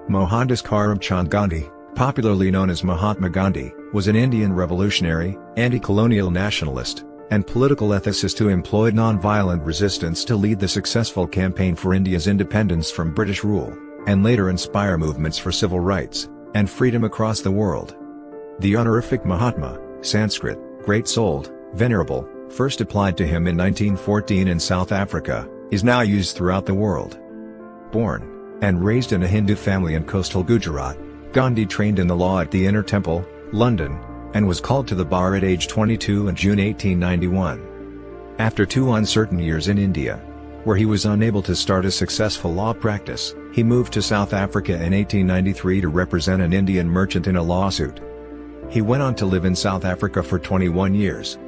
Mohandas Karamchand Gandhi, popularly known as Mahatma Gandhi, was an Indian revolutionary, anti-colonial nationalist, and political ethicist who employed non-violent resistance to lead the successful campaign for India's independence from British rule, and later inspire movements for civil rights and freedom across the world. The honorific Mahātmā, Sanskrit, great souled, venerable, first applied to him in 1914 in South Africa, is now used throughout the world. Born and raised in a Hindu family in coastal Gujarat, Gandhi trained in the law at the Inner Temple, London, and was called to the bar at age 22 in June 1891. After 2 uncertain years in India, where he was unable to start a successful law practice, he moved to South Africa in 1893 to represent an Indian merchant in a lawsuit. He went on to live in South Africa for 21 years.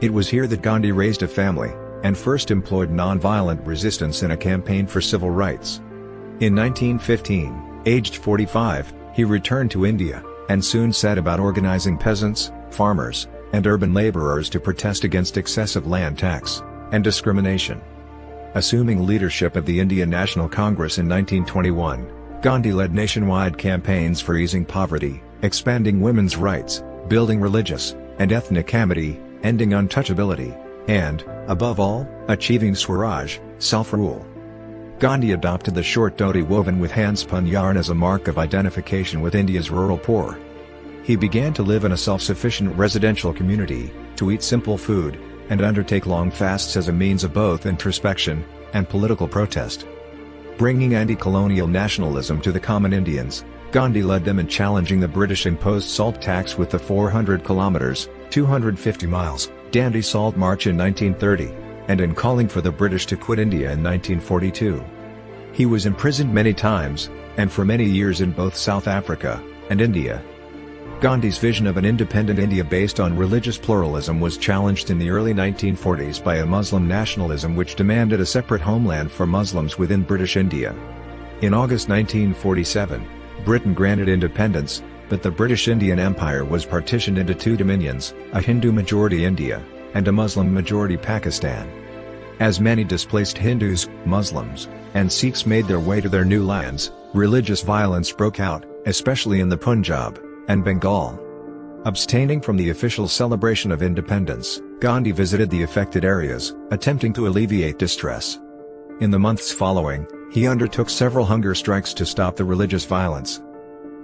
It was here that Gandhi raised a family, and first employed non-violent resistance in a campaign for civil rights. In 1915, aged 45, he returned to India, and soon set about organizing peasants, farmers, and urban laborers to protest against excessive land tax and discrimination. Assuming leadership of the Indian National Congress in 1921, Gandhi led nationwide campaigns for easing poverty, expanding women's rights, building religious and ethnic amity, ending untouchability, and, above all, achieving swaraj, self-rule. Gandhi adopted the short dhoti woven with hand-spun yarn as a mark of identification with India's rural poor. He began to live in a self-sufficient residential community, to eat simple food, and undertake long fasts as a means of both introspection and political protest. Bringing anti-colonial nationalism to the common Indians, Gandhi led them in challenging the British-imposed salt tax with the 400 kilometers (250 miles) Dandi Salt March in 1930. And in calling for the British to quit India in 1942. He was imprisoned many times, and for many years in both South Africa and India. Gandhi's vision of an independent India based on religious pluralism was challenged in the early 1940s by a Muslim nationalism which demanded a separate homeland for Muslims within British India. In August 1947, Britain granted independence, but the British Indian Empire was partitioned into 2 dominions, a Hindu-majority India, and a Muslim-majority Pakistan. As many displaced Hindus, Muslims, and Sikhs made their way to their new lands, religious violence broke out, especially in the Punjab and Bengal. Abstaining from the official celebration of independence, Gandhi visited the affected areas, attempting to alleviate distress. In the months following, he undertook several hunger strikes to stop the religious violence.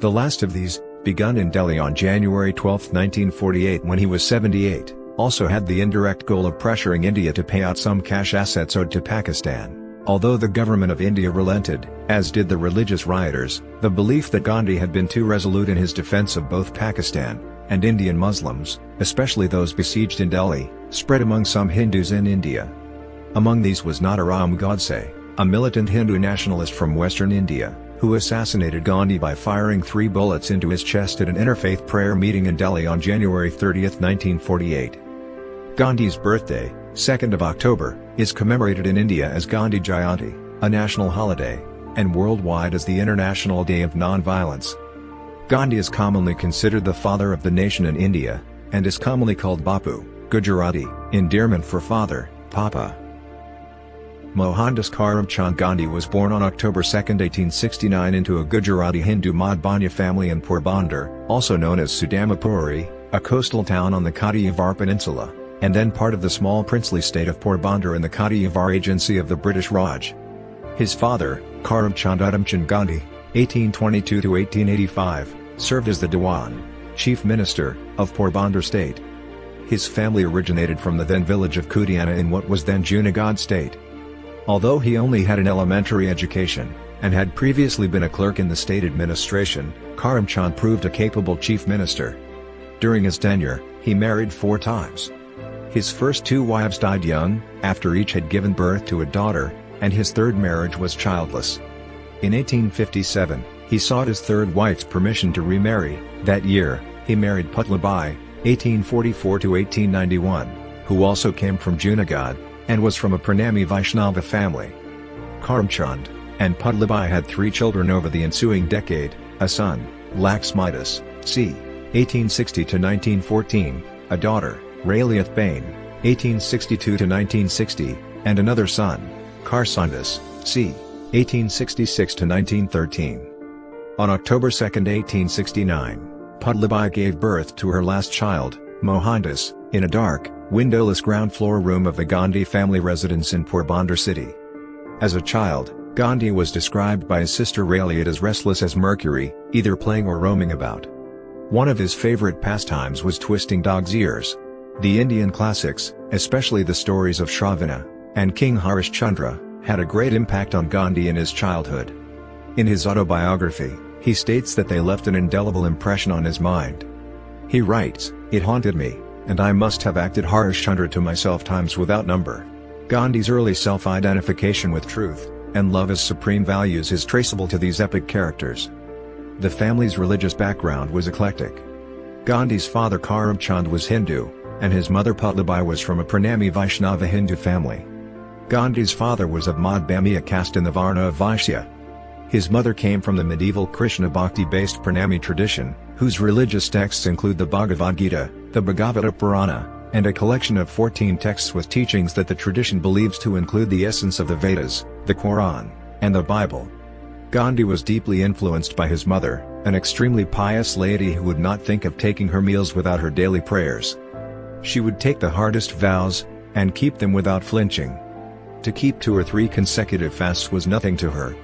The last of these, begun in Delhi on January 12, 1948 when he was 78, also had the indirect goal of pressuring India to pay out some cash assets owed to Pakistan. Although the government of India relented, as did the religious rioters, the belief that Gandhi had been too resolute in his defense of both Pakistan and Indian Muslims, especially those besieged in Delhi, spread among some Hindus in India. Among these was Nanaram Godse, a militant Hindu nationalist from western India, who assassinated Gandhi by firing 3 bullets into his chest at an interfaith prayer meeting in Delhi on January 30, 1948. Gandhi's birthday, 2nd of October, is commemorated in India as Gandhi Jayanti, a national holiday, and worldwide as the International Day of Nonviolence. Gandhi is commonly considered the father of the nation in India, and is commonly called Bapu, Gujarati, endearment for father, Papa. Mohandas Karamchand Gandhi was born on October 2, 1869 into a Gujarati Hindu Madhbanya family in Porbandar, also known as Sudamapuri, a coastal town on the Kathiawar Peninsula, and then part of the small princely state of Porbandar in the Kathiawar Agency of the British Raj. His father, Karamchand Gandhi, 1822–1885, served as the Diwan, chief minister, of Porbandar state. His family originated from the then village of Kudiana in what was then Junagadh state. Although he only had an elementary education, and had previously been a clerk in the state administration, Karamchand proved a capable chief minister. During his tenure, he married 4 times. His first 2 wives died young, after each had given birth to a daughter, and his 3rd marriage was childless. In 1857, he sought his 3rd wife's permission to remarry. That year, he married Putlabai, 1844–1891, who also came from Junagadh, and was from a Pranami Vaishnava family. Karamchand and Putlabai had 3 children over the ensuing decade, a son, Laxmidas, c. 1860–1914, a daughter, Railiath Bain, 1862–1960, and another son, Karsandas, c. 1866–1913. On October 2, 1869, Puddleby gave birth to her last child, Mohandas, in a dark, windowless ground floor room of the Gandhi family residence in Porbandar city. As a child, Gandhi was described by his sister Raliat as restless as Mercury, either playing or roaming about. One of his favorite pastimes was twisting dogs' ears. The Indian classics, especially the stories of Shravana and King Harishchandra, had a great impact on Gandhi in his childhood. In his autobiography, he states that they left an indelible impression on his mind. He writes, "It haunted me, and I must have acted Harishchandra to myself times without number." Gandhi's early self-identification with truth and love as supreme values is traceable to these epic characters. The family's religious background was eclectic. Gandhi's father Karamchand was Hindu, and his mother Puddleby was from a Pranami Vaishnava Hindu family. Gandhi's father was of Madhyamiya caste in the Varna of Vaishya. His mother came from the medieval Krishna Bhakti-based Pranami tradition, whose religious texts include the Bhagavad Gita, the Bhagavata Purana, and a collection of 14 texts with teachings that the tradition believes to include the essence of the Vedas, the Quran, and the Bible. Gandhi was deeply influenced by his mother, an extremely pious lady who would not think of taking her meals without her daily prayers. She would take the hardest vows, and keep them without flinching. To keep 2 or 3 consecutive fasts was nothing to her.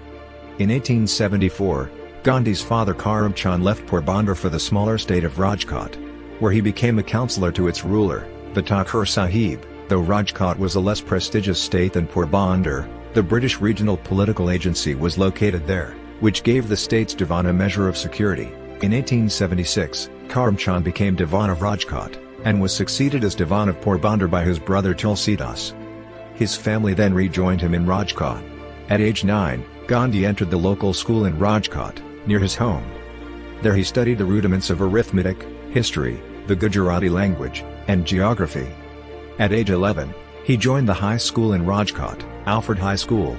In 1874, Gandhi's father Karamchand left Porbandar for the smaller state of Rajkot, where he became a councillor to its ruler, the Thakur Sahib. Though Rajkot was a less prestigious state than Porbandar, the British regional political agency was located there, which gave the state's Divan a measure of security. In 1876, Karamchand became Divan of Rajkot, and was succeeded as Divan of Porbandar by his brother Tulsidas. His family then rejoined him in Rajkot. At age 9, Gandhi entered the local school in Rajkot, near his home. There he studied the rudiments of arithmetic, history, the Gujarati language, and geography. At age 11, he joined the high school in Rajkot, Alfred High School.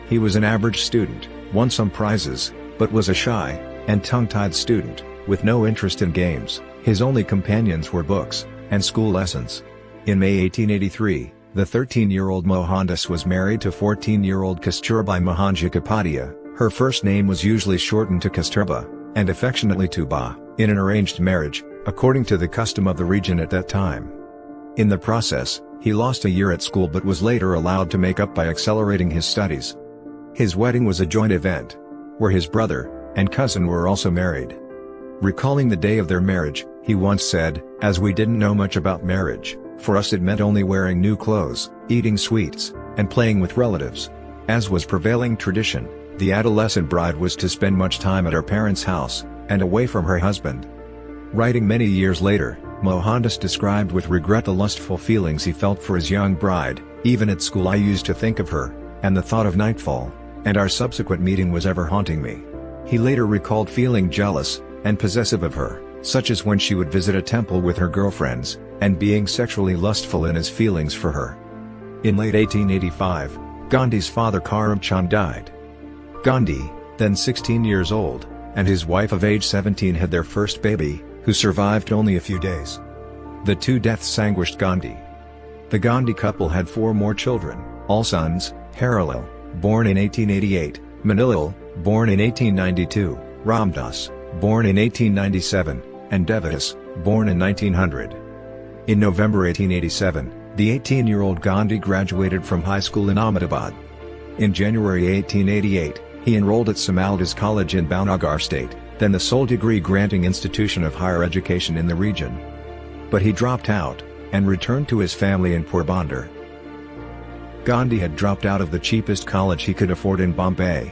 He was an average student, won some prizes, but was a shy and tongue-tied student, with no interest in games. His only companions were books and school lessons. In May 1883, the 13-year-old Mohandas was married to 14-year-old Kasturba Mohanji Kapadia. Her first name was usually shortened to Kasturba, and affectionately to Ba, in an arranged marriage, according to the custom of the region at that time. In the process, he lost a year at school but was later allowed to make up by accelerating his studies. His wedding was a joint event, where his brother and cousin were also married. Recalling the day of their marriage, he once said, "As we didn't know much about marriage, for us it meant only wearing new clothes, eating sweets, and playing with relatives. As was prevailing tradition, the adolescent bride was to spend much time at her parents' house, and away from her husband." Writing many years later, Mohandas described with regret the lustful feelings he felt for his young bride. "Even at school I used to think of her, and the thought of nightfall, and our subsequent meeting was ever haunting me." He later recalled feeling jealous and possessive of her, such as when she would visit a temple with her girlfriends, and being sexually lustful in his feelings for her. In late 1885, Gandhi's father Karamchand died. Gandhi, then 16 years old, and his wife of age 17 had their first baby, who survived only a few days. The 2 deaths anguished Gandhi. The Gandhi couple had 4 more children, all sons: Harilal, born in 1888, Manilal, born in 1892, Ramdas, born in 1897, and Devadas, born in 1900. In November 1887, the 18-year-old Gandhi graduated from high school in Ahmedabad. In January 1888, he enrolled at Samaldas College in Bhavnagar state, then the sole degree-granting institution of higher education in the region. But he dropped out, and returned to his family in Porbandar. Gandhi had dropped out of the cheapest college he could afford in Bombay.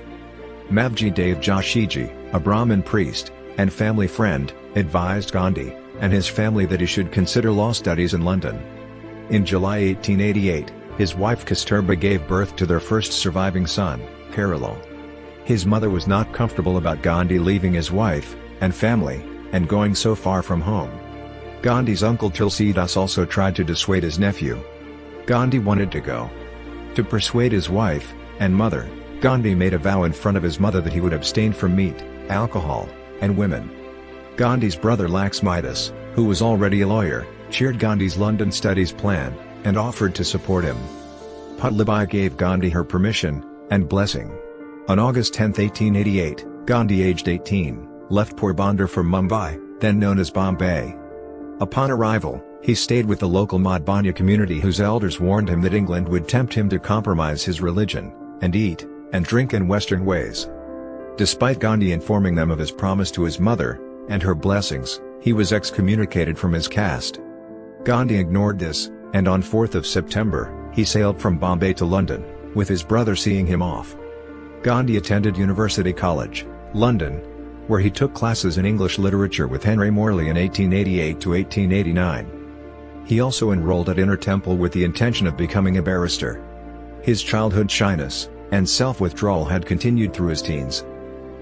Mavji Dev Joshiji, a Brahmin priest, and family friend, advised Gandhi and his family that he should consider law studies in London. In July 1888, his wife Kasturba gave birth to their first surviving son, Harilal. His mother was not comfortable about Gandhi leaving his wife and family, and going so far from home. Gandhi's uncle Tulsidas also tried to dissuade his nephew. Gandhi wanted to go. To persuade his wife and mother, Gandhi made a vow in front of his mother that he would abstain from meat, alcohol, and women. Gandhi's brother Laxmidas, who was already a lawyer, cheered Gandhi's London studies plan, and offered to support him. Puddleby gave Gandhi her permission and blessing. On August 10, 1888, Gandhi, aged 18, left Porbandar for Mumbai, then known as Bombay. Upon arrival, he stayed with the local Madhbanya community whose elders warned him that England would tempt him to compromise his religion, and eat and drink in Western ways. Despite Gandhi informing them of his promise to his mother, and her blessings, he was excommunicated from his caste. Gandhi ignored this, and on 4th of September, he sailed from Bombay to London, with his brother seeing him off. Gandhi attended University College, London, where he took classes in English literature with Henry Morley in 1888 to 1889. He also enrolled at Inner Temple with the intention of becoming a barrister. His childhood shyness and self-withdrawal had continued through his teens.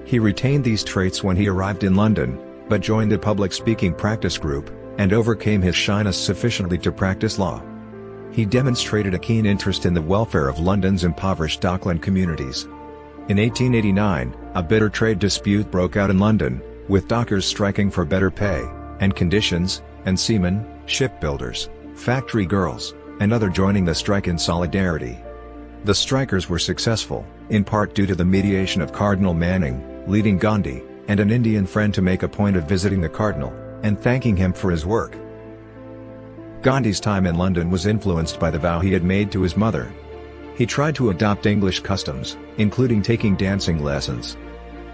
He retained these traits when he arrived in London, but joined a public speaking practice group, and overcame his shyness sufficiently to practice law. He demonstrated a keen interest in the welfare of London's impoverished dockland communities. In 1889, a bitter trade dispute broke out in London, with dockers striking for better pay and conditions, and seamen, shipbuilders, factory girls, and others joining the strike in solidarity. The strikers were successful, in part due to the mediation of Cardinal Manning, leading Gandhi and an Indian friend to make a point of visiting the Cardinal and thanking him for his work. Gandhi's time in London was influenced by the vow he had made to his mother. He tried to adopt English customs, including taking dancing lessons.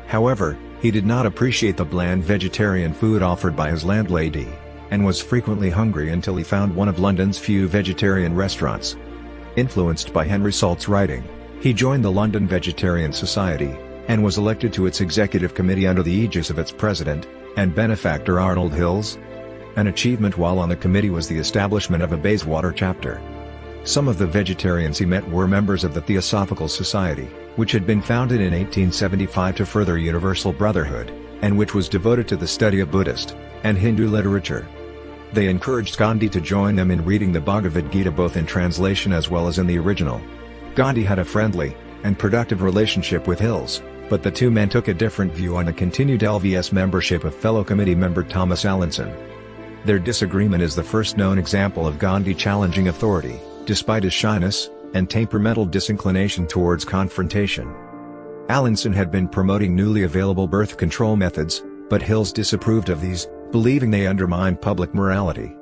However, he did not appreciate the bland vegetarian food offered by his landlady, and was frequently hungry until he found one of London's few vegetarian restaurants. Influenced by Henry Salt's writing, he joined the London Vegetarian Society, and was elected to its executive committee under the aegis of its president and benefactor Arnold Hills. An achievement while on the committee was the establishment of a Bayswater chapter. Some of the vegetarians he met were members of the Theosophical Society, which had been founded in 1875 to further universal brotherhood, and which was devoted to the study of Buddhist and Hindu literature. They encouraged Gandhi to join them in reading the Bhagavad Gita both in translation as well as in the original. Gandhi had a friendly and productive relationship with Hills, but the two men took a different view on the continued LVS membership of fellow committee member Thomas Allinson. Their disagreement is the first known example of Gandhi challenging authority, despite his shyness and temperamental disinclination towards confrontation. Allinson had been promoting newly available birth control methods, but Hills disapproved of these, believing they undermined public morality.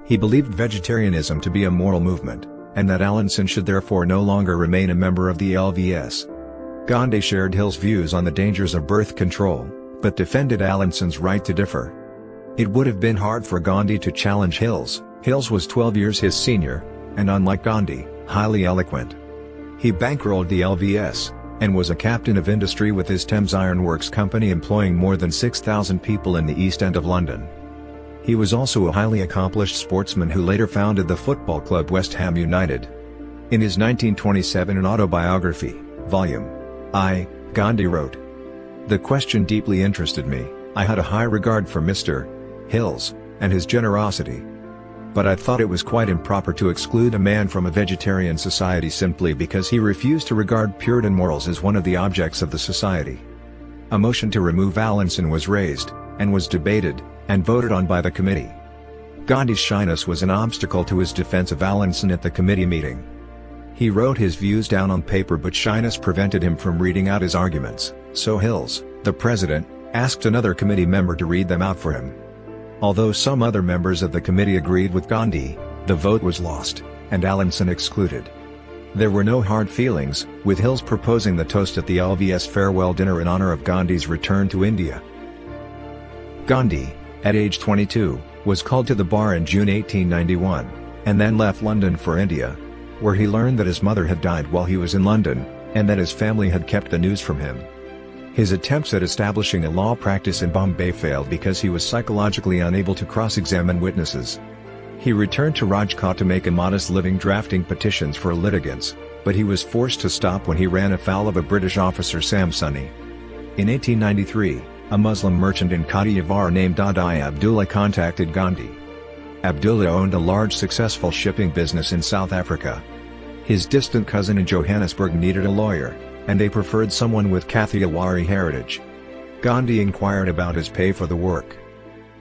He believed vegetarianism to be a moral movement, and that Allinson should therefore no longer remain a member of the LVS. Gandhi shared Hills' views on the dangers of birth control, but defended Allinson's right to differ. It would have been hard for Gandhi to challenge Hills. Hills was 12 years his senior, and unlike Gandhi, highly eloquent. He bankrolled the LVS, and was a captain of industry with his Thames Iron Works company employing more than 6,000 people in the East End of London. He was also a highly accomplished sportsman who later founded the football club West Ham United. In his 1927 autobiography, Volume I, Gandhi wrote, "The question deeply interested me. I had a high regard for Mr. Hills, and his generosity. But I thought it was quite improper to exclude a man from a vegetarian society simply because he refused to regard Puritan morals as one of the objects of the society." A motion to remove Allinson was raised, and was debated, and voted on by the committee. Gandhi's shyness was an obstacle to his defense of Allinson at the committee meeting. He wrote his views down on paper, but shyness prevented him from reading out his arguments, so Hills, the president, asked another committee member to read them out for him. Although some other members of the committee agreed with Gandhi, the vote was lost, and Allinson excluded. There were no hard feelings, with Hills proposing the toast at the LVS farewell dinner in honor of Gandhi's return to India. Gandhi, at age 22, was called to the bar in June 1891, and then left London for India, where he learned that his mother had died while he was in London, and that his family had kept the news from him. His attempts at establishing a law practice in Bombay failed because he was psychologically unable to cross-examine witnesses. He returned to Rajkot to make a modest living drafting petitions for litigants, but he was forced to stop when he ran afoul of a British officer, Sam Sunny. In 1893, a Muslim merchant in Kathiawar named Dadi Abdullah contacted Gandhi. Abdullah owned a large successful shipping business in South Africa. His distant cousin in Johannesburg needed a lawyer, and they preferred someone with Kathiawari heritage. Gandhi inquired about his pay for the work.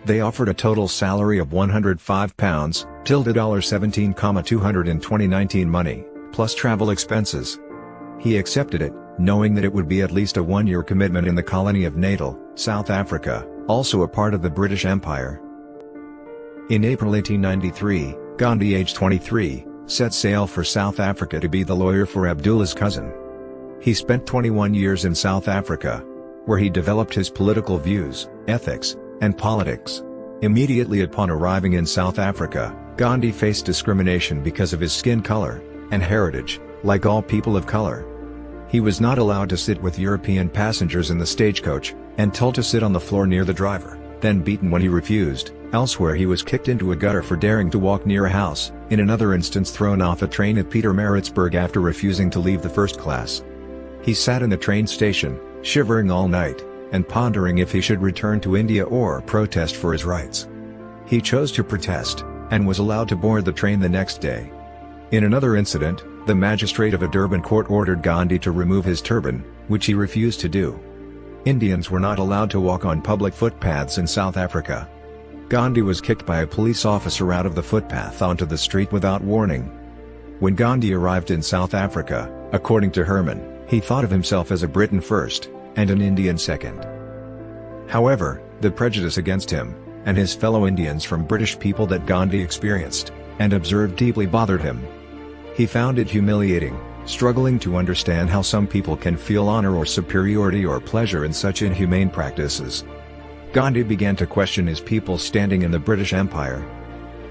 They offered a total salary of £105, $17,220 money, plus travel expenses. He accepted it, knowing that it would be at least a one-year commitment in the colony of Natal, South Africa, also a part of the British Empire. In April 1893, Gandhi, aged 23, set sail for South Africa to be the lawyer for Abdullah's cousin. He spent 21 years in South Africa, where he developed his political views, ethics, and politics. Immediately upon arriving in South Africa, Gandhi faced discrimination because of his skin color and heritage, like all people of color. He was not allowed to sit with European passengers in the stagecoach, and told to sit on the floor near the driver, then beaten when he refused. Elsewhere he was kicked into a gutter for daring to walk near a house, in another instance thrown off a train at Pietermaritzburg after refusing to leave the first class. He sat in the train station, shivering all night, and pondering if he should return to India or protest for his rights. He chose to protest, and was allowed to board the train the next day. In another incident, the magistrate of a Durban court ordered Gandhi to remove his turban, which he refused to do. Indians were not allowed to walk on public footpaths in South Africa. Gandhi was kicked by a police officer out of the footpath onto the street without warning. When Gandhi arrived in South Africa, according to Herman, he thought of himself as a Briton first, and an Indian second. However, the prejudice against him, and his fellow Indians from British people that Gandhi experienced, and observed deeply bothered him. He found it humiliating, struggling to understand how some people can feel honor or superiority or pleasure in such inhumane practices. Gandhi began to question his people's standing in the British Empire.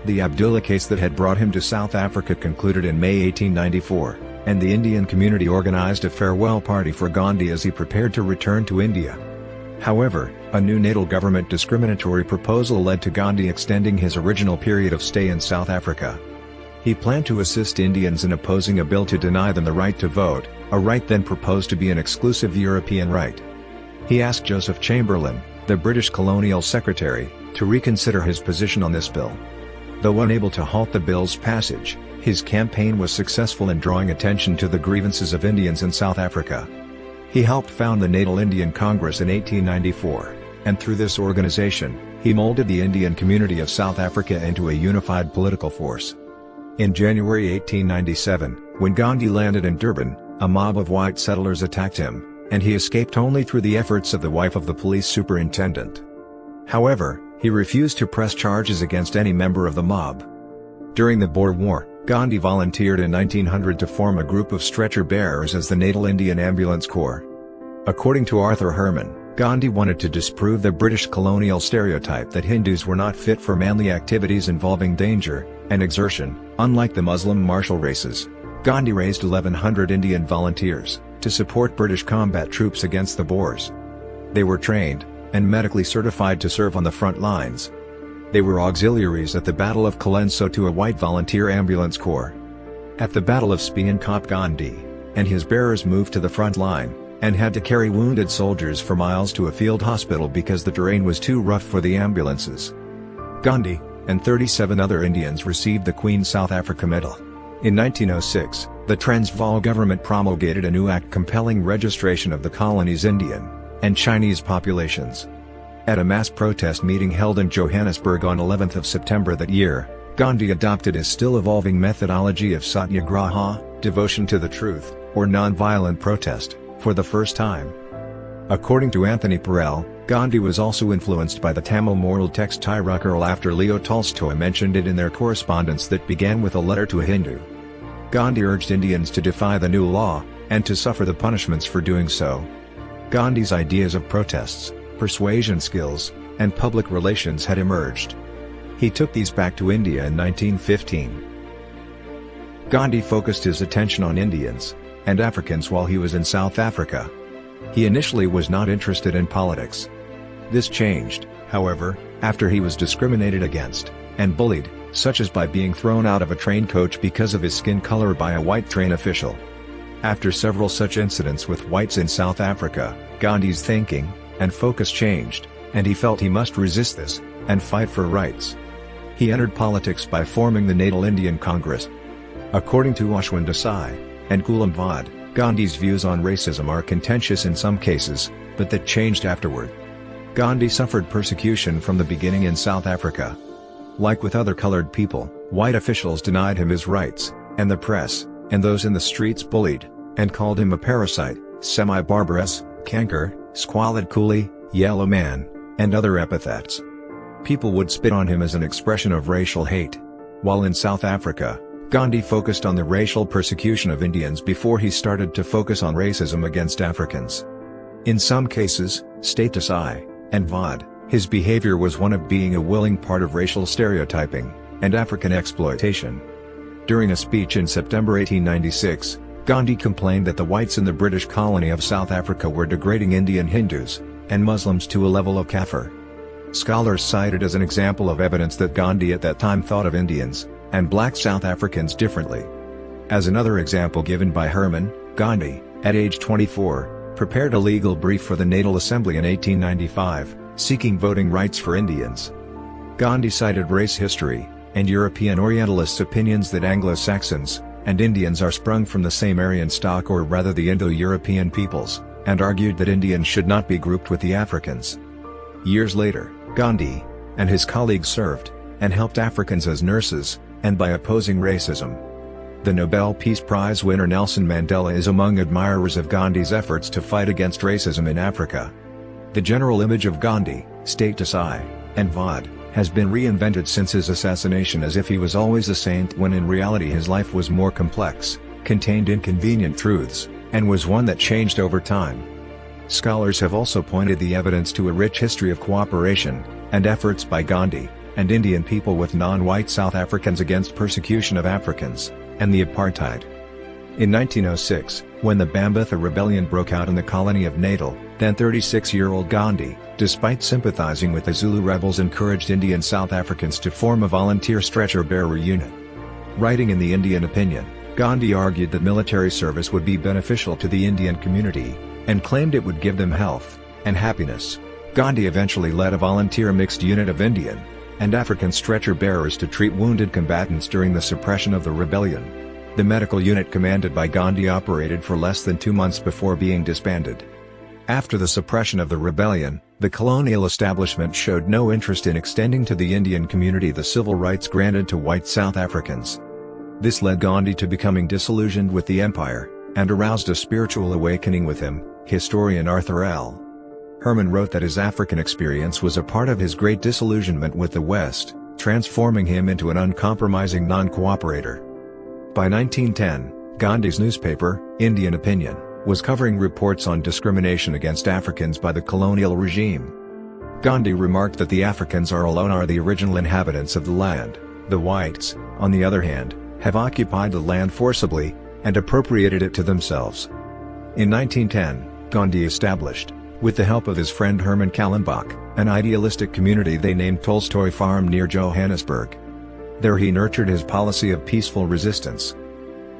The Abdullah case that had brought him to South Africa concluded in May 1894, and the Indian community organized a farewell party for Gandhi as he prepared to return to India. However, a new Natal government discriminatory proposal led to Gandhi extending his original period of stay in South Africa. He planned to assist Indians in opposing a bill to deny them the right to vote, a right then proposed to be an exclusive European right. He asked Joseph Chamberlain, the British colonial secretary, to reconsider his position on this bill. Though unable to halt the bill's passage, his campaign was successful in drawing attention to the grievances of Indians in South Africa. He helped found the Natal Indian Congress in 1894, and through this organization, he molded the Indian community of South Africa into a unified political force. In January 1897, when Gandhi landed in Durban, a mob of white settlers attacked him, and he escaped only through the efforts of the wife of the police superintendent. However, he refused to press charges against any member of the mob. During the Boer War, Gandhi volunteered in 1900 to form a group of stretcher bearers as the Natal Indian Ambulance Corps. According to Arthur Herman, Gandhi wanted to disprove the British colonial stereotype that Hindus were not fit for manly activities involving danger and exertion, unlike the Muslim martial races. Gandhi raised 1,100 Indian volunteers to support British combat troops against the Boers. They were trained and medically certified to serve on the front lines. They were auxiliaries at the Battle of Colenso to a white volunteer ambulance corps. At the Battle of Speenkop, Gandhi and his bearers moved to the front line, and had to carry wounded soldiers for miles to a field hospital because the terrain was too rough for the ambulances. Gandhi and 37 other Indians received the Queen's South Africa Medal. In 1906, the Transvaal government promulgated a new act compelling registration of the colony's Indian and Chinese populations. At a mass protest meeting held in Johannesburg on 11th of September that year, Gandhi adopted his still-evolving methodology of satyagraha, devotion to the truth, or non-violent protest, for the first time. According to Anthony Perel, Gandhi was also influenced by the Tamil moral text Tirukkural after Leo Tolstoy mentioned it in their correspondence that began with a letter to a Hindu. Gandhi urged Indians to defy the new law, and to suffer the punishments for doing so. Gandhi's ideas of protests, persuasion skills, and public relations had emerged. He took these back to India in 1915. Gandhi focused his attention on Indians and Africans while he was in South Africa. He initially was not interested in politics. This changed, however, after he was discriminated against and bullied, such as by being thrown out of a train coach because of his skin color by a white train official. After several such incidents with whites in South Africa, Gandhi's thinking and focus changed, and he felt he must resist this and fight for rights. He entered politics by forming the Natal Indian Congress. According to Ashwin Desai and Ghulam Vad, Gandhi's views on racism are contentious in some cases, but that changed afterward. Gandhi suffered persecution from the beginning in South Africa. Like with other colored people, white officials denied him his rights, and the press, and those in the streets bullied, and called him a parasite, semi-barbarous, canker, squalid coolie, yellow man, and other epithets. People would spit on him as an expression of racial hate. While in South Africa, Gandhi focused on the racial persecution of Indians before he started to focus on racism against Africans. In some cases, status and VOD, his behavior was one of being a willing part of racial stereotyping and African exploitation. During a speech in September 1896, Gandhi complained that the whites in the British colony of South Africa were degrading Indian Hindus and Muslims to a level of kafir. Scholars cite it as an example of evidence that Gandhi at that time thought of Indians and black South Africans differently. As another example given by Herman, Gandhi, at age 24, prepared a legal brief for the Natal Assembly in 1895, seeking voting rights for Indians. Gandhi cited race history and European Orientalists' opinions that Anglo-Saxons and Indians are sprung from the same Aryan stock, or rather the Indo-European peoples, and argued that Indians should not be grouped with the Africans. Years later, Gandhi and his colleagues served and helped Africans as nurses, and by opposing racism. The Nobel Peace Prize winner Nelson Mandela is among admirers of Gandhi's efforts to fight against racism in Africa. The general image of Gandhi, status and VOD, has been reinvented since his assassination as if he was always a saint, when in reality his life was more complex, contained inconvenient truths, and was one that changed over time. Scholars have also pointed the evidence to a rich history of cooperation and efforts by Gandhi and Indian people with non-white South Africans against persecution of Africans and the apartheid. In 1906, when the Bambatha Rebellion broke out in the colony of Natal, then 36-year-old Gandhi, despite sympathizing with the Zulu rebels, encouraged Indian South Africans to form a volunteer stretcher-bearer unit. Writing in the Indian Opinion, Gandhi argued that military service would be beneficial to the Indian community, and claimed it would give them health and happiness. Gandhi eventually led a volunteer mixed unit of Indian and African stretcher-bearers to treat wounded combatants during the suppression of the rebellion. The medical unit commanded by Gandhi operated for less than 2 months before being disbanded. After the suppression of the rebellion, the colonial establishment showed no interest in extending to the Indian community the civil rights granted to white South Africans. This led Gandhi to becoming disillusioned with the empire, and aroused a spiritual awakening with him. Historian Arthur L. Herman wrote that his African experience was a part of his great disillusionment with the West, transforming him into an uncompromising non-cooperator. By 1910, Gandhi's newspaper, Indian Opinion, was covering reports on discrimination against Africans by the colonial regime. Gandhi remarked that the Africans alone are the original inhabitants of the land. The whites, on the other hand, have occupied the land forcibly and appropriated it to themselves. In 1910, Gandhi established, with the help of his friend Herman Kallenbach, an idealistic community they named Tolstoy Farm near Johannesburg. There he nurtured his policy of peaceful resistance.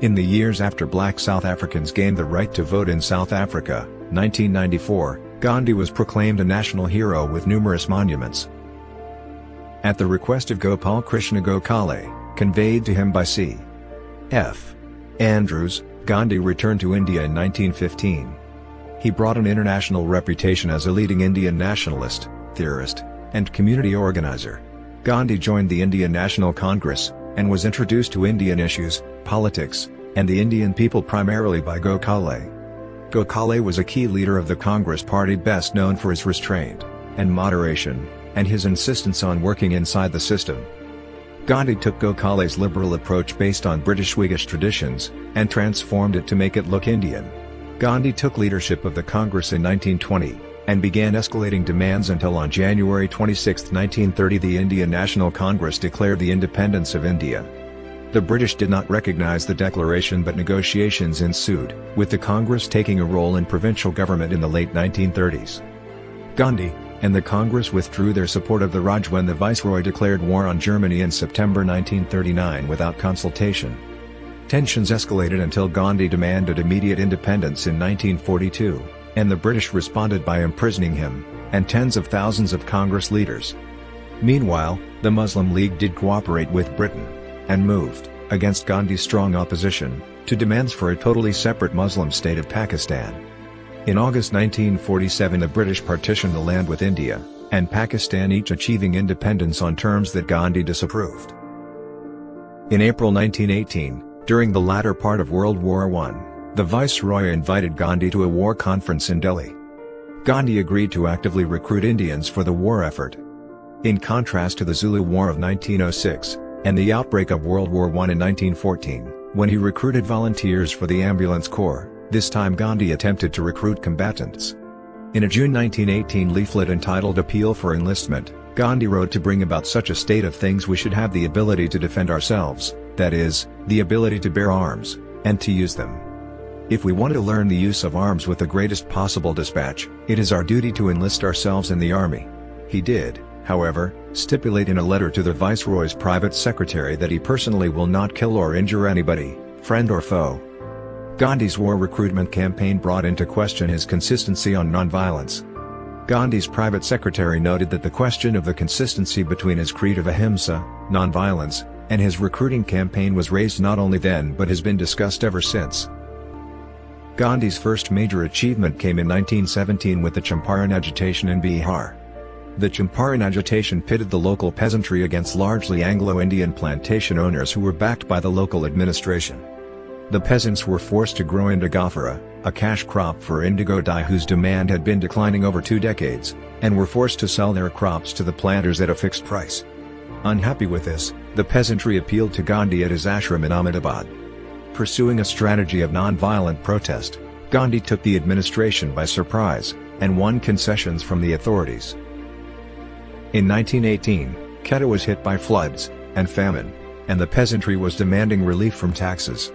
In the years after black South Africans gained the right to vote in South Africa, 1994, Gandhi was proclaimed a national hero with numerous monuments. At the request of Gopal Krishna Gokhale, conveyed to him by C.F. Andrews, Gandhi returned to India in 1915. He brought an international reputation as a leading Indian nationalist, theorist, and community organizer. Gandhi joined the Indian National Congress, and was introduced to Indian issues, politics, and the Indian people primarily by Gokhale. Gokhale was a key leader of the Congress Party, best known for his restraint and moderation, and his insistence on working inside the system. Gandhi took Gokhale's liberal approach based on British Whiggish traditions, and transformed it to make it look Indian. Gandhi took leadership of the Congress in 1920, and began escalating demands until on January 26, 1930 the Indian National Congress declared the independence of India. The British did not recognize the declaration, but negotiations ensued, with the Congress taking a role in provincial government in the late 1930s. Gandhi and the Congress withdrew their support of the Raj when the Viceroy declared war on Germany in September 1939 without consultation. Tensions escalated until Gandhi demanded immediate independence in 1942, and the British responded by imprisoning him, and tens of thousands of Congress leaders. Meanwhile, the Muslim League did cooperate with Britain, and moved, against Gandhi's strong opposition, to demands for a totally separate Muslim state of Pakistan. In August 1947 the British partitioned the land with India and Pakistan, each achieving independence on terms that Gandhi disapproved. In April 1918, during the latter part of World War I, the viceroy invited Gandhi to a war conference in Delhi. Gandhi agreed to actively recruit Indians for the war effort. In contrast to the Zulu War of 1906, and the outbreak of World War I in 1914, when he recruited volunteers for the ambulance corps, this time Gandhi attempted to recruit combatants. In a June 1918 leaflet entitled Appeal for Enlistment, Gandhi wrote, to bring about such a state of things we should have the ability to defend ourselves, that is, the ability to bear arms, and to use them. If we want to learn the use of arms with the greatest possible dispatch, it is our duty to enlist ourselves in the army. He did, however, stipulate in a letter to the Viceroy's private secretary that he personally will not kill or injure anybody, friend or foe. Gandhi's war recruitment campaign brought into question his consistency on nonviolence. Gandhi's private secretary noted that the question of the consistency between his creed of ahimsa, nonviolence, and his recruiting campaign was raised not only then but has been discussed ever since. Gandhi's first major achievement came in 1917 with the Champaran agitation in Bihar. The Champaran agitation pitted the local peasantry against largely Anglo-Indian plantation owners who were backed by the local administration. The peasants were forced to grow indigofera, a cash crop for indigo dye whose demand had been declining over 2 decades, and were forced to sell their crops to the planters at a fixed price. Unhappy with this, the peasantry appealed to Gandhi at his ashram in Ahmedabad. Pursuing a strategy of non-violent protest, Gandhi took the administration by surprise, and won concessions from the authorities. In 1918, Quetta was hit by floods and famine, and the peasantry was demanding relief from taxes.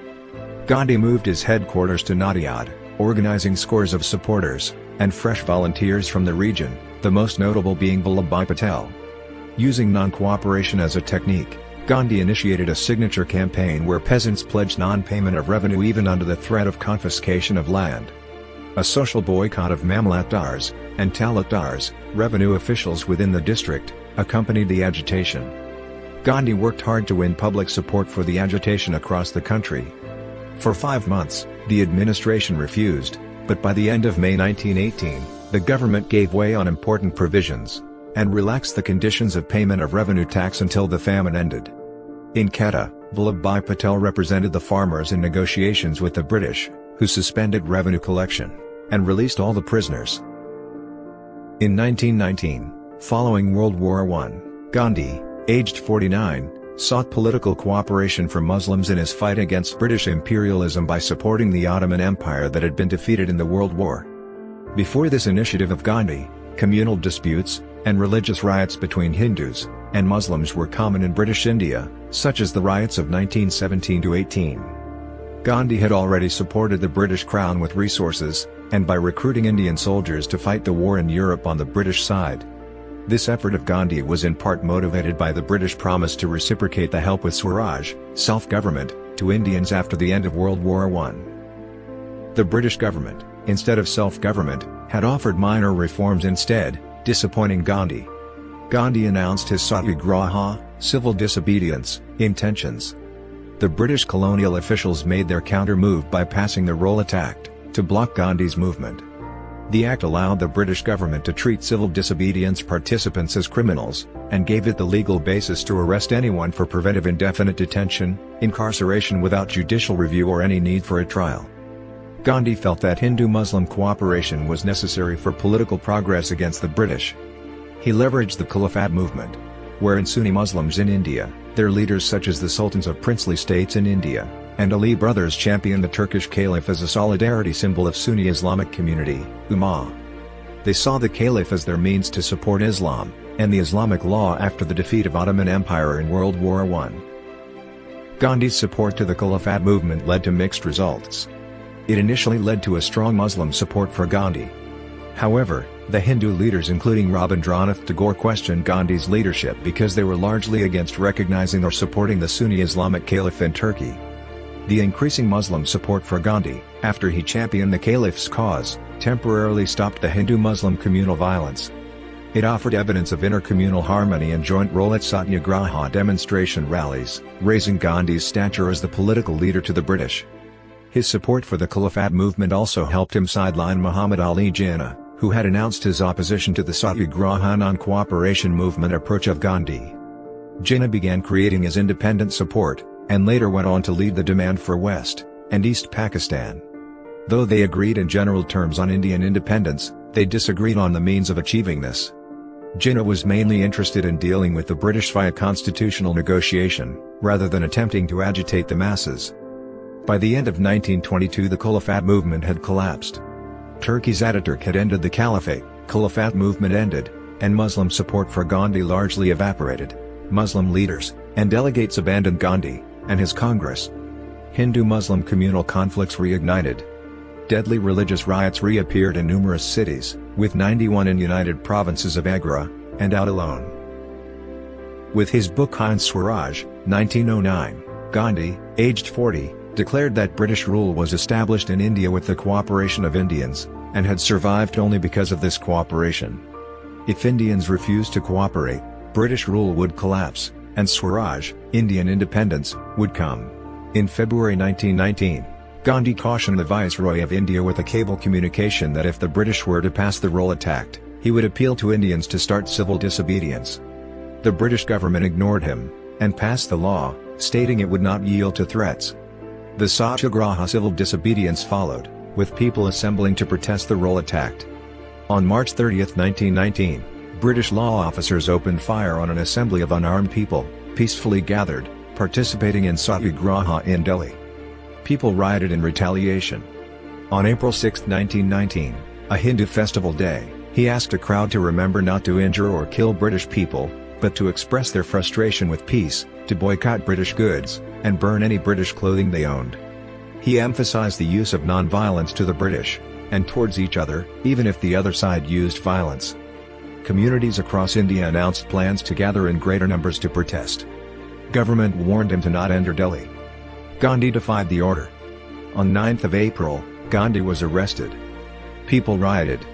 Gandhi moved his headquarters to Nadiad, organizing scores of supporters and fresh volunteers from the region, the most notable being Vallabhbhai Patel. Using non-cooperation as a technique, Gandhi initiated a signature campaign where peasants pledged non-payment of revenue even under the threat of confiscation of land. A social boycott of Mamlatdars and Talukdars, revenue officials within the district, accompanied the agitation. Gandhi worked hard to win public support for the agitation across the country. For 5 months, the administration refused, but by the end of May 1918, the government gave way on important provisions, and relaxed the conditions of payment of revenue tax until the famine ended. In Quetta, Vallabhbhai Patel represented the farmers in negotiations with the British, who suspended revenue collection, and released all the prisoners. In 1919, following World War I, Gandhi, aged 49, sought political cooperation from Muslims in his fight against British imperialism by supporting the Ottoman Empire that had been defeated in the World War. Before this initiative of Gandhi, communal disputes and religious riots between Hindus and Muslims were common in British India, such as the riots of 1917–18. Gandhi had already supported the British Crown with resources, and by recruiting Indian soldiers to fight the war in Europe on the British side. This effort of Gandhi was in part motivated by the British promise to reciprocate the help with swaraj, self-government, to Indians after the end of World War I. The British government, instead of self-government, had offered minor reforms instead, disappointing Gandhi. Gandhi announced his satyagraha, civil disobedience, intentions. The British colonial officials made their counter-move by passing the Rowlatt Act, to block Gandhi's movement. The act allowed the British government to treat civil disobedience participants as criminals, and gave it the legal basis to arrest anyone for preventive indefinite detention, incarceration without judicial review or any need for a trial. Gandhi felt that Hindu-Muslim cooperation was necessary for political progress against the British. He leveraged the Caliphate movement, wherein Sunni Muslims in India, their leaders such as the sultans of princely states in India, and Ali brothers championed the Turkish Caliph as a solidarity symbol of Sunni Islamic community, Ummah. They saw the Caliph as their means to support Islam, and the Islamic law after the defeat of Ottoman Empire in World War I. Gandhi's support to the Caliphate movement led to mixed results. It initially led to a strong Muslim support for Gandhi. However, the Hindu leaders including Rabindranath Tagore questioned Gandhi's leadership because they were largely against recognizing or supporting the Sunni Islamic Caliph in Turkey. The increasing Muslim support for Gandhi, after he championed the Caliph's cause, temporarily stopped the Hindu-Muslim communal violence. It offered evidence of intercommunal harmony and joint Rowlatt Satyagraha demonstration rallies, raising Gandhi's stature as the political leader to the British. His support for the Caliphate movement also helped him sideline Muhammad Ali Jinnah, who had announced his opposition to the Satyagraha non-cooperation movement approach of Gandhi. Jinnah began creating his independent support, and later went on to lead the demand for West and East Pakistan. Though they agreed in general terms on Indian independence, they disagreed on the means of achieving this. Jinnah was mainly interested in dealing with the British via constitutional negotiation, rather than attempting to agitate the masses. By the end of 1922 the Caliphate movement had collapsed. Turkey's Ataturk had ended the Caliphate movement ended, and Muslim support for Gandhi largely evaporated. Muslim leaders and delegates abandoned Gandhi and his Congress. Hindu-Muslim communal conflicts reignited. Deadly religious riots reappeared in numerous cities, with 91 in United Provinces of Agra, and out alone. With his book Hind Swaraj, 1909, Gandhi, aged 40, declared that British rule was established in India with the cooperation of Indians, and had survived only because of this cooperation. If Indians refused to cooperate, British rule would collapse, and Swaraj, Indian independence, would come. In February 1919, Gandhi cautioned the Viceroy of India with a cable communication that if the British were to pass the rule attacked, he would appeal to Indians to start civil disobedience. The British government ignored him, and passed the law, stating it would not yield to threats. The Satyagraha civil disobedience followed, with people assembling to protest the rule attacked. On March 30, 1919, British law officers opened fire on an assembly of unarmed people, peacefully gathered, participating in Satyagraha in Delhi. People rioted in retaliation. On April 6, 1919, a Hindu festival day, he asked a crowd to remember not to injure or kill British people, but to express their frustration with peace, to boycott British goods, and burn any British clothing they owned. He emphasized the use of non-violence to the British, and towards each other, even if the other side used violence. Communities across India announced plans to gather in greater numbers to protest. Government warned him to not enter Delhi. Gandhi defied the order. On 9 April, Gandhi was arrested. People rioted.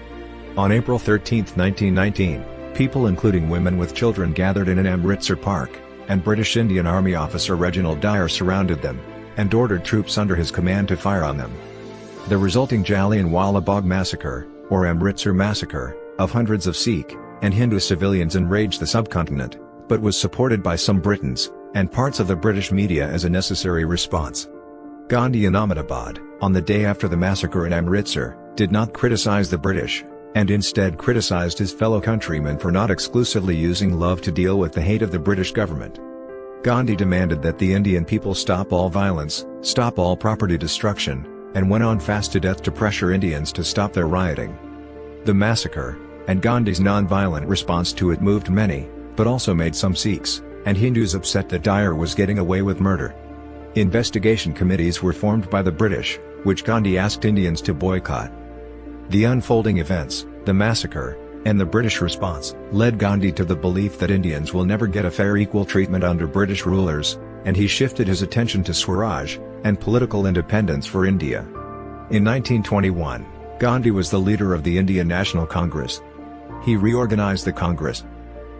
On April 13, 1919, people including women with children gathered in an Amritsar park, and British Indian Army officer Reginald Dyer surrounded them, and ordered troops under his command to fire on them. The resulting Jallianwala Bagh massacre, or Amritsar massacre, of hundreds of Sikh and Hindu civilians enraged the subcontinent, but was supported by some Britons and parts of the British media as a necessary response. Gandhi in Ahmedabad, on the day after the massacre in Amritsar, did not criticize the British, and instead criticized his fellow countrymen for not exclusively using love to deal with the hate of the British government. Gandhi demanded that the Indian people stop all violence, stop all property destruction, and went on fast to death to pressure Indians to stop their rioting. The massacre, and Gandhi's non-violent response to it moved many, but also made some Sikhs and Hindus upset that Dyer was getting away with murder. Investigation committees were formed by the British, which Gandhi asked Indians to boycott. The unfolding events, the massacre, and the British response, led Gandhi to the belief that Indians will never get a fair equal treatment under British rulers, and he shifted his attention to Swaraj, and political independence for India. In 1921, Gandhi was the leader of the Indian National Congress. He reorganized the Congress.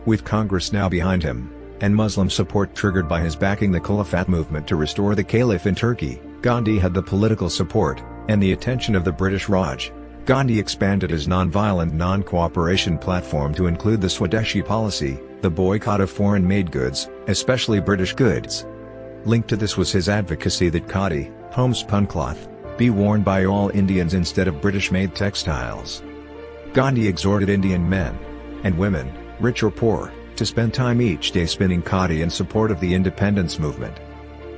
With Congress now behind him, and Muslim support triggered by his backing the Caliphate movement to restore the Caliph in Turkey, Gandhi had the political support, and the attention of the British Raj. Gandhi expanded his non-violent non-cooperation platform to include the Swadeshi policy, the boycott of foreign-made goods, especially British goods. Linked to this was his advocacy that khadi, homespun cloth, be worn by all Indians instead of British-made textiles. Gandhi exhorted Indian men and women, rich or poor, to spend time each day spinning khadi in support of the independence movement.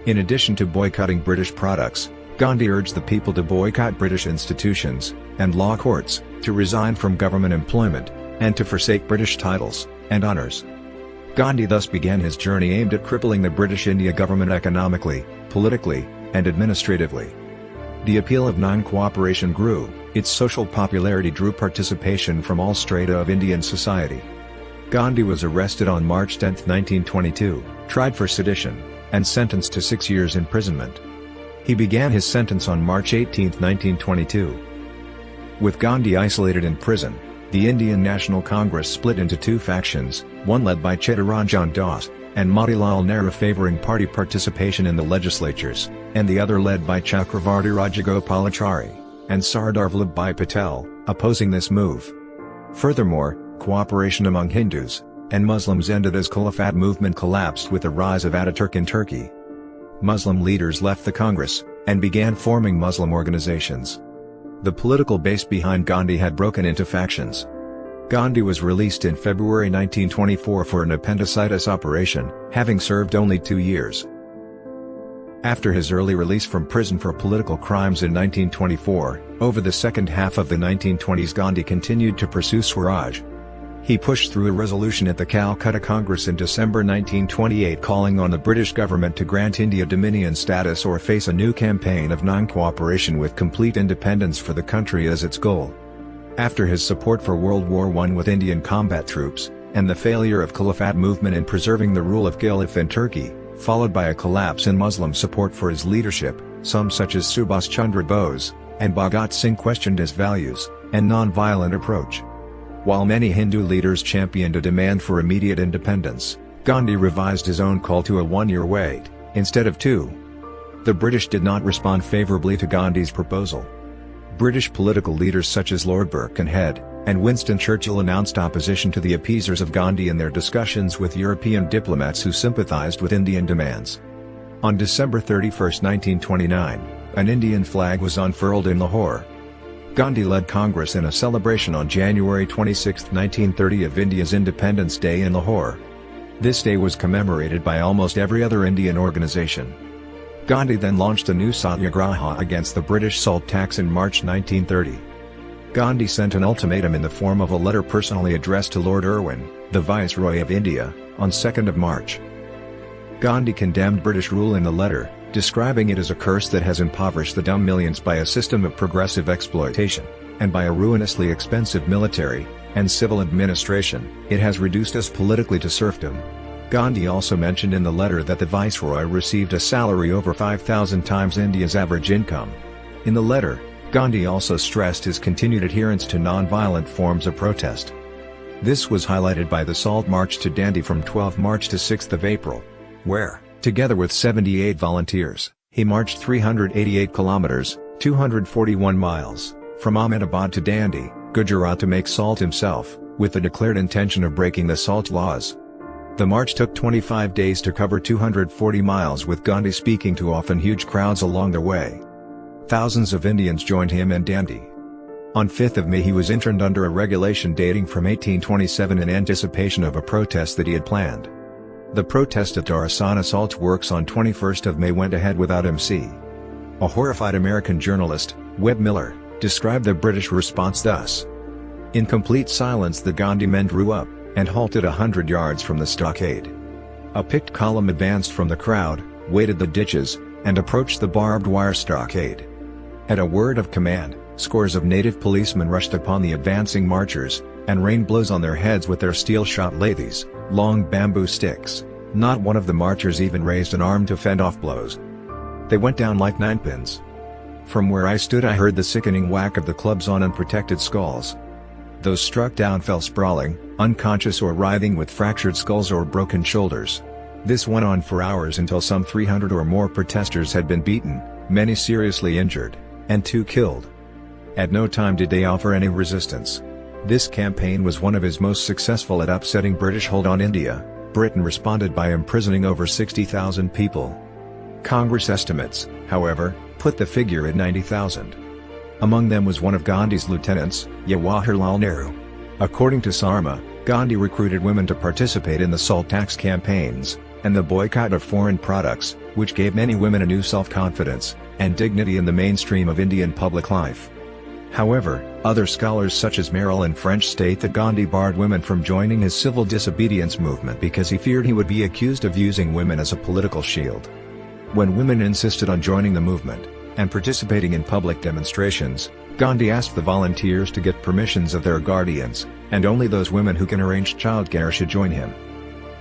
In addition to boycotting British products, Gandhi urged the people to boycott British institutions and law courts, to resign from government employment, and to forsake British titles and honours. Gandhi thus began his journey aimed at crippling the British India government economically, politically, and administratively. The appeal of non-cooperation grew, its social popularity drew participation from all strata of Indian society. Gandhi was arrested on March 10, 1922, tried for sedition, and sentenced to 6 years imprisonment. He began his sentence on March 18, 1922. With Gandhi isolated in prison, the Indian National Congress split into two factions, one led by Chittaranjan Das and Motilal Nehru favoring party participation in the legislatures, and the other led by Chakravarti Rajagopalachari and Sardar Vallabhbhai Patel, opposing this move. Furthermore, cooperation among Hindus and Muslims ended as Caliphate movement collapsed with the rise of Ataturk in Turkey. Muslim leaders left the Congress and began forming Muslim organizations. The political base behind Gandhi had broken into factions. Gandhi was released in February 1924 for an appendicitis operation, having served only 2 years. After his early release from prison for political crimes in 1924, over the second half of the 1920s Gandhi continued to pursue Swaraj. He pushed through a resolution at the Calcutta Congress in December 1928 calling on the British government to grant India Dominion status or face a new campaign of non-cooperation with complete independence for the country as its goal. After his support for World War I with Indian combat troops, and the failure of Caliphate movement in preserving the rule of Caliph in Turkey, followed by a collapse in Muslim support for his leadership, some such as Subhas Chandra Bose and Bhagat Singh questioned his values and non-violent approach. While many Hindu leaders championed a demand for immediate independence, Gandhi revised his own call to a 1-year wait, instead of 2. The British did not respond favourably to Gandhi's proposal. British political leaders such as Lord Birkenhead and Winston Churchill announced opposition to the appeasers of Gandhi in their discussions with European diplomats who sympathised with Indian demands. On December 31, 1929, an Indian flag was unfurled in Lahore. Gandhi led Congress in a celebration on January 26, 1930 of India's Independence Day in Lahore. This day was commemorated by almost every other Indian organisation. Gandhi then launched a new satyagraha against the British salt tax in March 1930. Gandhi sent an ultimatum in the form of a letter personally addressed to Lord Irwin, the Viceroy of India, on 2 March. Gandhi condemned British rule in the letter, describing it as a curse that has impoverished the dumb millions by a system of progressive exploitation, and by a ruinously expensive military and civil administration, it has reduced us politically to serfdom. Gandhi also mentioned in the letter that the Viceroy received a salary over 5,000 times India's average income. In the letter, Gandhi also stressed his continued adherence to non-violent forms of protest. This was highlighted by the Salt March to Dandi from 12 March to 6 April, where, together with 78 volunteers, he marched 388 kilometers, 241 miles, from Ahmedabad to Dandi, Gujarat to make salt himself, with the declared intention of breaking the salt laws. The march took 25 days to cover 240 miles with Gandhi speaking to often huge crowds along the way. Thousands of Indians joined him in Dandi. On 5 May he was interned under a regulation dating from 1827 in anticipation of a protest that he had planned. The protest at Darasana Salt Works on 21 May went ahead without MC. A horrified American journalist, Webb Miller, described the British response thus. In complete silence the Gandhi men drew up, and halted 100 yards from the stockade. A picked column advanced from the crowd, waded the ditches, and approached the barbed wire stockade. At a word of command, scores of native policemen rushed upon the advancing marchers, and rained blows on their heads with their steel-shot lathes, long bamboo sticks. Not one of the marchers even raised an arm to fend off blows. They went down like ninepins. From where I stood I heard the sickening whack of the clubs on unprotected skulls. Those struck down fell sprawling, unconscious or writhing with fractured skulls or broken shoulders. This went on for hours until some 300 or more protesters had been beaten, many seriously injured, and 2 killed. At no time did they offer any resistance. This campaign was one of his most successful at upsetting British hold on India. Britain responded by imprisoning over 60,000 people. Congress estimates, however, put the figure at 90,000. Among them was one of Gandhi's lieutenants, Jawaharlal Nehru. According to Sarma, Gandhi recruited women to participate in the salt tax campaigns, and the boycott of foreign products, which gave many women a new self-confidence and dignity in the mainstream of Indian public life. However, other scholars such as Merrill and French state that Gandhi barred women from joining his civil disobedience movement because he feared he would be accused of using women as a political shield. When women insisted on joining the movement and participating in public demonstrations, Gandhi asked the volunteers to get permissions of their guardians, and only those women who can arrange childcare should join him.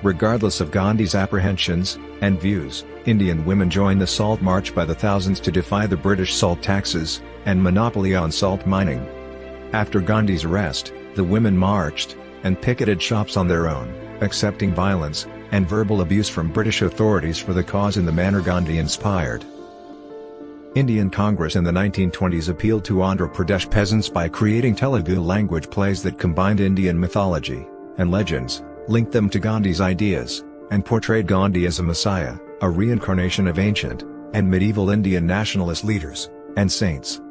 Regardless of Gandhi's apprehensions and views, Indian women joined the Salt March by the thousands to defy the British salt taxes and monopoly on salt mining. After Gandhi's arrest, the women marched and picketed shops on their own, accepting violence and verbal abuse from British authorities for the cause in the manner Gandhi inspired. Indian Congress in the 1920s appealed to Andhra Pradesh peasants by creating Telugu language plays that combined Indian mythology and legends, linked them to Gandhi's ideas, and portrayed Gandhi as a messiah, a reincarnation of ancient and medieval Indian nationalist leaders and saints.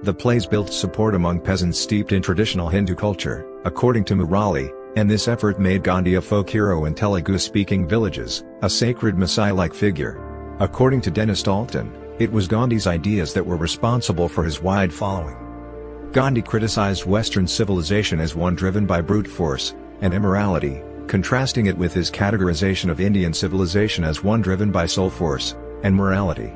The plays built support among peasants steeped in traditional Hindu culture, according to Murali, and this effort made Gandhi a folk hero in Telugu-speaking villages, a sacred messiah-like figure. According to Dennis Dalton, it was Gandhi's ideas that were responsible for his wide following. Gandhi criticized Western civilization as one driven by brute force and immorality, contrasting it with his categorization of Indian civilization as one driven by soul force and morality.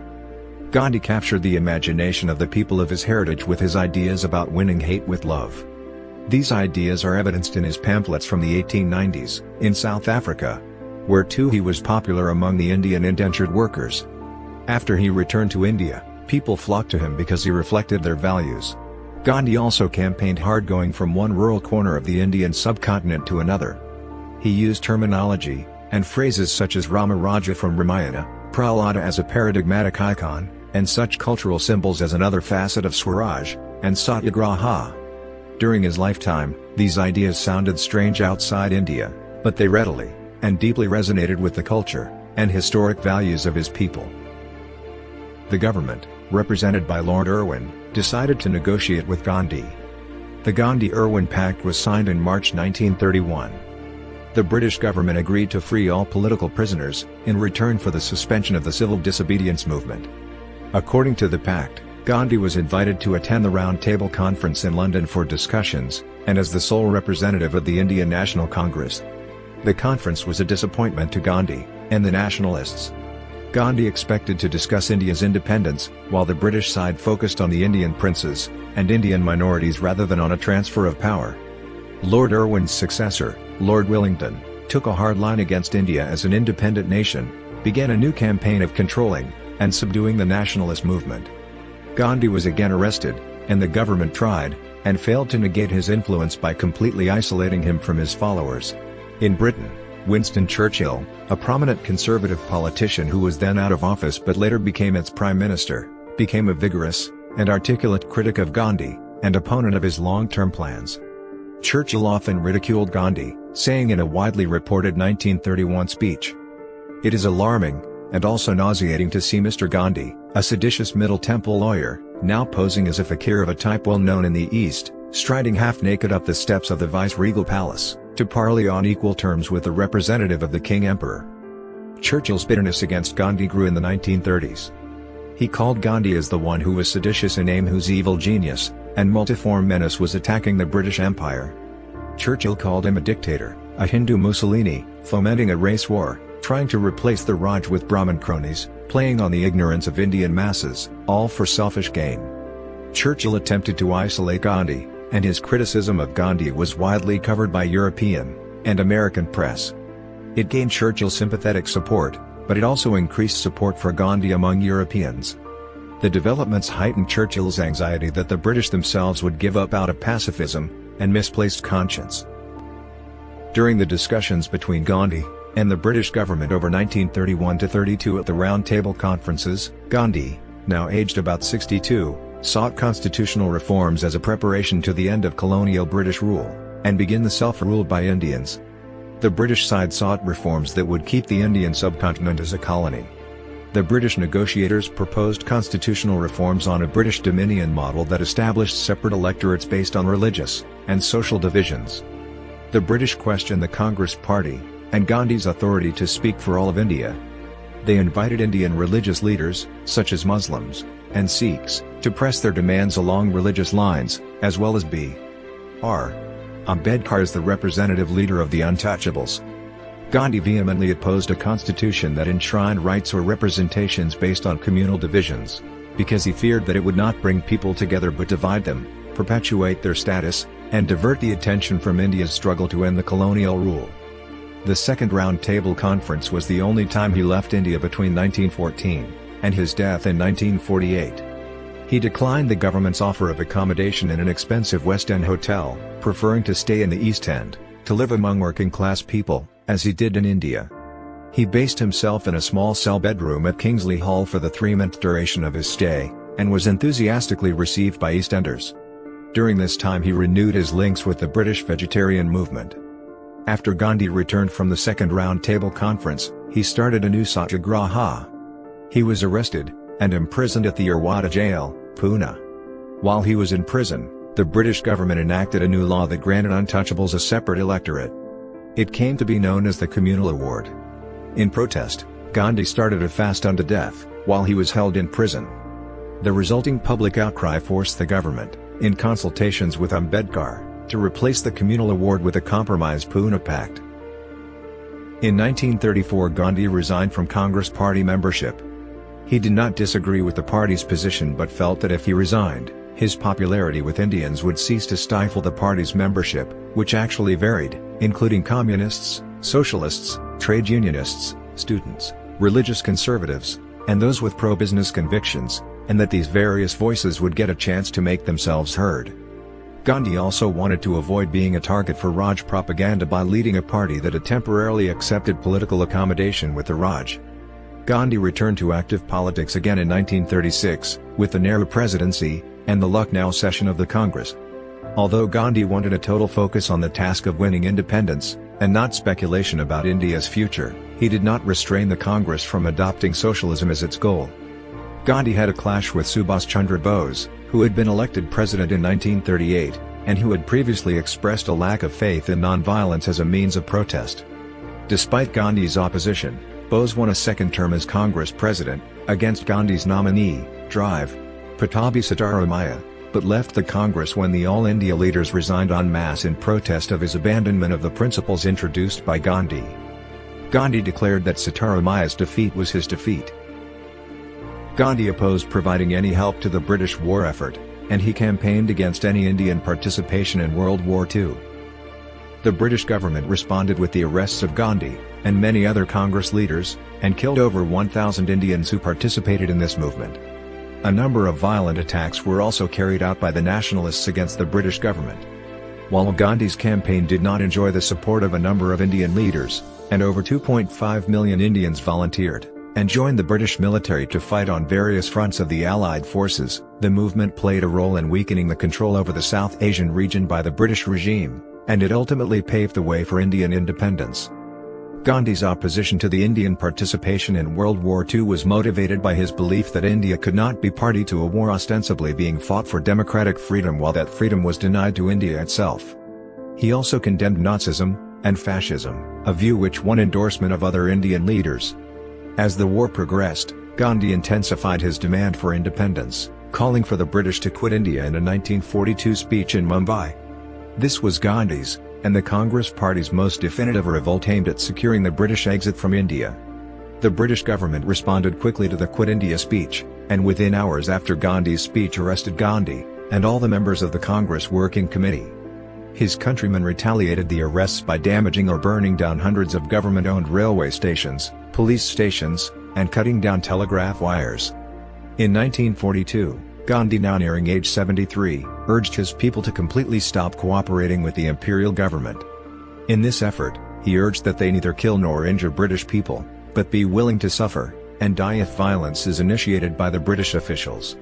Gandhi captured the imagination of the people of his heritage with his ideas about winning hate with love. These ideas are evidenced in his pamphlets from the 1890s, in South Africa, where too he was popular among the Indian indentured workers. After he returned to India, people flocked to him because he reflected their values. Gandhi also campaigned hard, going from one rural corner of the Indian subcontinent to another. He used terminology and phrases such as Rama Raja from Ramayana, Prahlada as a paradigmatic icon, and such cultural symbols as another facet of swaraj, and satyagraha. During his lifetime, these ideas sounded strange outside India, but they readily and deeply resonated with the culture and historic values of his people. The government, represented by Lord Irwin, decided to negotiate with Gandhi. The Gandhi-Irwin Pact was signed in March 1931. The British government agreed to free all political prisoners, in return for the suspension of the civil disobedience movement. According to the pact, Gandhi was invited to attend the Round Table Conference in London for discussions, and as the sole representative of the Indian National Congress. The conference was a disappointment to Gandhi and the nationalists. Gandhi expected to discuss India's independence, while the British side focused on the Indian princes and Indian minorities rather than on a transfer of power. Lord Irwin's successor, Lord Wellington, took a hard line against India as an independent nation, began a new campaign of controlling and subduing the nationalist movement. Gandhi was again arrested, and the government tried and failed to negate his influence by completely isolating him from his followers. In Britain, Winston Churchill, a prominent conservative politician who was then out of office but later became its prime minister, became a vigorous and articulate critic of Gandhi and opponent of his long-term plans. Churchill often ridiculed Gandhi, saying in a widely reported 1931 speech, "It is alarming and also nauseating to see Mr. Gandhi, a seditious Middle Temple lawyer, now posing as a fakir of a type well known in the East, striding half-naked up the steps of the vice-regal palace, to parley on equal terms with the representative of the King Emperor." Churchill's bitterness against Gandhi grew in the 1930s. He called Gandhi as the one who was seditious in name, whose evil genius and multiform menace was attacking the British Empire. Churchill called him a dictator, a Hindu Mussolini, fomenting a race war, trying to replace the Raj with Brahmin cronies, playing on the ignorance of Indian masses, all for selfish gain. Churchill attempted to isolate Gandhi, and his criticism of Gandhi was widely covered by European and American press. It gained Churchill's sympathetic support, but it also increased support for Gandhi among Europeans. The developments heightened Churchill's anxiety that the British themselves would give up out of pacifism and misplaced conscience. During the discussions between Gandhi and the British government over 1931–32 at the Round Table Conferences, Gandhi, now aged about 62, sought constitutional reforms as a preparation to the end of colonial British rule, and begin the self-rule by Indians. The British side sought reforms that would keep the Indian subcontinent as a colony. The British negotiators proposed constitutional reforms on a British Dominion model that established separate electorates based on religious and social divisions. The British questioned the Congress Party and Gandhi's authority to speak for all of India. They invited Indian religious leaders, such as Muslims and Sikhs, to press their demands along religious lines, as well as B.R. Ambedkar as the representative leader of the untouchables. Gandhi vehemently opposed a constitution that enshrined rights or representations based on communal divisions, because he feared that it would not bring people together but divide them, perpetuate their status, and divert the attention from India's struggle to end the colonial rule. The Second Round Table Conference was the only time he left India between 1914 and his death in 1948. He declined the government's offer of accommodation in an expensive West End hotel, preferring to stay in the East End, to live among working-class people, as he did in India. He based himself in a small cell bedroom at Kingsley Hall for the 3-month duration of his stay, and was enthusiastically received by EastEnders. During this time he renewed his links with the British vegetarian movement. After Gandhi returned from the Second Round Table Conference, he started a new satyagraha. He was arrested and imprisoned at the Irwadi jail, Pune. While he was in prison, the British government enacted a new law that granted untouchables a separate electorate. It came to be known as the Communal Award. In protest, Gandhi started a fast unto death, while he was held in prison. The resulting public outcry forced the government, in consultations with Ambedkar, to replace the Communal Award with a compromise Pune Pact. In 1934 Gandhi resigned from Congress party membership. He did not disagree with the party's position but felt that if he resigned, his popularity with Indians would cease to stifle the party's membership, which actually varied, including communists, socialists, trade unionists, students, religious conservatives, and those with pro-business convictions, and that these various voices would get a chance to make themselves heard. Gandhi also wanted to avoid being a target for Raj propaganda by leading a party that had temporarily accepted political accommodation with the Raj. Gandhi returned to active politics again in 1936, with the Nehru presidency, and the Lucknow session of the Congress. Although Gandhi wanted a total focus on the task of winning independence, and not speculation about India's future, he did not restrain the Congress from adopting socialism as its goal. Gandhi had a clash with Subhas Chandra Bose, who had been elected president in 1938, and who had previously expressed a lack of faith in nonviolence as a means of protest. Despite Gandhi's opposition, Bose won a second term as Congress president, against Gandhi's nominee, Drive Pattabhi Sitaramaiah, but left the Congress when the All India leaders resigned en masse in protest of his abandonment of the principles introduced by Gandhi. Gandhi declared that Sitaramaiah's defeat was his defeat. Gandhi opposed providing any help to the British war effort, and he campaigned against any Indian participation in World War II. The British government responded with the arrests of Gandhi, and many other Congress leaders, and killed over 1,000 Indians who participated in this movement. A number of violent attacks were also carried out by the nationalists against the British government. While Gandhi's campaign did not enjoy the support of a number of Indian leaders, and over 2.5 million Indians volunteered, and joined the British military to fight on various fronts of the Allied forces, the movement played a role in weakening the control over the South Asian region by the British regime, and it ultimately paved the way for Indian independence. Gandhi's opposition to the Indian participation in World War II was motivated by his belief that India could not be party to a war ostensibly being fought for democratic freedom while that freedom was denied to India itself. He also condemned Nazism and fascism, a view which won endorsement of other Indian leaders. As the war progressed, Gandhi intensified his demand for independence, calling for the British to quit India in a 1942 speech in Mumbai. This was Gandhi's, and the Congress Party's most definitive revolt aimed at securing the British exit from India. The British government responded quickly to the Quit India speech, and within hours after Gandhi's speech arrested Gandhi, and all the members of the Congress Working Committee. His countrymen retaliated the arrests by damaging or burning down hundreds of government-owned railway stations, police stations, and cutting down telegraph wires. In 1942, Gandhi, now nearing age 73, urged his people to completely stop cooperating with the imperial government. In this effort, he urged that they neither kill nor injure British people, but be willing to suffer, and die if violence is initiated by the British officials.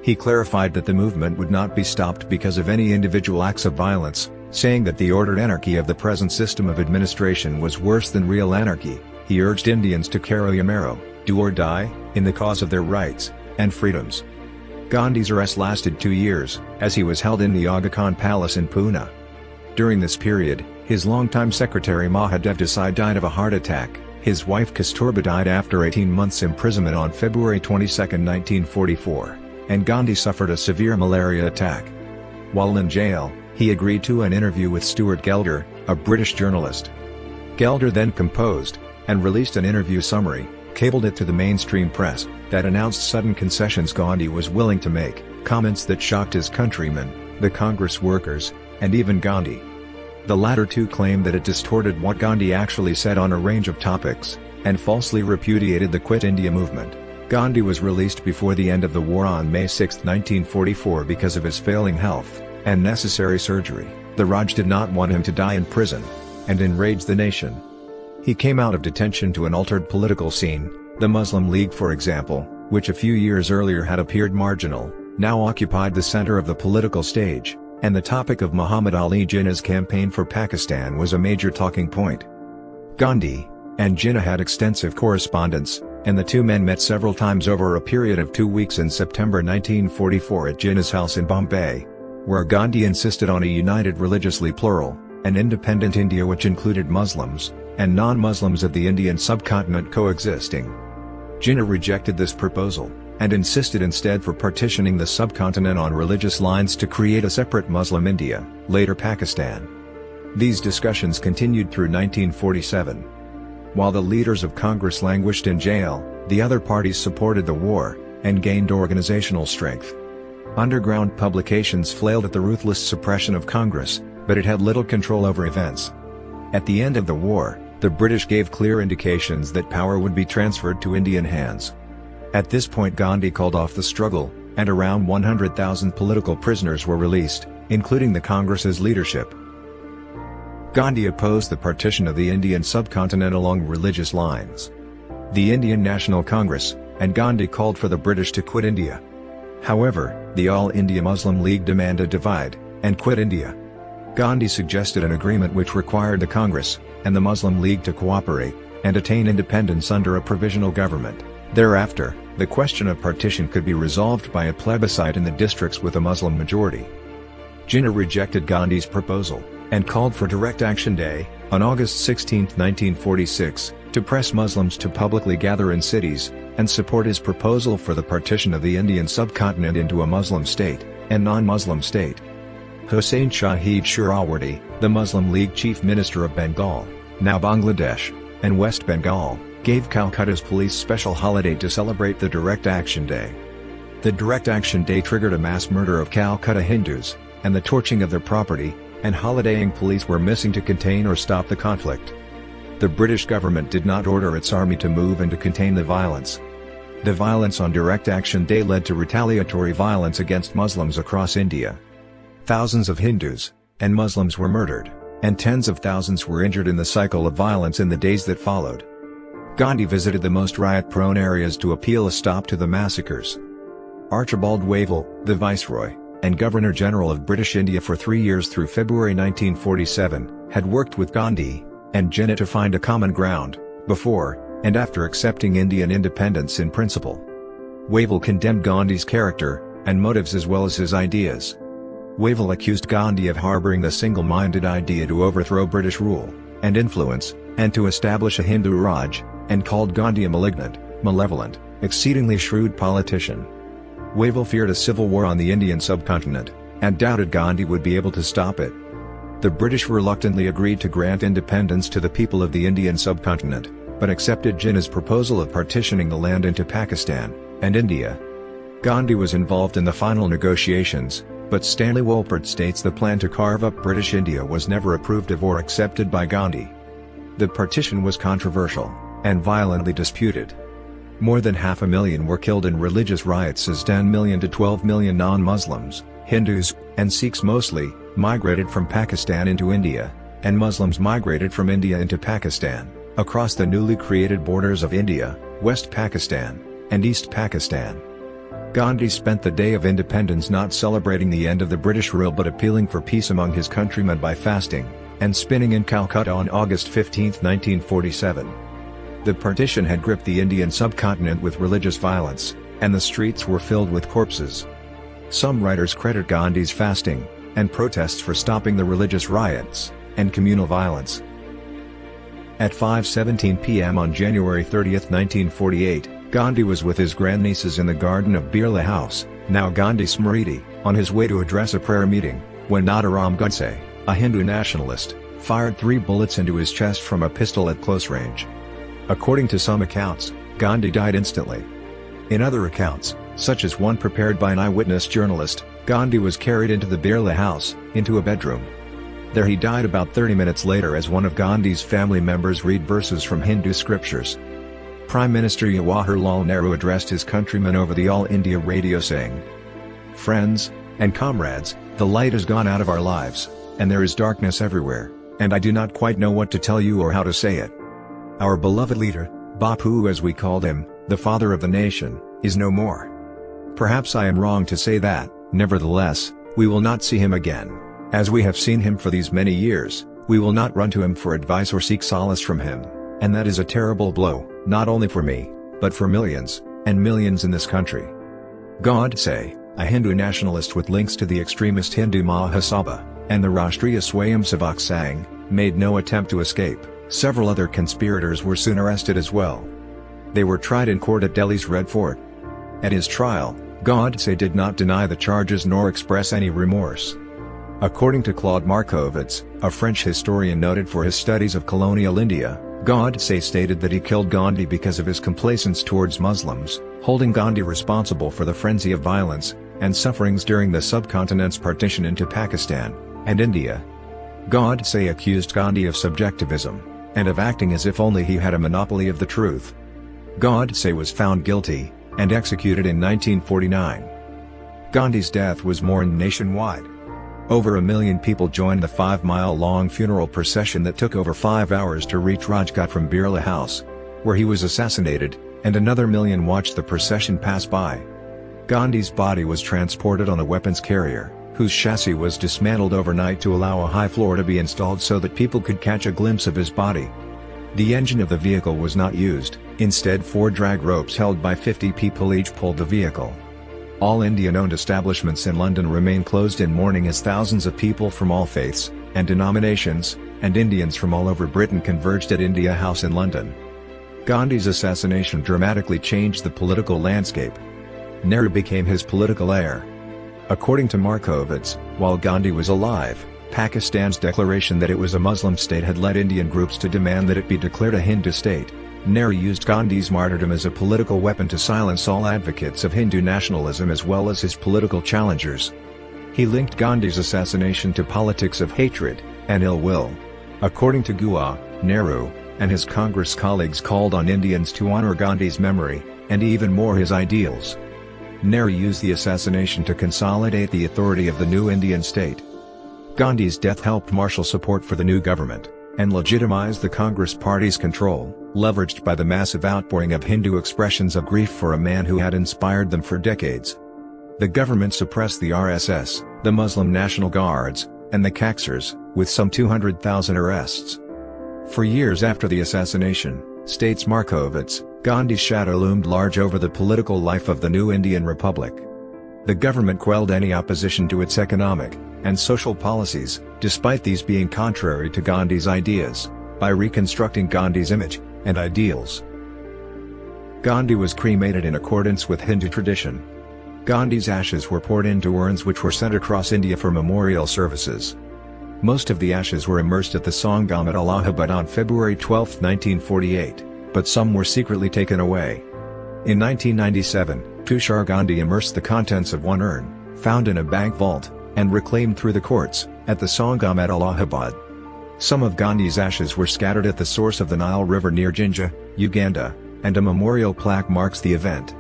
He clarified that the movement would not be stopped because of any individual acts of violence, saying that the ordered anarchy of the present system of administration was worse than real anarchy. He urged Indians to carry a marrow, do or die, in the cause of their rights and freedoms. Gandhi's arrest lasted 2 years, as he was held in the Aga Khan Palace in Pune. During this period, his longtime secretary Mahadev Desai died of a heart attack, his wife Kasturba died after 18 months' imprisonment on February 22, 1944, and Gandhi suffered a severe malaria attack. While in jail, he agreed to an interview with Stuart Gelder, a British journalist. Gelder then composed and released an interview summary, cabled it to the mainstream press, that announced sudden concessions Gandhi was willing to make, comments that shocked his countrymen, the Congress workers, and even Gandhi. The latter two claimed that it distorted what Gandhi actually said on a range of topics, and falsely repudiated the Quit India movement. Gandhi was released before the end of the war on May 6, 1944 because of his failing health, and necessary surgery. The Raj did not want him to die in prison, and enraged the nation. He came out of detention to an altered political scene. The Muslim League, for example, which a few years earlier had appeared marginal, now occupied the center of the political stage, and the topic of Muhammad Ali Jinnah's campaign for Pakistan was a major talking point. Gandhi and Jinnah had extensive correspondence, and the two men met several times over a period of 2 weeks in September 1944 at Jinnah's house in Bombay, where Gandhi insisted on a united religiously plural, and independent India which included Muslims and non-Muslims of the Indian subcontinent coexisting. Jinnah rejected this proposal, and insisted instead for partitioning the subcontinent on religious lines to create a separate Muslim India, later Pakistan. These discussions continued through 1947. While the leaders of Congress languished in jail, the other parties supported the war, and gained organizational strength. Underground publications flailed at the ruthless suppression of Congress, but it had little control over events. At the end of the war, the British gave clear indications that power would be transferred to Indian hands. At this point Gandhi called off the struggle, and around 100,000 political prisoners were released, including the Congress's leadership. Gandhi opposed the partition of the Indian subcontinent along religious lines. The Indian National Congress, and Gandhi called for the British to quit India. However, the All India Muslim League demanded divide, and quit India. Gandhi suggested an agreement which required the Congress, and the Muslim League to cooperate, and attain independence under a provisional government. Thereafter, the question of partition could be resolved by a plebiscite in the districts with a Muslim majority. Jinnah rejected Gandhi's proposal, and called for Direct Action Day, on August 16, 1946, to press Muslims to publicly gather in cities, and support his proposal for the partition of the Indian subcontinent into a Muslim state, and non-Muslim state. Hussain Shahid Shirawardi, the Muslim League chief minister of Bengal, now Bangladesh, and West Bengal, gave Calcutta's police special holiday to celebrate the Direct Action Day. The Direct Action Day triggered a mass murder of Calcutta Hindus, and the torching of their property, and holidaying police were missing to contain or stop the conflict. The British government did not order its army to move and to contain the violence. The violence on Direct Action Day led to retaliatory violence against Muslims across India. Thousands of Hindus and Muslims were murdered, and tens of thousands were injured in the cycle of violence in the days that followed. Gandhi visited the most riot-prone areas to appeal a stop to the massacres. Archibald Wavell, the Viceroy and Governor-General of British India for 3 years through February 1947, had worked with Gandhi and Jinnah to find a common ground, before and after accepting Indian independence in principle. Wavell condemned Gandhi's character and motives as well as his ideas. Wavell accused Gandhi of harboring the single-minded idea to overthrow British rule and influence, and to establish a Hindu Raj, and called Gandhi a malignant, malevolent, exceedingly shrewd politician. Wavell feared a civil war on the Indian subcontinent, and doubted Gandhi would be able to stop it. The British reluctantly agreed to grant independence to the people of the Indian subcontinent, but accepted Jinnah's proposal of partitioning the land into Pakistan and India. Gandhi was involved in the final negotiations, but Stanley Wolpert states the plan to carve up British India was never approved of or accepted by Gandhi. The partition was controversial, and violently disputed. More than 500,000 were killed in religious riots as 10 million to 12 million non-Muslims, Hindus, and Sikhs mostly, migrated from Pakistan into India, and Muslims migrated from India into Pakistan, across the newly created borders of India, West Pakistan, and East Pakistan. Gandhi spent the Day of Independence not celebrating the end of the British rule but appealing for peace among his countrymen by fasting and spinning in Calcutta on August 15, 1947. The partition had gripped the Indian subcontinent with religious violence, and the streets were filled with corpses. Some writers credit Gandhi's fasting and protests for stopping the religious riots and communal violence. At 5:17 p.m. on January 30, 1948, Gandhi was with his grandnieces in the garden of Birla House, now Gandhi Smriti, on his way to address a prayer meeting, when Nadaram Godse, a Hindu nationalist, fired 3 bullets into his chest from a pistol at close range. According to some accounts, Gandhi died instantly. In other accounts, such as one prepared by an eyewitness journalist, Gandhi was carried into the Birla House, into a bedroom. There he died about 30 minutes later as one of Gandhi's family members read verses from Hindu scriptures. Prime Minister Jawaharlal Nehru addressed his countrymen over the All India radio saying, "Friends and comrades, the light has gone out of our lives, and there is darkness everywhere, and I do not quite know what to tell you or how to say it. Our beloved leader, Bapu as we called him, the father of the nation, is no more. Perhaps I am wrong to say that, nevertheless, we will not see him again. As we have seen him for these many years, we will not run to him for advice or seek solace from him, and that is a terrible blow, not only for me, but for millions, and millions in this country. Godse, a Hindu nationalist with links to the extremist Hindu Mahasabha, and the Rashtriya Swayamsevak Sangh, made no attempt to escape. Several other conspirators were soon arrested as well. They were tried in court at Delhi's Red Fort. At his trial, Godse did not deny the charges nor express any remorse. According to Claude Markovitz, a French historian noted for his studies of colonial India, Godse stated that he killed Gandhi because of his complacence towards Muslims, holding Gandhi responsible for the frenzy of violence and sufferings during the subcontinent's partition into Pakistan and India. Godse accused Gandhi of subjectivism, and of acting as if only he had a monopoly of the truth. Godse was found guilty, and executed in 1949. Gandhi's death was mourned nationwide. Over 1 million people joined the 5-mile-long funeral procession that took over 5 hours to reach Rajghat from Birla House, where he was assassinated, and another 1 million watched the procession pass by. Gandhi's body was transported on a weapons carrier, whose chassis was dismantled overnight to allow a high floor to be installed so that people could catch a glimpse of his body. The engine of the vehicle was not used, instead 4 drag ropes held by 50 people each pulled the vehicle. All Indian-owned establishments in London remain closed in mourning as thousands of people from all faiths and denominations, and Indians from all over Britain converged at India House in London. Gandhi's assassination dramatically changed the political landscape. Nehru became his political heir. According to Markovitz, while Gandhi was alive, Pakistan's declaration that it was a Muslim state had led Indian groups to demand that it be declared a Hindu state. Nehru used Gandhi's martyrdom as a political weapon to silence all advocates of Hindu nationalism as well as his political challengers. He linked Gandhi's assassination to politics of hatred and ill will. According to Gua, Nehru and his Congress colleagues called on Indians to honor Gandhi's memory, and even more his ideals. Nehru used the assassination to consolidate the authority of the new Indian state. Gandhi's death helped marshal support for the new government, and legitimized the Congress Party's control, leveraged by the massive outpouring of Hindu expressions of grief for a man who had inspired them for decades. The government suppressed the RSS, the Muslim National Guards, and the Kaksars, with some 200,000 arrests. For years after the assassination, states Markovitz, Gandhi's shadow loomed large over the political life of the new Indian Republic. The government quelled any opposition to its economic and social policies, despite these being contrary to Gandhi's ideas, by reconstructing Gandhi's image and ideals. Gandhi was cremated in accordance with Hindu tradition. Gandhi's ashes were poured into urns which were sent across India for memorial services. Most of the ashes were immersed at the Sangam at Allahabad on February 12, 1948, but some were secretly taken away. In 1997, Tushar Gandhi immersed the contents of one urn, found in a bank vault, and reclaimed through the courts, at the Sangam at Allahabad. Some of Gandhi's ashes were scattered at the source of the Nile River near Jinja, Uganda, and a memorial plaque marks the event.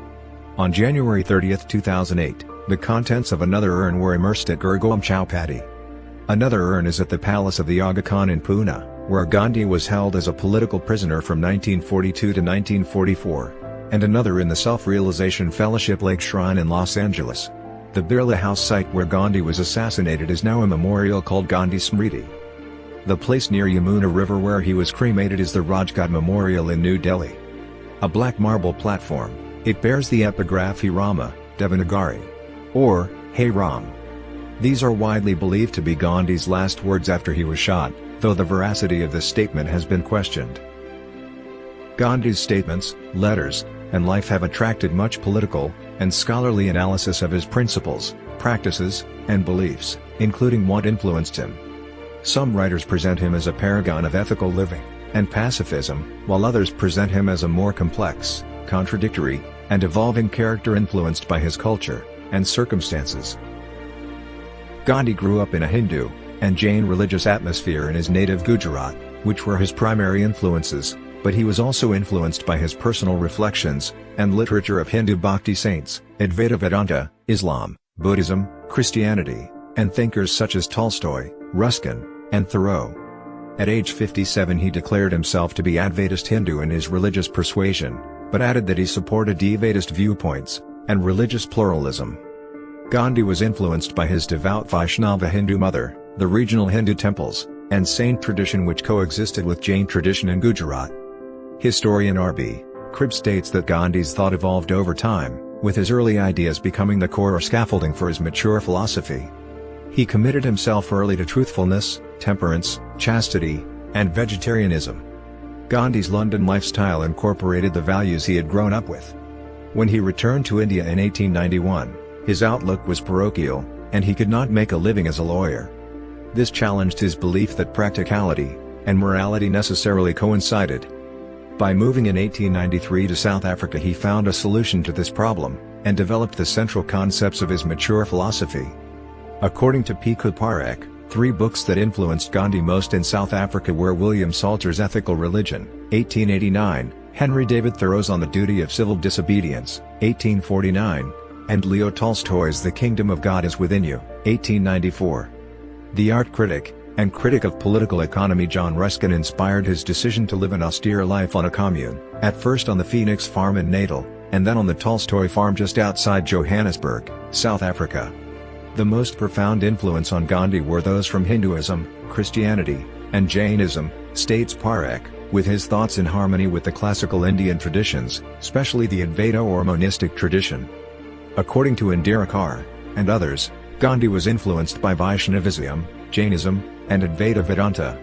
On January 30, 2008, the contents of another urn were immersed at Gurgaon Chowpatty. Another urn is at the Palace of the Aga Khan in Pune, where Gandhi was held as a political prisoner from 1942 to 1944, and another in the Self-Realization Fellowship Lake Shrine in Los Angeles. The Birla House site where Gandhi was assassinated is now a memorial called Gandhi Smriti. The place near Yamuna River where he was cremated is the Rajghat Memorial in New Delhi. A black marble platform, it bears the epigraph He Rama, Devanagari, or Hey Ram. These are widely believed to be Gandhi's last words after he was shot, though the veracity of this statement has been questioned. Gandhi's statements, letters, and life have attracted much political and scholarly analysis of his principles, practices, and beliefs, including what influenced him. Some writers present him as a paragon of ethical living and pacifism, while others present him as a more complex, contradictory, and evolving character influenced by his culture and circumstances. Gandhi grew up in a Hindu and Jain religious atmosphere in his native Gujarat, which were his primary influences, but he was also influenced by his personal reflections and literature of Hindu bhakti saints, Advaita Vedanta, Islam, Buddhism, Christianity, and thinkers such as Tolstoy, Ruskin, and Thoreau. At age 57 he declared himself to be Advaitist Hindu in his religious persuasion, but added that he supported Advaitist viewpoints and religious pluralism. Gandhi was influenced by his devout Vaishnava Hindu mother, the regional Hindu temples, and saint tradition which coexisted with Jain tradition in Gujarat. Historian R.B. Cribb states that Gandhi's thought evolved over time, with his early ideas becoming the core or scaffolding for his mature philosophy. He committed himself early to truthfulness, temperance, chastity, and vegetarianism. Gandhi's London lifestyle incorporated the values he had grown up with. When he returned to India in 1891, his outlook was parochial, and he could not make a living as a lawyer. This challenged his belief that practicality and morality necessarily coincided. By moving in 1893 to South Africa, he found a solution to this problem, and developed the central concepts of his mature philosophy. According to P. Parekh, 3 books that influenced Gandhi most in South Africa were William Salter's Ethical Religion, 1889, Henry David Thoreau's On the Duty of Civil Disobedience, 1849, and Leo Tolstoy's The Kingdom of God is Within You, 1894. The art critic, and critic of political economy John Ruskin inspired his decision to live an austere life on a commune, at first on the Phoenix farm in Natal, and then on the Tolstoy farm just outside Johannesburg, South Africa. The most profound influence on Gandhi were those from Hinduism, Christianity, and Jainism, states Parekh, with his thoughts in harmony with the classical Indian traditions, especially the Advaita or monistic tradition. According to Indira Kaur, and others, Gandhi was influenced by Vaishnavism, Jainism, and Advaita Vedanta.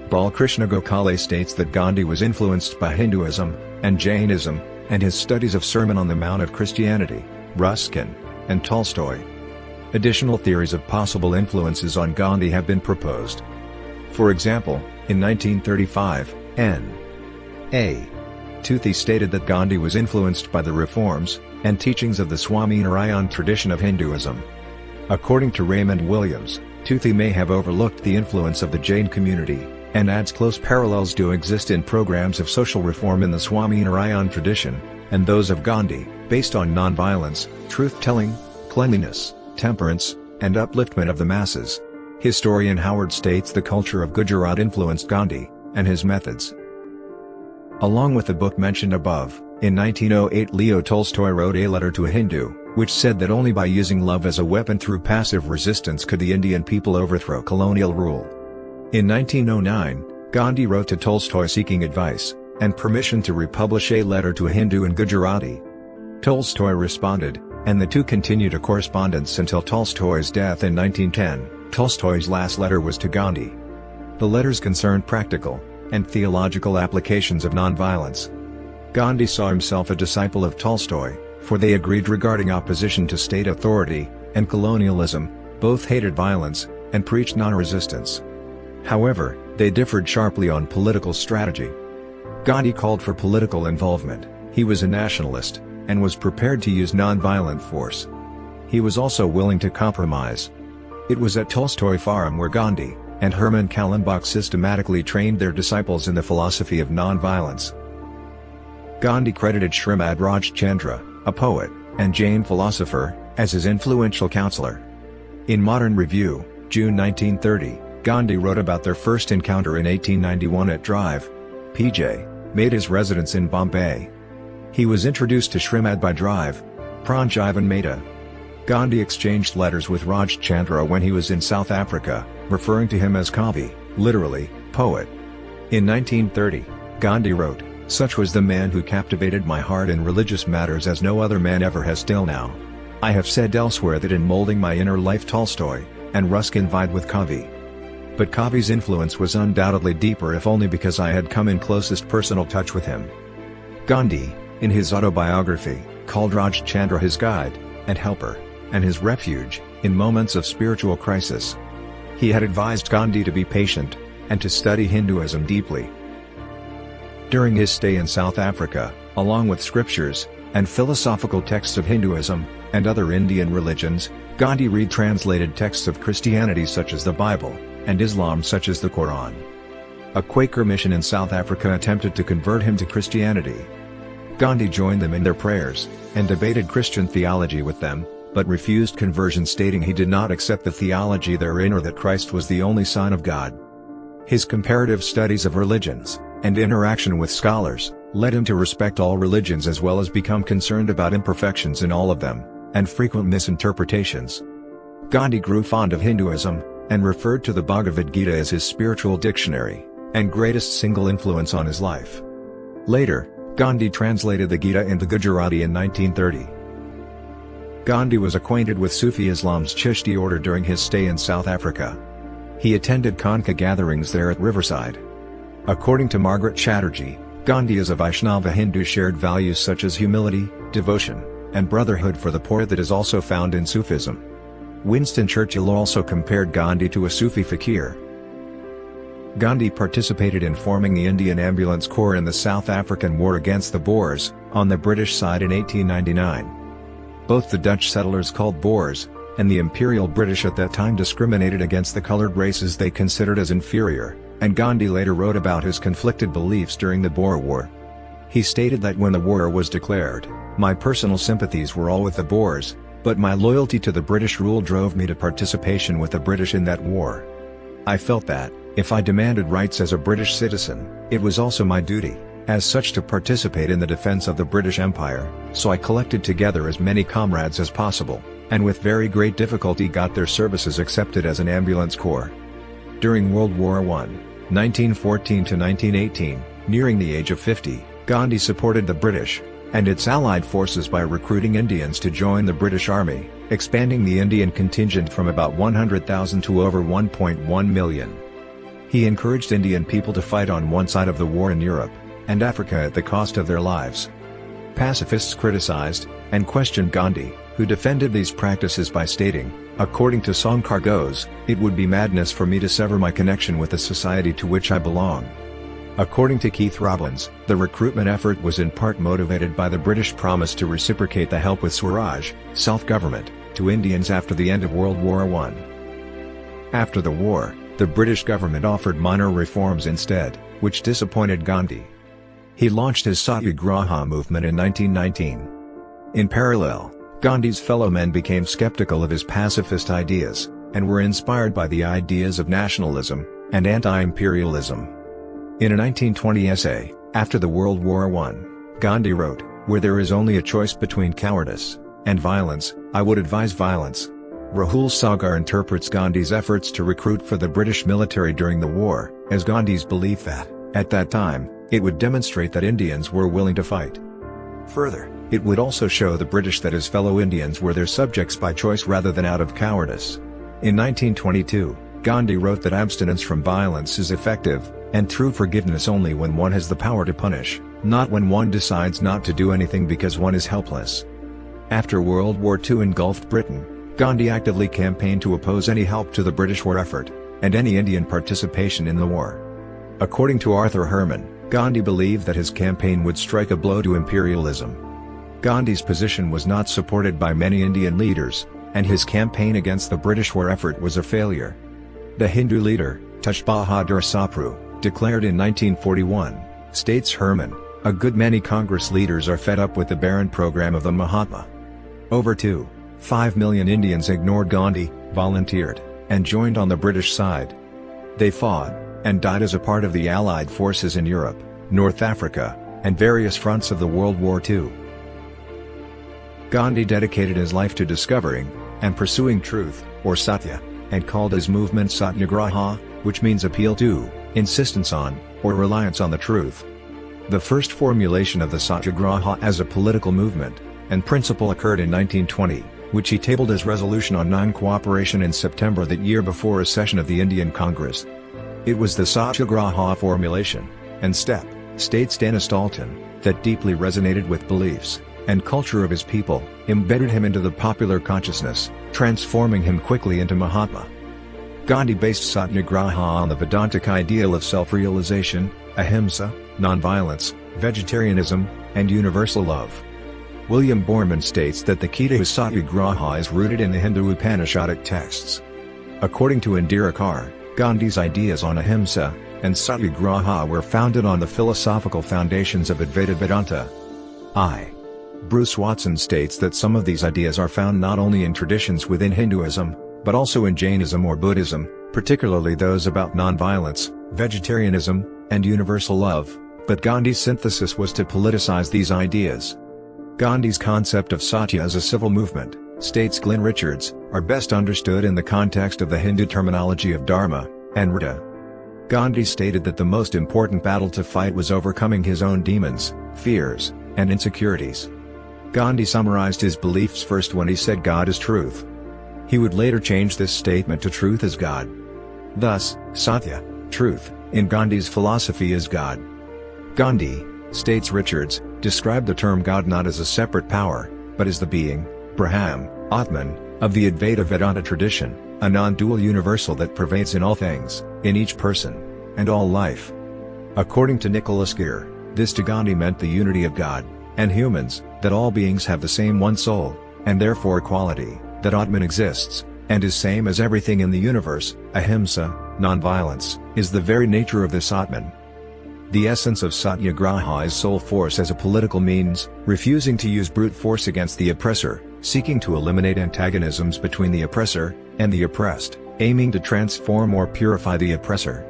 Balkrishna Gokhale states that Gandhi was influenced by Hinduism and Jainism, and his studies of Sermon on the Mount of Christianity, Ruskin, and Tolstoy. Additional theories of possible influences on Gandhi have been proposed. For example, in 1935, N.A. Dhuti stated that Gandhi was influenced by the reforms and teachings of the Swaminarayan tradition of Hinduism. According to Raymond Williams, Dhuti may have overlooked the influence of the Jain community, and adds close parallels do exist in programs of social reform in the Swaminarayan tradition, and those of Gandhi, based on nonviolence, truth-telling, cleanliness, temperance, and upliftment of the masses. Historian Howard states the culture of Gujarat influenced Gandhi, and his methods. Along with the book mentioned above, in 1908 Leo Tolstoy wrote a letter to a Hindu, which said that only by using love as a weapon through passive resistance could the Indian people overthrow colonial rule. In 1909, Gandhi wrote to Tolstoy seeking advice and permission to republish a letter to a Hindu in Gujarati. Tolstoy responded, and the two continued a correspondence until Tolstoy's death in 1910. Tolstoy's last letter was to Gandhi. The letters concerned practical and theological applications of nonviolence. Gandhi saw himself a disciple of Tolstoy, for they agreed regarding opposition to state authority and colonialism, both hated violence and preached non-resistance. However, they differed sharply on political strategy. Gandhi called for political involvement, he was a nationalist, and was prepared to use non-violent force. He was also willing to compromise. It was at Tolstoy Farm where Gandhi and Herman Kallenbach systematically trained their disciples in the philosophy of non-violence. Gandhi credited Srimad Rajchandra, a poet and Jain philosopher, as his influential counselor. In Modern Review, June 1930, Gandhi wrote about their first encounter in 1891 at Drive. P.J. made his residence in Bombay. He was introduced to Srimad by Drive. Pranjivan Mehta. Gandhi exchanged letters with Rajchandra when he was in South Africa, referring to him as Kavi, literally, poet. In 1930, Gandhi wrote, "Such was the man who captivated my heart in religious matters as no other man ever has till now. I have said elsewhere that in molding my inner life Tolstoy and Ruskin vied with Kavi. But Kavi's influence was undoubtedly deeper, if only because I had come in closest personal touch with him." Gandhi, in his autobiography, called Rajchandra his guide and helper, and his refuge in moments of spiritual crisis. He had advised Gandhi to be patient and to study Hinduism deeply. During his stay in South Africa, along with scriptures and philosophical texts of Hinduism and other Indian religions, Gandhi retranslated texts of Christianity such as the Bible, and Islam such as the Quran. A Quaker mission in South Africa attempted to convert him to Christianity. Gandhi joined them in their prayers, and debated Christian theology with them, but refused conversion, stating he did not accept the theology therein or that Christ was the only Son of God. His comparative studies of religions, and interaction with scholars, led him to respect all religions as well as become concerned about imperfections in all of them, and frequent misinterpretations. Gandhi grew fond of Hinduism, and referred to the Bhagavad Gita as his spiritual dictionary, and greatest single influence on his life. Later, Gandhi translated the Gita into Gujarati in 1930. Gandhi was acquainted with Sufi Islam's Chishti order during his stay in South Africa. He attended Khanka gatherings there at Riverside. According to Margaret Chatterjee, Gandhi as a Vaishnava Hindu shared values such as humility, devotion, and brotherhood for the poor that is also found in Sufism. Winston Churchill also compared Gandhi to a Sufi fakir. Gandhi participated in forming the Indian Ambulance Corps in the South African War against the Boers, on the British side in 1899. Both the Dutch settlers called Boers, and the Imperial British at that time discriminated against the colored races they considered as inferior, and Gandhi later wrote about his conflicted beliefs during the Boer War. He stated that when the war was declared, my personal sympathies were all with the Boers, but my loyalty to the British rule drove me to participation with the British in that war. I felt that, if I demanded rights as a British citizen, it was also my duty, as such, to participate in the defense of the British Empire, so I collected together as many comrades as possible, and with very great difficulty got their services accepted as an ambulance corps. During World War I, 1914 to 1918, nearing the age of 50, Gandhi supported the British and its allied forces by recruiting Indians to join the British Army, expanding the Indian contingent from about 100,000 to over 1.1 million. He encouraged Indian people to fight on one side of the war in Europe and Africa at the cost of their lives. Pacifists criticized and questioned Gandhi, who defended these practices by stating, according to Sankar Ghose, "It would be madness for me to sever my connection with the society to which I belong." According to Keith Robbins, the recruitment effort was in part motivated by the British promise to reciprocate the help with swaraj, self-government, to Indians after the end of World War I. After the war, the British government offered minor reforms instead, which disappointed Gandhi. He launched his Satyagraha movement in 1919. In parallel, Gandhi's fellow men became skeptical of his pacifist ideas, and were inspired by the ideas of nationalism and anti-imperialism. In a 1920 essay, after the World War I, Gandhi wrote, "Where there is only a choice between cowardice and violence, I would advise violence." Rahul Sagar interprets Gandhi's efforts to recruit for the British military during the war as Gandhi's belief that, at that time, it would demonstrate that Indians were willing to fight. Further, it would also show the British that his fellow Indians were their subjects by choice rather than out of cowardice. In 1922, Gandhi wrote that abstinence from violence is effective, and true forgiveness only when one has the power to punish, not when one decides not to do anything because one is helpless. After World War II engulfed Britain, Gandhi actively campaigned to oppose any help to the British war effort, and any Indian participation in the war. According to Arthur Herman, Gandhi believed that his campaign would strike a blow to imperialism. Gandhi's position was not supported by many Indian leaders, and his campaign against the British war effort was a failure. The Hindu leader, Taj Bahadur Sapru, declared in 1941, states Herman, "A good many Congress leaders are fed up with the barren program of the Mahātmā." Over 2.5 million Indians ignored Gandhi, volunteered, and joined on the British side. They fought and died as a part of the Allied forces in Europe, North Africa, and various fronts of the World War II. Gandhi dedicated his life to discovering and pursuing truth, or satya, and called his movement Satyagraha, which means appeal to, insistence on, or reliance on the truth. The first formulation of the Satyagraha as a political movement and principle occurred in 1920, which he tabled as resolution on non-cooperation in September that year before a session of the Indian Congress. It was the Satyagraha formulation and step, states Dennis Dalton, that deeply resonated with beliefs and culture of his people, embedded him into the popular consciousness, transforming him quickly into Mahātmā. Gandhi based Satyagraha on the Vedantic ideal of self-realization, ahimsa, nonviolence, vegetarianism, and universal love. William Borman states that the key to his Satyagraha is rooted in the Hindu Upanishadic texts. According to Indira Kaur, Gandhi's ideas on ahimsa and Satyagraha were founded on the philosophical foundations of Advaita Vedanta. Bruce Watson states that some of these ideas are found not only in traditions within Hinduism, but also in Jainism or Buddhism, particularly those about nonviolence, vegetarianism, and universal love, but Gandhi's synthesis was to politicize these ideas. Gandhi's concept of Satya as a civil movement, states Glyn Richards, are best understood in the context of the Hindu terminology of Dharma and Rta. Gandhi stated that the most important battle to fight was overcoming his own demons, fears, and insecurities. Gandhi summarized his beliefs first when he said God is truth. He would later change this statement to truth is God. Thus, Satya, truth, in Gandhi's philosophy is God. Gandhi, states Richards, described the term God not as a separate power, but as the being, Brahman, Atman, of the Advaita Vedanta tradition, a non-dual universal that pervades in all things, in each person, and all life. According to Nicholas Gear, this to Gandhi meant the unity of God and humans, that all beings have the same one soul, and therefore equality, that Atman exists, and is same as everything in the universe. Ahimsa, non-violence, is the very nature of this Atman. The essence of Satyagraha is soul force as a political means, refusing to use brute force against the oppressor, seeking to eliminate antagonisms between the oppressor and the oppressed, aiming to transform or purify the oppressor.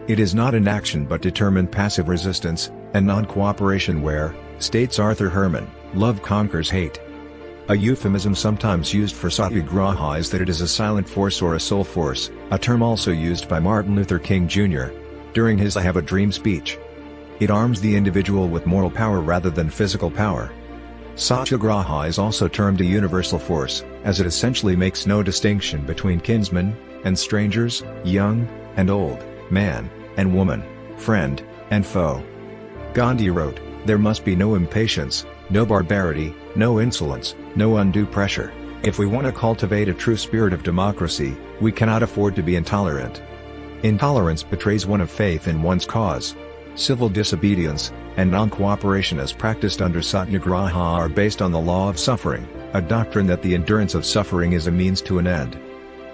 It is not inaction but determined passive resistance, and non-cooperation where, states Arthur Herman, love conquers hate. A euphemism sometimes used for Satyagraha is that it is a silent force or a soul force, a term also used by Martin Luther King Jr. during his I Have a Dream speech. It arms the individual with moral power rather than physical power. Satyagraha is also termed a universal force, as it essentially makes no distinction between kinsmen and strangers, young and old, man and woman, friend and foe. Gandhi wrote, "There must be no impatience, no barbarity, no insolence, no undue pressure. If we want to cultivate a true spirit of democracy, we cannot afford to be intolerant. Intolerance betrays one of faith in one's cause." Civil disobedience and non-cooperation as practiced under Satyagraha are based on the law of suffering, a doctrine that the endurance of suffering is a means to an end.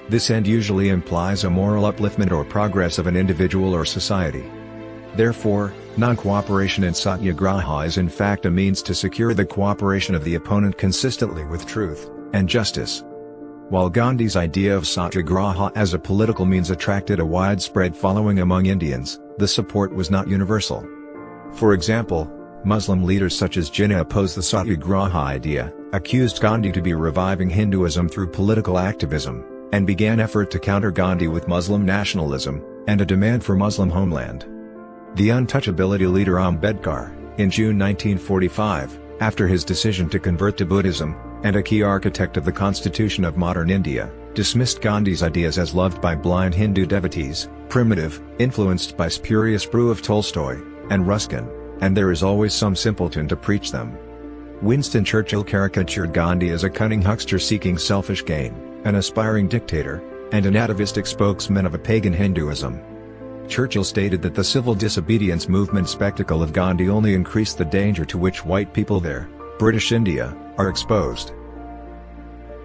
This end usually implies a moral upliftment or progress of an individual or society. Therefore, non-cooperation in Satyagraha is in fact a means to secure the cooperation of the opponent consistently with truth and justice. While Gandhi's idea of Satyagraha as a political means attracted a widespread following among Indians, the support was not universal. For example, Muslim leaders such as Jinnah opposed the Satyagraha idea, accused Gandhi to be reviving Hinduism through political activism, and began effort to counter Gandhi with Muslim nationalism, and a demand for Muslim homeland. The untouchability leader Ambedkar, in June 1945, after his decision to convert to Buddhism, and a key architect of the constitution of modern India, dismissed Gandhi's ideas as loved by blind Hindu devotees, primitive, influenced by spurious brew of Tolstoy and Ruskin, and there is always some simpleton to preach them. Winston Churchill caricatured Gandhi as a cunning huckster seeking selfish gain, an aspiring dictator, and an atavistic spokesman of a pagan Hinduism. Churchill stated that the civil disobedience movement spectacle of Gandhi only increased the danger to which white people there, British India, are exposed.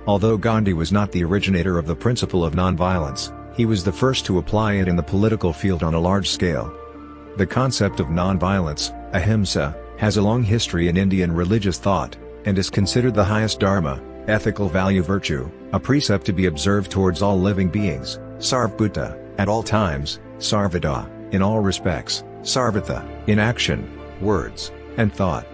Although Gandhi was not the originator of the principle of nonviolence, he was the first to apply it in the political field on a large scale. The concept of nonviolence, ahimsa, has a long history in Indian religious thought, and is considered the highest dharma, ethical value virtue, a precept to be observed towards all living beings, sarvbhuta, at all times, sarvada, in all respects, sarvatha, in action, words, and thought.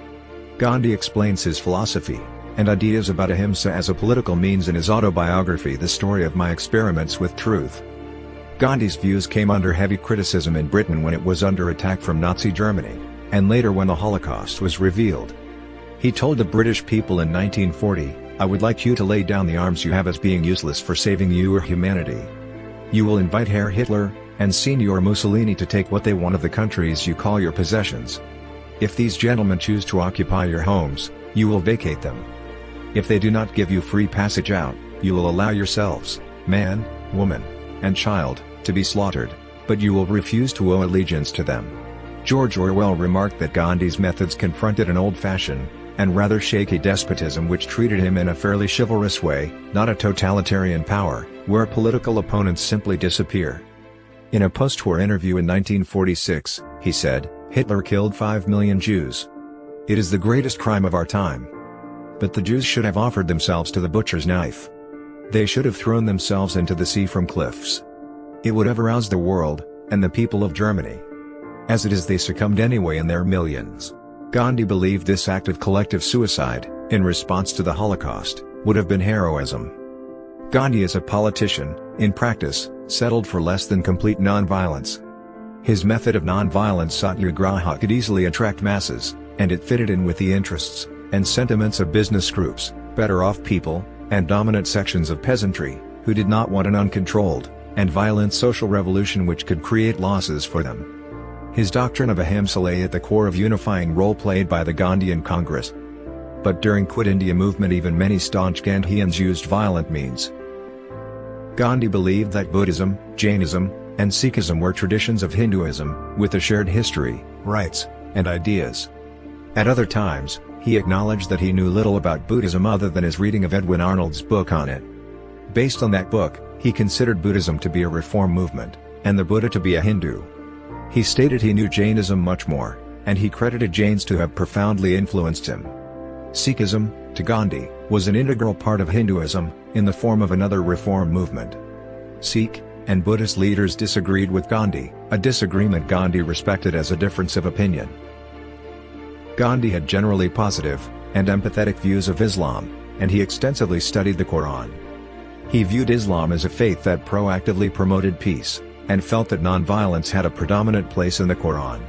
Gandhi explains his philosophy and ideas about ahimsa as a political means in his autobiography The Story of My Experiments with Truth. Gandhi's views came under heavy criticism in Britain when it was under attack from Nazi Germany, and later when the Holocaust was revealed. He told the British people in 1940, "I would like you to lay down the arms you have as being useless for saving you or humanity. You will invite Herr Hitler and Signor Mussolini to take what they want of the countries you call your possessions. If these gentlemen choose to occupy your homes, you will vacate them. If they do not give you free passage out, you will allow yourselves, man, woman, and child, to be slaughtered, but you will refuse to owe allegiance to them." George Orwell remarked that Gandhi's methods confronted an old-fashioned, and rather shaky despotism which treated him in a fairly chivalrous way, not a totalitarian power, where political opponents simply disappear. In a post-war interview in 1946, he said, "Hitler killed 5 million Jews. It is the greatest crime of our time. But the Jews should have offered themselves to the butcher's knife. They should have thrown themselves into the sea from cliffs. It would have aroused the world, and the people of Germany. As it is, they succumbed anyway in their millions." Gandhi believed this act of collective suicide, in response to the Holocaust, would have been heroism. Gandhi as a politician, in practice, settled for less than complete nonviolence. His method of non-violent satyagraha could easily attract masses, and it fitted in with the interests and sentiments of business groups, better-off people, and dominant sections of peasantry, who did not want an uncontrolled and violent social revolution which could create losses for them. His doctrine of ahimsa lay at the core of unifying role played by the Gandhian Congress. But during Quit India movement even many staunch Gandhians used violent means. Gandhi believed that Buddhism, Jainism, and Sikhism were traditions of Hinduism, with a shared history, rites, and ideas. At other times, he acknowledged that he knew little about Buddhism other than his reading of Edwin Arnold's book on it. Based on that book, he considered Buddhism to be a reform movement, and the Buddha to be a Hindu. He stated he knew Jainism much more, and he credited Jains to have profoundly influenced him. Sikhism, to Gandhi, was an integral part of Hinduism, in the form of another reform movement. Sikh and Buddhist leaders disagreed with Gandhi, a disagreement Gandhi respected as a difference of opinion. Gandhi had generally positive and empathetic views of Islam, and he extensively studied the Quran. He viewed Islam as a faith that proactively promoted peace, and felt that nonviolence had a predominant place in the Quran.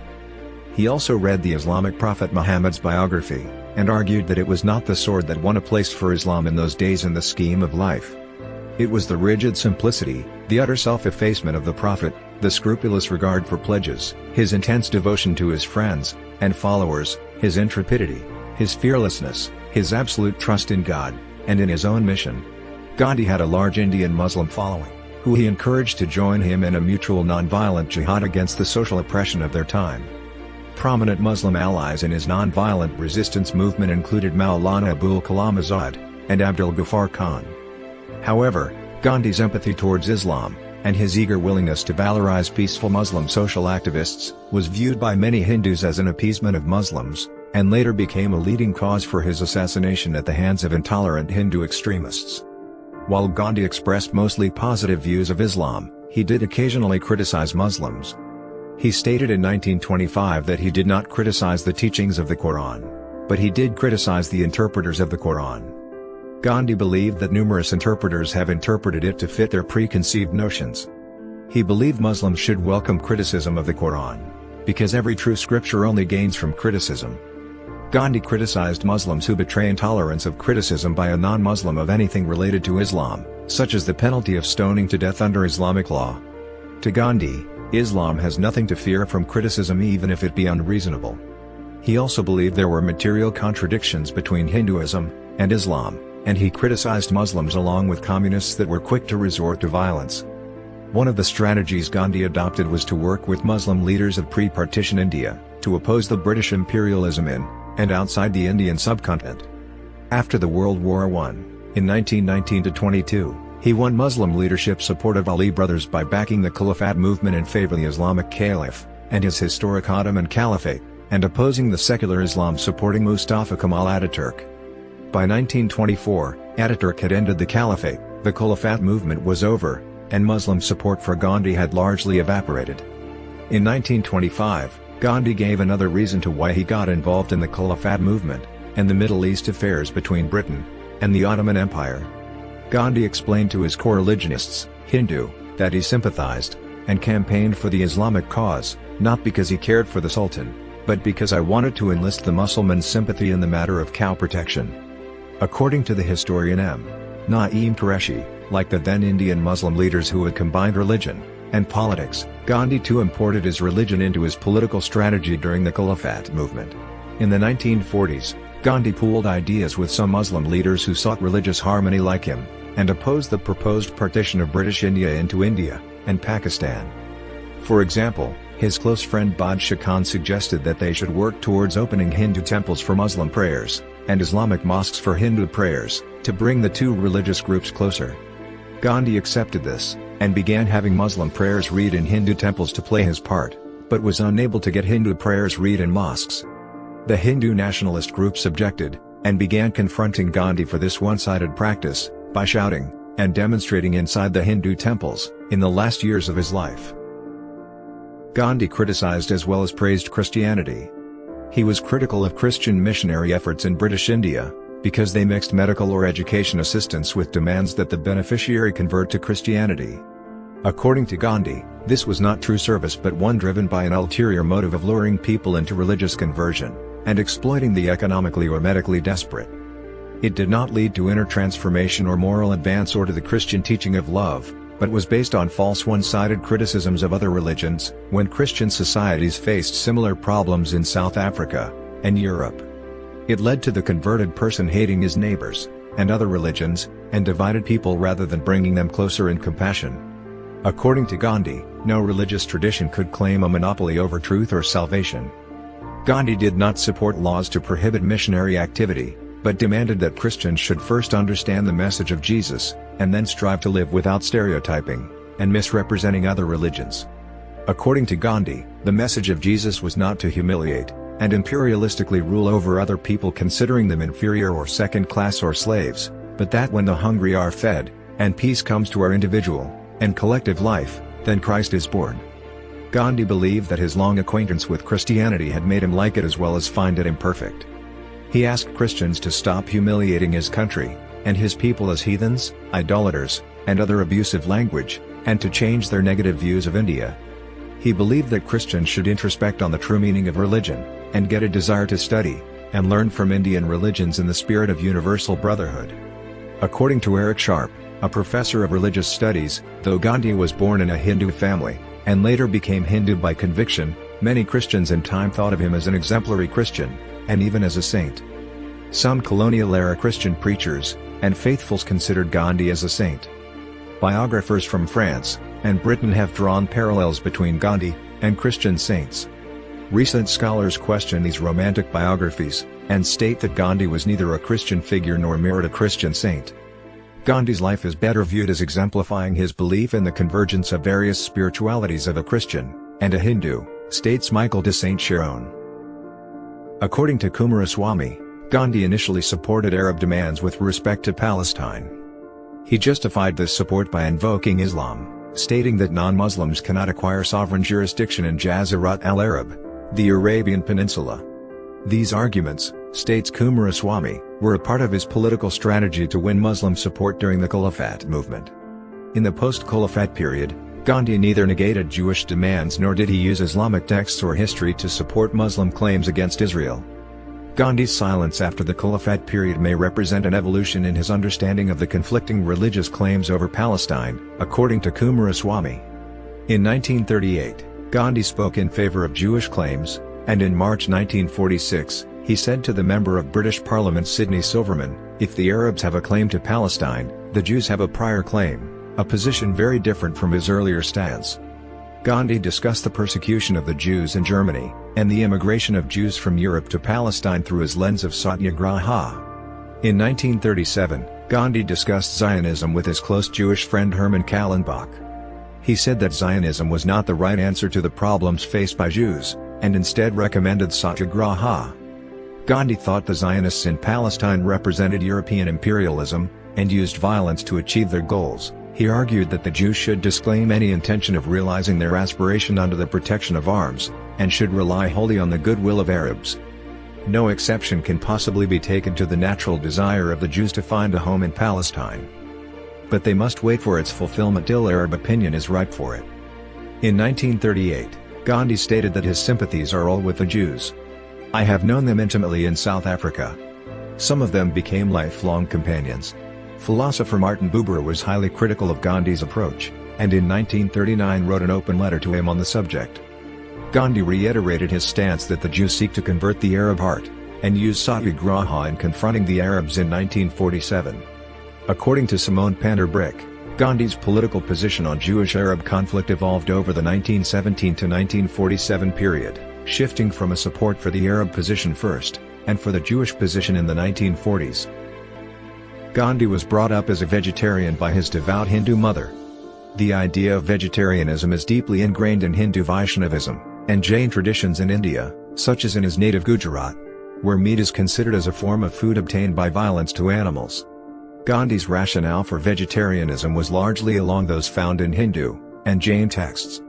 He also read the Islamic prophet Muhammad's biography, and argued that it was not the sword that won a place for Islam in those days in the scheme of life. It was the rigid simplicity, the utter self-effacement of the prophet, the scrupulous regard for pledges, his intense devotion to his friends and followers, his intrepidity, his fearlessness, his absolute trust in God, and in his own mission. Gandhi had a large Indian Muslim following, who he encouraged to join him in a mutual non-violent jihad against the social oppression of their time. Prominent Muslim allies in his non-violent resistance movement included Maulana Abul Kalam Azad and Abdul Ghaffar Khan. However, Gandhi's empathy towards Islam, and his eager willingness to valorize peaceful Muslim social activists, was viewed by many Hindus as an appeasement of Muslims, and later became a leading cause for his assassination at the hands of intolerant Hindu extremists. While Gandhi expressed mostly positive views of Islam, he did occasionally criticize Muslims. He stated in 1925 that he did not criticize the teachings of the Quran, but he did criticize the interpreters of the Quran. Gandhi believed that numerous interpreters have interpreted it to fit their preconceived notions. He believed Muslims should welcome criticism of the Quran, because every true scripture only gains from criticism. Gandhi criticized Muslims who betray intolerance of criticism by a non-Muslim of anything related to Islam, such as the penalty of stoning to death under Islamic law. To Gandhi, Islam has nothing to fear from criticism even if it be unreasonable. He also believed there were material contradictions between Hinduism and Islam, and he criticized Muslims along with communists that were quick to resort to violence. One of the strategies Gandhi adopted was to work with Muslim leaders of pre-partition India, to oppose the British imperialism in and outside the Indian subcontinent. After the World War I, in 1919-22, he won Muslim leadership support of Ali brothers by backing the Caliphate movement in favor of the Islamic Caliph and his historic Ottoman Caliphate, and opposing the secular Islam supporting Mustafa Kemal Ataturk. By 1924, Ataturk had ended the Caliphate, the Caliphate movement was over, and Muslim support for Gandhi had largely evaporated. In 1925, Gandhi gave another reason to why he got involved in the Caliphate movement, and the Middle East affairs between Britain and the Ottoman Empire. Gandhi explained to his co-religionists, Hindu, that he sympathized and campaigned for the Islamic cause, not because he cared for the Sultan, but because I wanted to enlist the Muslims' sympathy in the matter of cow protection. According to the historian M. Naeem Qureshi, like the then Indian Muslim leaders who had combined religion and politics, Gandhi too imported his religion into his political strategy during the Caliphate movement. In the 1940s, Gandhi pooled ideas with some Muslim leaders who sought religious harmony like him, and opposed the proposed partition of British India into India and Pakistan. For example, his close friend Badshah Khan suggested that they should work towards opening Hindu temples for Muslim prayers, and Islamic mosques for Hindu prayers, to bring the two religious groups closer. Gandhi accepted this, and began having Muslim prayers read in Hindu temples to play his part, but was unable to get Hindu prayers read in mosques. The Hindu nationalist groups objected, and began confronting Gandhi for this one-sided practice, by shouting and demonstrating inside the Hindu temples, in the last years of his life. Gandhi criticized as well as praised Christianity. He was critical of Christian missionary efforts in British India, because they mixed medical or education assistance with demands that the beneficiary convert to Christianity. According to Gandhi, this was not true service but one driven by an ulterior motive of luring people into religious conversion, and exploiting the economically or medically desperate. It did not lead to inner transformation or moral advance or to the Christian teaching of love, but was based on false one-sided criticisms of other religions, when Christian societies faced similar problems in South Africa and Europe. It led to the converted person hating his neighbors and other religions, and divided people rather than bringing them closer in compassion. According to Gandhi, no religious tradition could claim a monopoly over truth or salvation. Gandhi did not support laws to prohibit missionary activity, but demanded that Christians should first understand the message of Jesus, and then strive to live without stereotyping and misrepresenting other religions. According to Gandhi, the message of Jesus was not to humiliate and imperialistically rule over other people, considering them inferior or second class or slaves, but that when the hungry are fed, and peace comes to our individual and collective life, then Christ is born. Gandhi believed that his long acquaintance with Christianity had made him like it as well as find it imperfect. He asked Christians to stop humiliating his country and his people as heathens, idolaters, and other abusive language, and to change their negative views of India. He believed that Christians should introspect on the true meaning of religion, and get a desire to study and learn from Indian religions in the spirit of universal brotherhood. According to Eric Sharp, a professor of religious studies, though Gandhi was born in a Hindu family, and later became Hindu by conviction, many Christians in time thought of him as an exemplary Christian, and even as a saint. Some colonial-era Christian preachers and faithfuls considered Gandhi as a saint. Biographers from France and Britain have drawn parallels between Gandhi and Christian saints. Recent scholars question these romantic biographies, and state that Gandhi was neither a Christian figure nor mirrored a Christian saint. Gandhi's life is better viewed as exemplifying his belief in the convergence of various spiritualities of a Christian and a Hindu, states Michael de Saint-Chiron. According to Coomaraswamy, Gandhi initially supported Arab demands with respect to Palestine. He justified this support by invoking Islam, stating that non-Muslims cannot acquire sovereign jurisdiction in Jazirat al-Arab, the Arabian Peninsula. These arguments, states Coomaraswamy, were a part of his political strategy to win Muslim support during the Caliphate movement. In the post-Caliphate period, Gandhi neither negated Jewish demands nor did he use Islamic texts or history to support Muslim claims against Israel. Gandhi's silence after the Caliphate period may represent an evolution in his understanding of the conflicting religious claims over Palestine, according to Coomaraswamy. In 1938, Gandhi spoke in favor of Jewish claims, and in March 1946, he said to the member of British Parliament Sidney Silverman, "If the Arabs have a claim to Palestine, the Jews have a prior claim," a position very different from his earlier stance. Gandhi discussed the persecution of the Jews in Germany, and the immigration of Jews from Europe to Palestine through his lens of satyagraha. In 1937, Gandhi discussed Zionism with his close Jewish friend Hermann Kallenbach. He said that Zionism was not the right answer to the problems faced by Jews, and instead recommended satyagraha. Gandhi thought the Zionists in Palestine represented European imperialism, and used violence to achieve their goals. He argued that the Jews should disclaim any intention of realizing their aspiration under the protection of arms, and should rely wholly on the goodwill of Arabs. No exception can possibly be taken to the natural desire of the Jews to find a home in Palestine. But they must wait for its fulfillment till Arab opinion is ripe for it. In 1938, Gandhi stated that his sympathies are all with the Jews. "I have known them intimately in South Africa. Some of them became lifelong companions." Philosopher Martin Buber was highly critical of Gandhi's approach, and in 1939 wrote an open letter to him on the subject. Gandhi reiterated his stance that the Jews seek to convert the Arab heart, and used satyagraha in confronting the Arabs in 1947. According to Simone Panterbrick, Gandhi's political position on Jewish-Arab conflict evolved over the 1917 to 1947 period, shifting from a support for the Arab position first, and for the Jewish position in the 1940s. Gandhi was brought up as a vegetarian by his devout Hindu mother. The idea of vegetarianism is deeply ingrained in Hindu Vaishnavism and Jain traditions in India, such as in his native Gujarat, where meat is considered as a form of food obtained by violence to animals. Gandhi's rationale for vegetarianism was largely along those found in Hindu and Jain texts.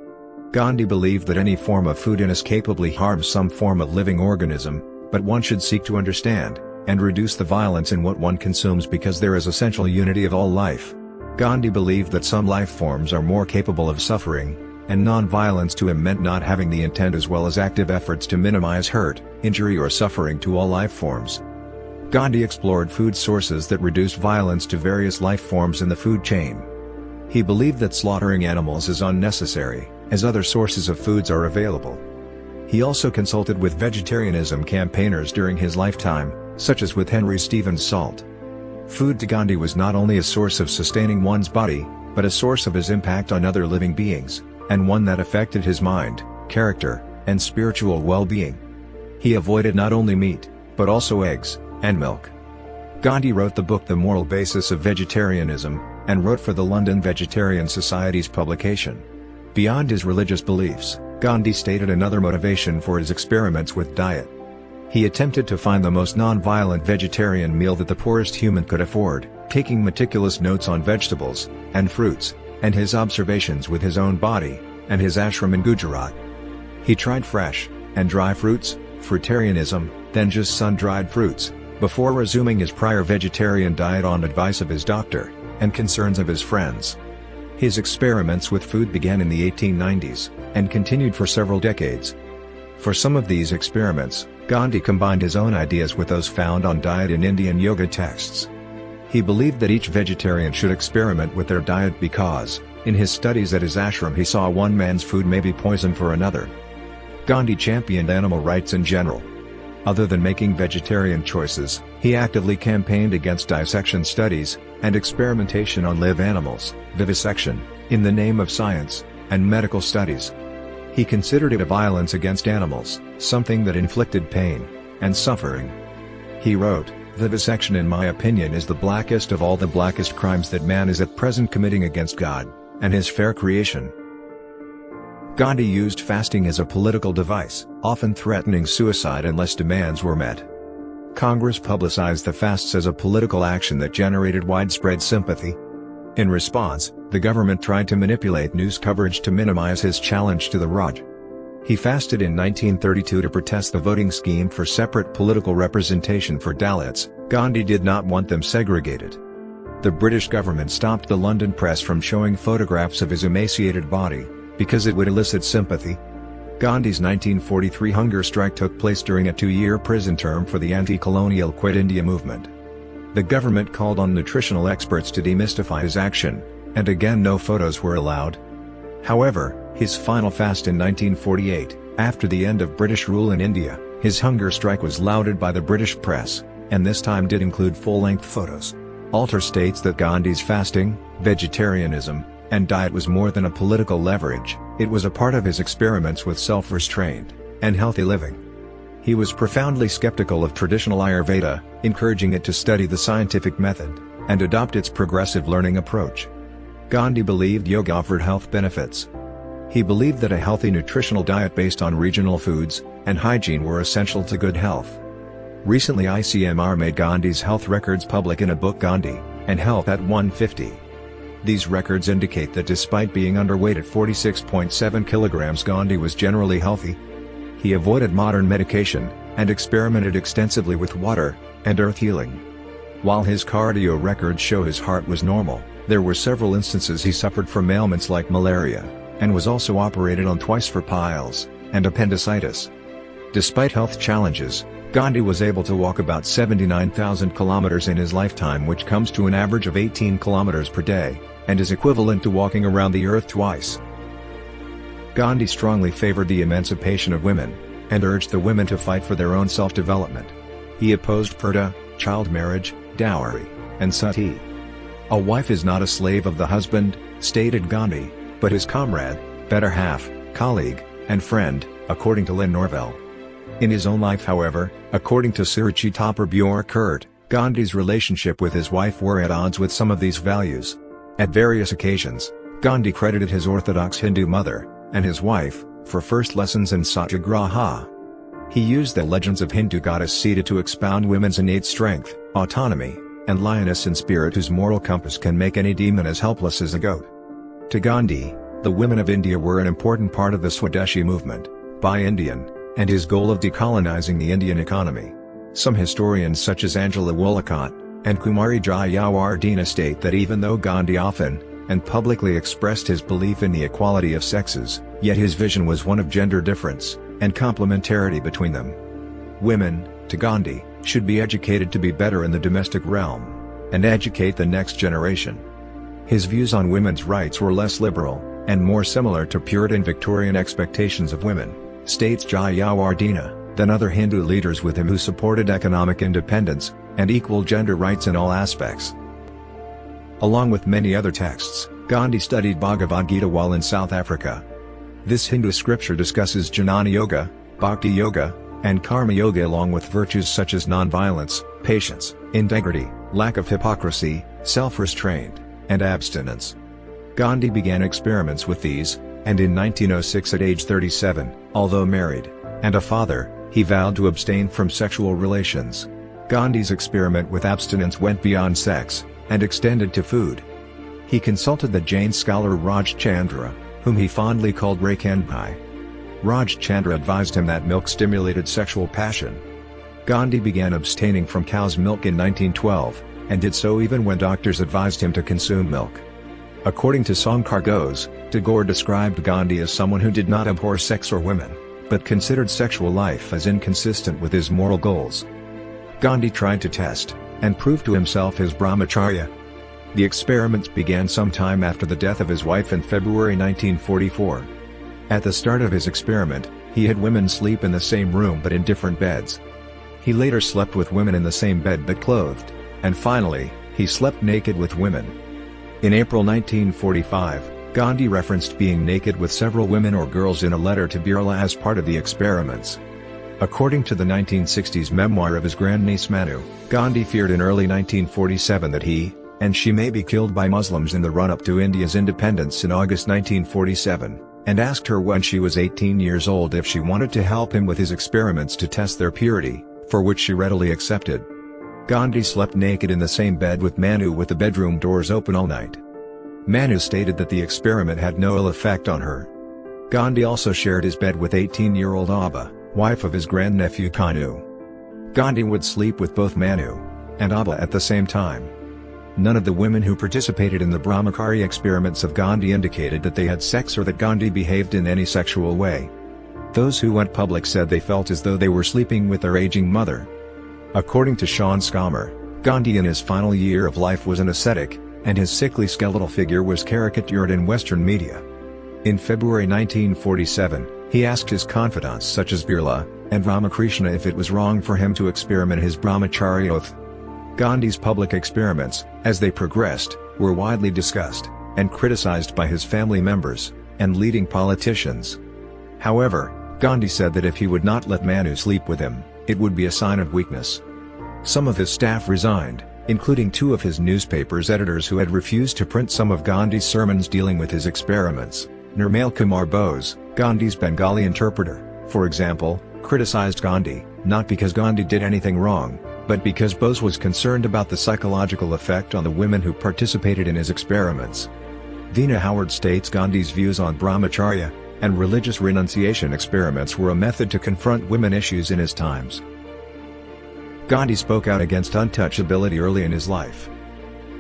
Gandhi believed that any form of food inescapably harms some form of living organism, but one should seek to understand and reduce the violence in what one consumes because there is essential unity of all life. Gandhi believed that some life forms are more capable of suffering, and non-violence to him meant not having the intent as well as active efforts to minimize hurt, injury or suffering to all life forms. Gandhi explored food sources that reduced violence to various life forms in the food chain. He believed that slaughtering animals is unnecessary, as other sources of foods are available. He also consulted with vegetarianism campaigners during his lifetime, such as with Henry Stevens Salt. Food to Gandhi was not only a source of sustaining one's body, but a source of his impact on other living beings, and one that affected his mind, character, and spiritual well-being. He avoided not only meat, but also eggs and milk. Gandhi wrote the book The Moral Basis of Vegetarianism, and wrote for the London Vegetarian Society's publication. Beyond his religious beliefs, Gandhi stated another motivation for his experiments with diet. He attempted to find the most non-violent vegetarian meal that the poorest human could afford, taking meticulous notes on vegetables and fruits, and his observations with his own body and his ashram in Gujarat. He tried fresh and dry fruits, fruitarianism, then just sun-dried fruits, before resuming his prior vegetarian diet on advice of his doctor and concerns of his friends. His experiments with food began in the 1890s, and continued for several decades. For some of these experiments, Gandhi combined his own ideas with those found on diet in Indian yoga texts. He believed that each vegetarian should experiment with their diet because, in his studies at his ashram, he saw one man's food may be poison for another. Gandhi championed animal rights in general. Other than making vegetarian choices, he actively campaigned against dissection studies and experimentation on live animals, vivisection, in the name of science and medical studies. He considered it a violence against animals, something that inflicted pain and suffering. He wrote, "Vivisection in my opinion is the blackest of all the blackest crimes that man is at present committing against God and his fair creation." Gandhi used fasting as a political device, often threatening suicide unless demands were met. Congress publicized the fasts as a political action that generated widespread sympathy. In response, the government tried to manipulate news coverage to minimize his challenge to the Raj. He fasted in 1932 to protest the voting scheme for separate political representation for Dalits. Gandhi did not want them segregated. The British government stopped the London press from showing photographs of his emaciated body, because it would elicit sympathy. Gandhi's 1943 hunger strike took place during a 2-year prison term for the anti-colonial Quit India movement. The government called on nutritional experts to demystify his action, and again no photos were allowed. However, his final fast in 1948, after the end of British rule in India, his hunger strike was lauded by the British press, and this time did include full-length photos. Alter states that Gandhi's fasting, vegetarianism, and diet was more than a political leverage, it was a part of his experiments with self-restraint and healthy living. He was profoundly skeptical of traditional Ayurveda, encouraging it to study the scientific method and adopt its progressive learning approach. Gandhi believed yoga offered health benefits. He believed that a healthy nutritional diet based on regional foods and hygiene were essential to good health. Recently ICMR made Gandhi's health records public in a book, Gandhi and Health at 150. These records indicate that despite being underweight at 46.7 kilograms, Gandhi was generally healthy. He avoided modern medication, and experimented extensively with water and earth healing. While his cardio records show his heart was normal, there were several instances he suffered from ailments like malaria, and was also operated on twice for piles and appendicitis. Despite health challenges, Gandhi was able to walk about 79,000 kilometers in his lifetime, which comes to an average of 18 kilometers per day, and is equivalent to walking around the earth twice. Gandhi strongly favored the emancipation of women, and urged the women to fight for their own self-development. He opposed purdah, child marriage, dowry, and sati. "A wife is not a slave of the husband," stated Gandhi, "but his comrade, better half, colleague, and friend," according to Lynn Norvell. In his own life, however, according to Suruchi topper Björk Kurt, Gandhi's relationship with his wife were at odds with some of these values. At various occasions, Gandhi credited his Orthodox Hindu mother and his wife for first lessons in satyagraha. He used the legends of Hindu goddess Sita to expound women's innate strength, autonomy, and lioness in spirit whose moral compass can make any demon as helpless as a goat. To Gandhi, the women of India were an important part of the Swadeshi movement, Buy Indian, and his goal of decolonizing the Indian economy. Some historians such as Angela Wollicott and Kumari Jayawardena state that even though Gandhi often and publicly expressed his belief in the equality of sexes, yet his vision was one of gender difference and complementarity between them. Women, to Gandhi, should be educated to be better in the domestic realm and educate the next generation. His views on women's rights were less liberal and more similar to Puritan Victorian expectations of women, states Jayawardena, than other Hindu leaders with him who supported economic independence and equal gender rights in all aspects. Along with many other texts, Gandhi studied Bhagavad Gita while in South Africa. This Hindu scripture discusses Jnana Yoga, Bhakti Yoga, and Karma Yoga along with virtues such as nonviolence, patience, integrity, lack of hypocrisy, self-restraint, and abstinence. Gandhi began experiments with these, and in 1906 at age 37, although married and a father, he vowed to abstain from sexual relations. Gandhi's experiment with abstinence went beyond sex and extended to food. He consulted the Jain scholar Raj Chandra, whom he fondly called Rakanpai. Raj Chandra advised him that milk stimulated sexual passion. Gandhi began abstaining from cow's milk in 1912, and did so even when doctors advised him to consume milk. According to Sankar Ghosh, Tagore described Gandhi as someone who did not abhor sex or women, but considered sexual life as inconsistent with his moral goals. Gandhi tried to test and prove to himself his brahmacharya. The experiments began sometime after the death of his wife in February 1944. At the start of his experiment, he had women sleep in the same room but in different beds. He later slept with women in the same bed but clothed, and finally, he slept naked with women. In April 1945, Gandhi referenced being naked with several women or girls in a letter to Birla as part of the experiments. According to the 1960s memoir of his grandniece Manu, Gandhi feared in early 1947 that he and she may be killed by Muslims in the run-up to India's independence in August 1947, and asked her when she was 18 years old if she wanted to help him with his experiments to test their purity, for which she readily accepted. Gandhi slept naked in the same bed with Manu with the bedroom doors open all night. Manu stated that the experiment had no ill effect on her. Gandhi also shared his bed with 18-year-old Abha, wife of his grandnephew Kanu. Gandhi would sleep with both Manu and Abha at the same time. None of the women who participated in the brahmacharya experiments of Gandhi indicated that they had sex or that Gandhi behaved in any sexual way. Those who went public said they felt as though they were sleeping with their aging mother. According to Sean Skammer, Gandhi in his final year of life was an ascetic, and his sickly skeletal figure was caricatured in Western media. In February 1947, he asked his confidants such as Birla and Ramakrishna if it was wrong for him to experiment his brahmacharya oath. Gandhi's public experiments, as they progressed, were widely discussed and criticized by his family members and leading politicians. However, Gandhi said that if he would not let Manu sleep with him, it would be a sign of weakness. Some of his staff resigned, including two of his newspaper's editors who had refused to print some of Gandhi's sermons dealing with his experiments. Nirmal Kumar Bose, Gandhi's Bengali interpreter, for example, criticized Gandhi, not because Gandhi did anything wrong, but because Bose was concerned about the psychological effect on the women who participated in his experiments. Veena Howard states Gandhi's views on brahmacharya and religious renunciation experiments were a method to confront women issues in his times. Gandhi spoke out against untouchability early in his life.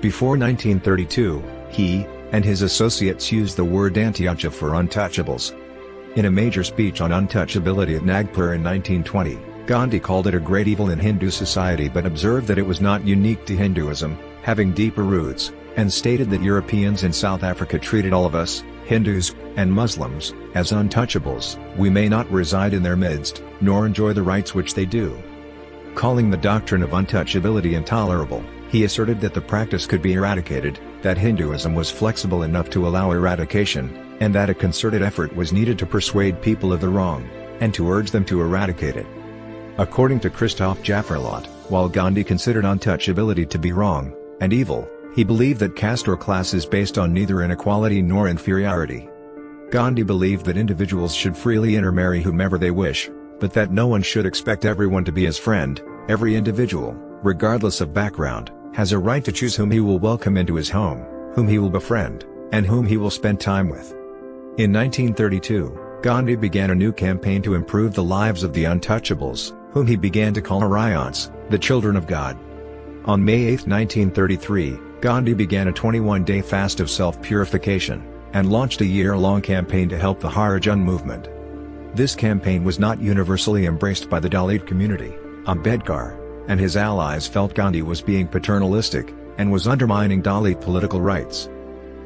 Before 1932, he and his associates used the word anti-untouchable for untouchables. In a major speech on untouchability at Nagpur in 1920, Gandhi called it a great evil in Hindu society but observed that it was not unique to Hinduism, having deeper roots, and stated that Europeans in South Africa treated all of us, Hindus and Muslims, as untouchables. We may not reside in their midst, nor enjoy the rights which they do. Calling the doctrine of untouchability intolerable, he asserted that the practice could be eradicated, that Hinduism was flexible enough to allow eradication, and that a concerted effort was needed to persuade people of the wrong, and to urge them to eradicate it. According to Christoph Jafferlot, while Gandhi considered untouchability to be wrong and evil, he believed that caste or class is based on neither inequality nor inferiority. Gandhi believed that individuals should freely intermarry whomever they wish, but that no one should expect everyone to be his friend. Every individual, regardless of background, has a right to choose whom he will welcome into his home, whom he will befriend, and whom he will spend time with. In 1932, Gandhi began a new campaign to improve the lives of the untouchables, whom he began to call Aryans, the children of God. On May 8, 1933, Gandhi began a 21-day fast of self-purification, and launched a year-long campaign to help the Harijan movement. This campaign was not universally embraced by the Dalit community. Ambedkar and his allies felt Gandhi was being paternalistic, and was undermining Dalit political rights.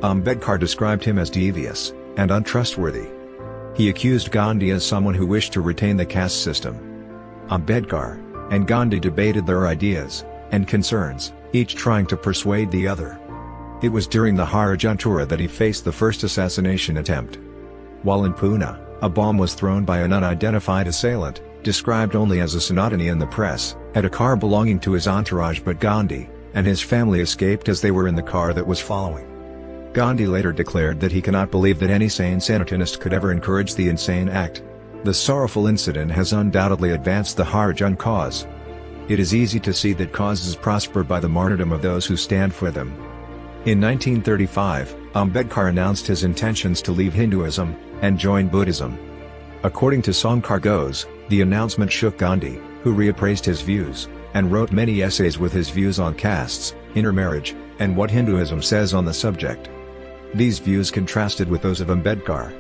Ambedkar described him as devious and untrustworthy. He accused Gandhi as someone who wished to retain the caste system. Ambedkar and Gandhi debated their ideas and concerns, each trying to persuade the other. It was during the Harijan tour that he faced the first assassination attempt. While in Pune, a bomb was thrown by an unidentified assailant, described only as a Sanatani in the press, at a car belonging to his entourage, but Gandhi and his family escaped as they were in the car that was following. Gandhi later declared that he cannot believe that any sane Sanatanist could ever encourage the insane act. The sorrowful incident has undoubtedly advanced the Harijan cause. It is easy to see that causes prosper by the martyrdom of those who stand for them. In 1935, Ambedkar announced his intentions to leave Hinduism and join Buddhism. According to Sankar Ghosh, the announcement shook Gandhi, who reappraised his views, and wrote many essays with his views on castes, intermarriage, and what Hinduism says on the subject. These views contrasted with those of Ambedkar.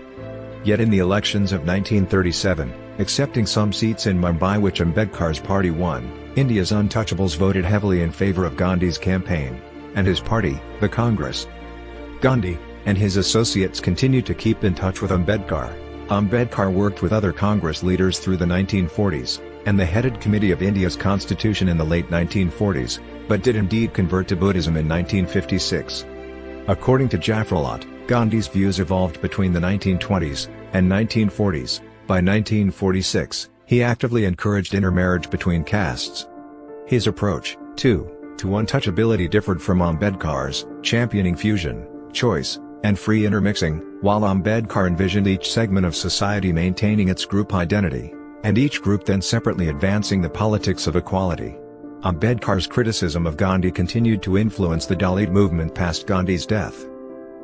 Yet in the elections of 1937, excepting some seats in Mumbai which Ambedkar's party won, India's untouchables voted heavily in favour of Gandhi's campaign, and his party, the Congress. Gandhi and his associates continued to keep in touch with Ambedkar. Ambedkar worked with other Congress leaders through the 1940s, and the headed committee of India's constitution in the late 1940s, but did indeed convert to Buddhism in 1956. According to Jaffrelot, Gandhi's views evolved between the 1920s and 1940s. By 1946, he actively encouraged intermarriage between castes. His approach, too, to untouchability differed from Ambedkar's, championing fusion, choice, and free intermixing, while Ambedkar envisioned each segment of society maintaining its group identity, and each group then separately advancing the politics of equality. Ambedkar's criticism of Gandhi continued to influence the Dalit movement past Gandhi's death.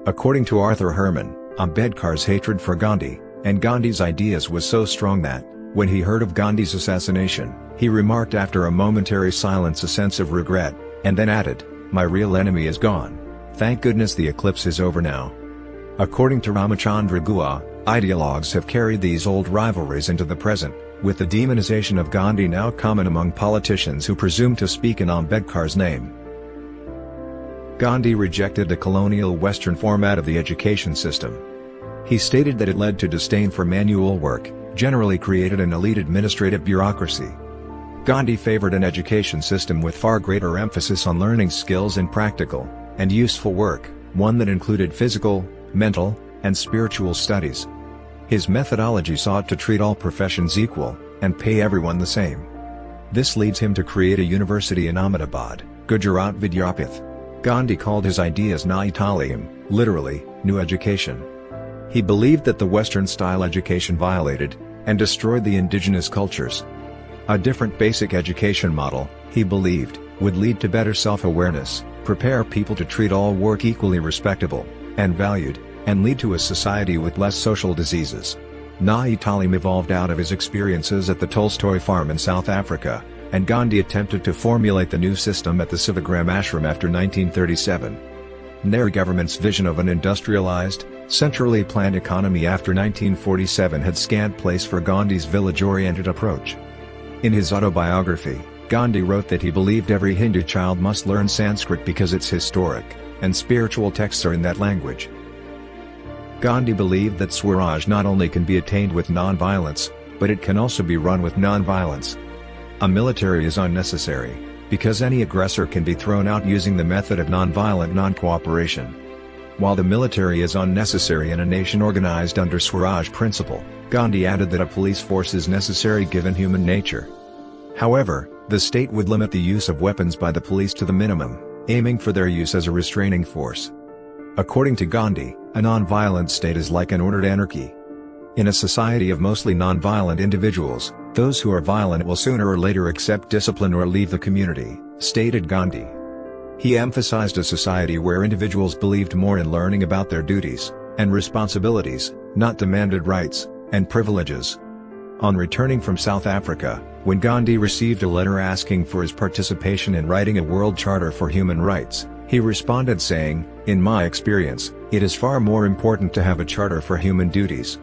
According to Arthur Herman, Ambedkar's hatred for Gandhi and Gandhi's ideas was so strong that, when he heard of Gandhi's assassination, he remarked after a momentary silence a sense of regret, and then added, "My real enemy is gone. Thank goodness the eclipse is over now." According to Ramachandra Guha, ideologues have carried these old rivalries into the present, with the demonization of Gandhi now common among politicians who presume to speak in Ambedkar's name. Gandhi rejected the colonial Western format of the education system. He stated that it led to disdain for manual work, generally created an elite administrative bureaucracy. Gandhi favored an education system with far greater emphasis on learning skills and practical and useful work, one that included physical, mental, and spiritual studies. His methodology sought to treat all professions equal, and pay everyone the same. This leads him to create a university in Ahmedabad, Gujarat Vidyapith. Gandhi called his ideas Nai Talim, literally, new education. He believed that the Western-style education violated and destroyed the indigenous cultures. A different basic education model, he believed, would lead to better self-awareness, prepare people to treat all work equally respectable and valued, and lead to a society with less social diseases. Nai Talim evolved out of his experiences at the Tolstoy farm in South Africa, and Gandhi attempted to formulate the new system at the Sivagram ashram after 1937. Nehru government's vision of an industrialized, centrally planned economy after 1947 had scant place for Gandhi's village-oriented approach. In his autobiography, Gandhi wrote that he believed every Hindu child must learn Sanskrit because its historic and spiritual texts are in that language. Gandhi believed that swaraj not only can be attained with non-violence, but it can also be run with non-violence. A military is unnecessary, because any aggressor can be thrown out using the method of non-violent non-cooperation. While the military is unnecessary in a nation organized under Swaraj principle, Gandhi added that a police force is necessary given human nature. However, the state would limit the use of weapons by the police to the minimum, aiming for their use as a restraining force. According to Gandhi, a non-violent state is like an ordered anarchy. In a society of mostly non-violent individuals, those who are violent will sooner or later accept discipline or leave the community, stated Gandhi. He emphasized a society where individuals believed more in learning about their duties and responsibilities, not demanded rights and privileges. On returning from South Africa, When Gandhi received a letter asking for his participation in writing a world charter for human rights, he responded saying, "In my experience, it is far more important to have a charter for human duties."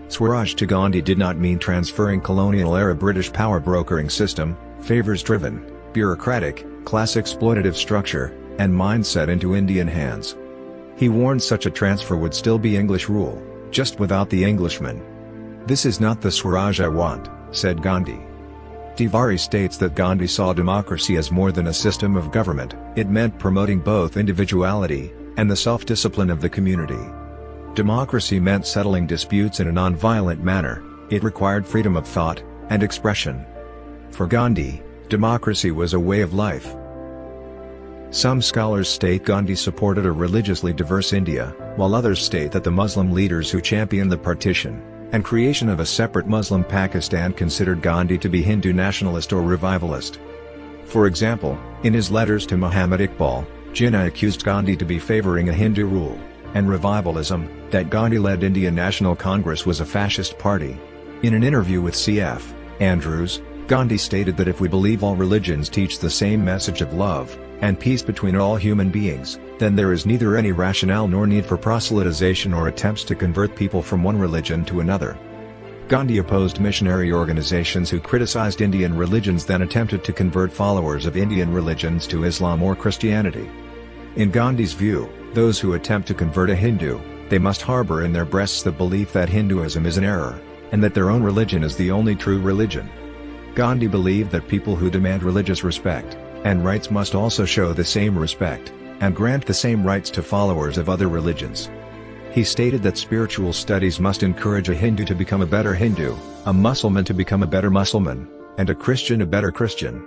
Swaraj to Gandhi did not mean transferring colonial-era British power brokering system, favors-driven, bureaucratic, class exploitative structure, and mindset into Indian hands. He warned such a transfer would still be English rule, just without the Englishman. "This is not the Swaraj I want," said Gandhi. Tiwari states that Gandhi saw democracy as more than a system of government, it meant promoting both individuality and the self-discipline of the community. Democracy meant settling disputes in a non-violent manner, it required freedom of thought and expression. For Gandhi, democracy was a way of life. Some scholars state Gandhi supported a religiously diverse India, while others state that the Muslim leaders who championed the partition and creation of a separate Muslim Pakistan considered Gandhi to be Hindu nationalist or revivalist. For example, in his letters to Muhammad Iqbal, Jinnah accused Gandhi to be favoring a Hindu rule and revivalism, that Gandhi-led Indian National Congress was a fascist party. In an interview with C.F. Andrews, Gandhi stated that if we believe all religions teach the same message of love and peace between all human beings, then there is neither any rationale nor need for proselytization or attempts to convert people from one religion to another. Gandhi opposed missionary organizations who criticized Indian religions then attempted to convert followers of Indian religions to Islam or Christianity. In Gandhi's view, those who attempt to convert a Hindu, they must harbor in their breasts the belief that Hinduism is an error, and that their own religion is the only true religion. Gandhi believed that people who demand religious respect and rights must also show the same respect and grant the same rights to followers of other religions. He stated that spiritual studies must encourage a Hindu to become a better Hindu, a Muslim to become a better Muslim, and a Christian a better Christian.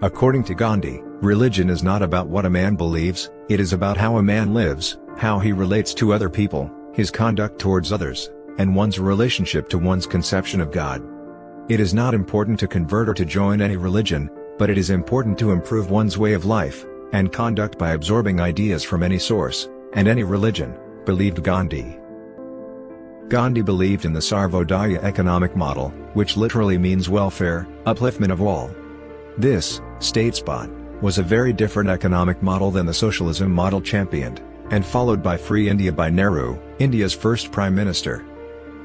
According to Gandhi, religion is not about what a man believes, it is about how a man lives, how he relates to other people, his conduct towards others, and one's relationship to one's conception of God. It is not important to convert or to join any religion, but it is important to improve one's way of life and conduct by absorbing ideas from any source and any religion, believed Gandhi. Gandhi believed in the Sarvodaya economic model, which literally means welfare, upliftment of all. This, states Bott, was a very different economic model than the socialism model championed and followed by Free India by Nehru, India's first Prime Minister.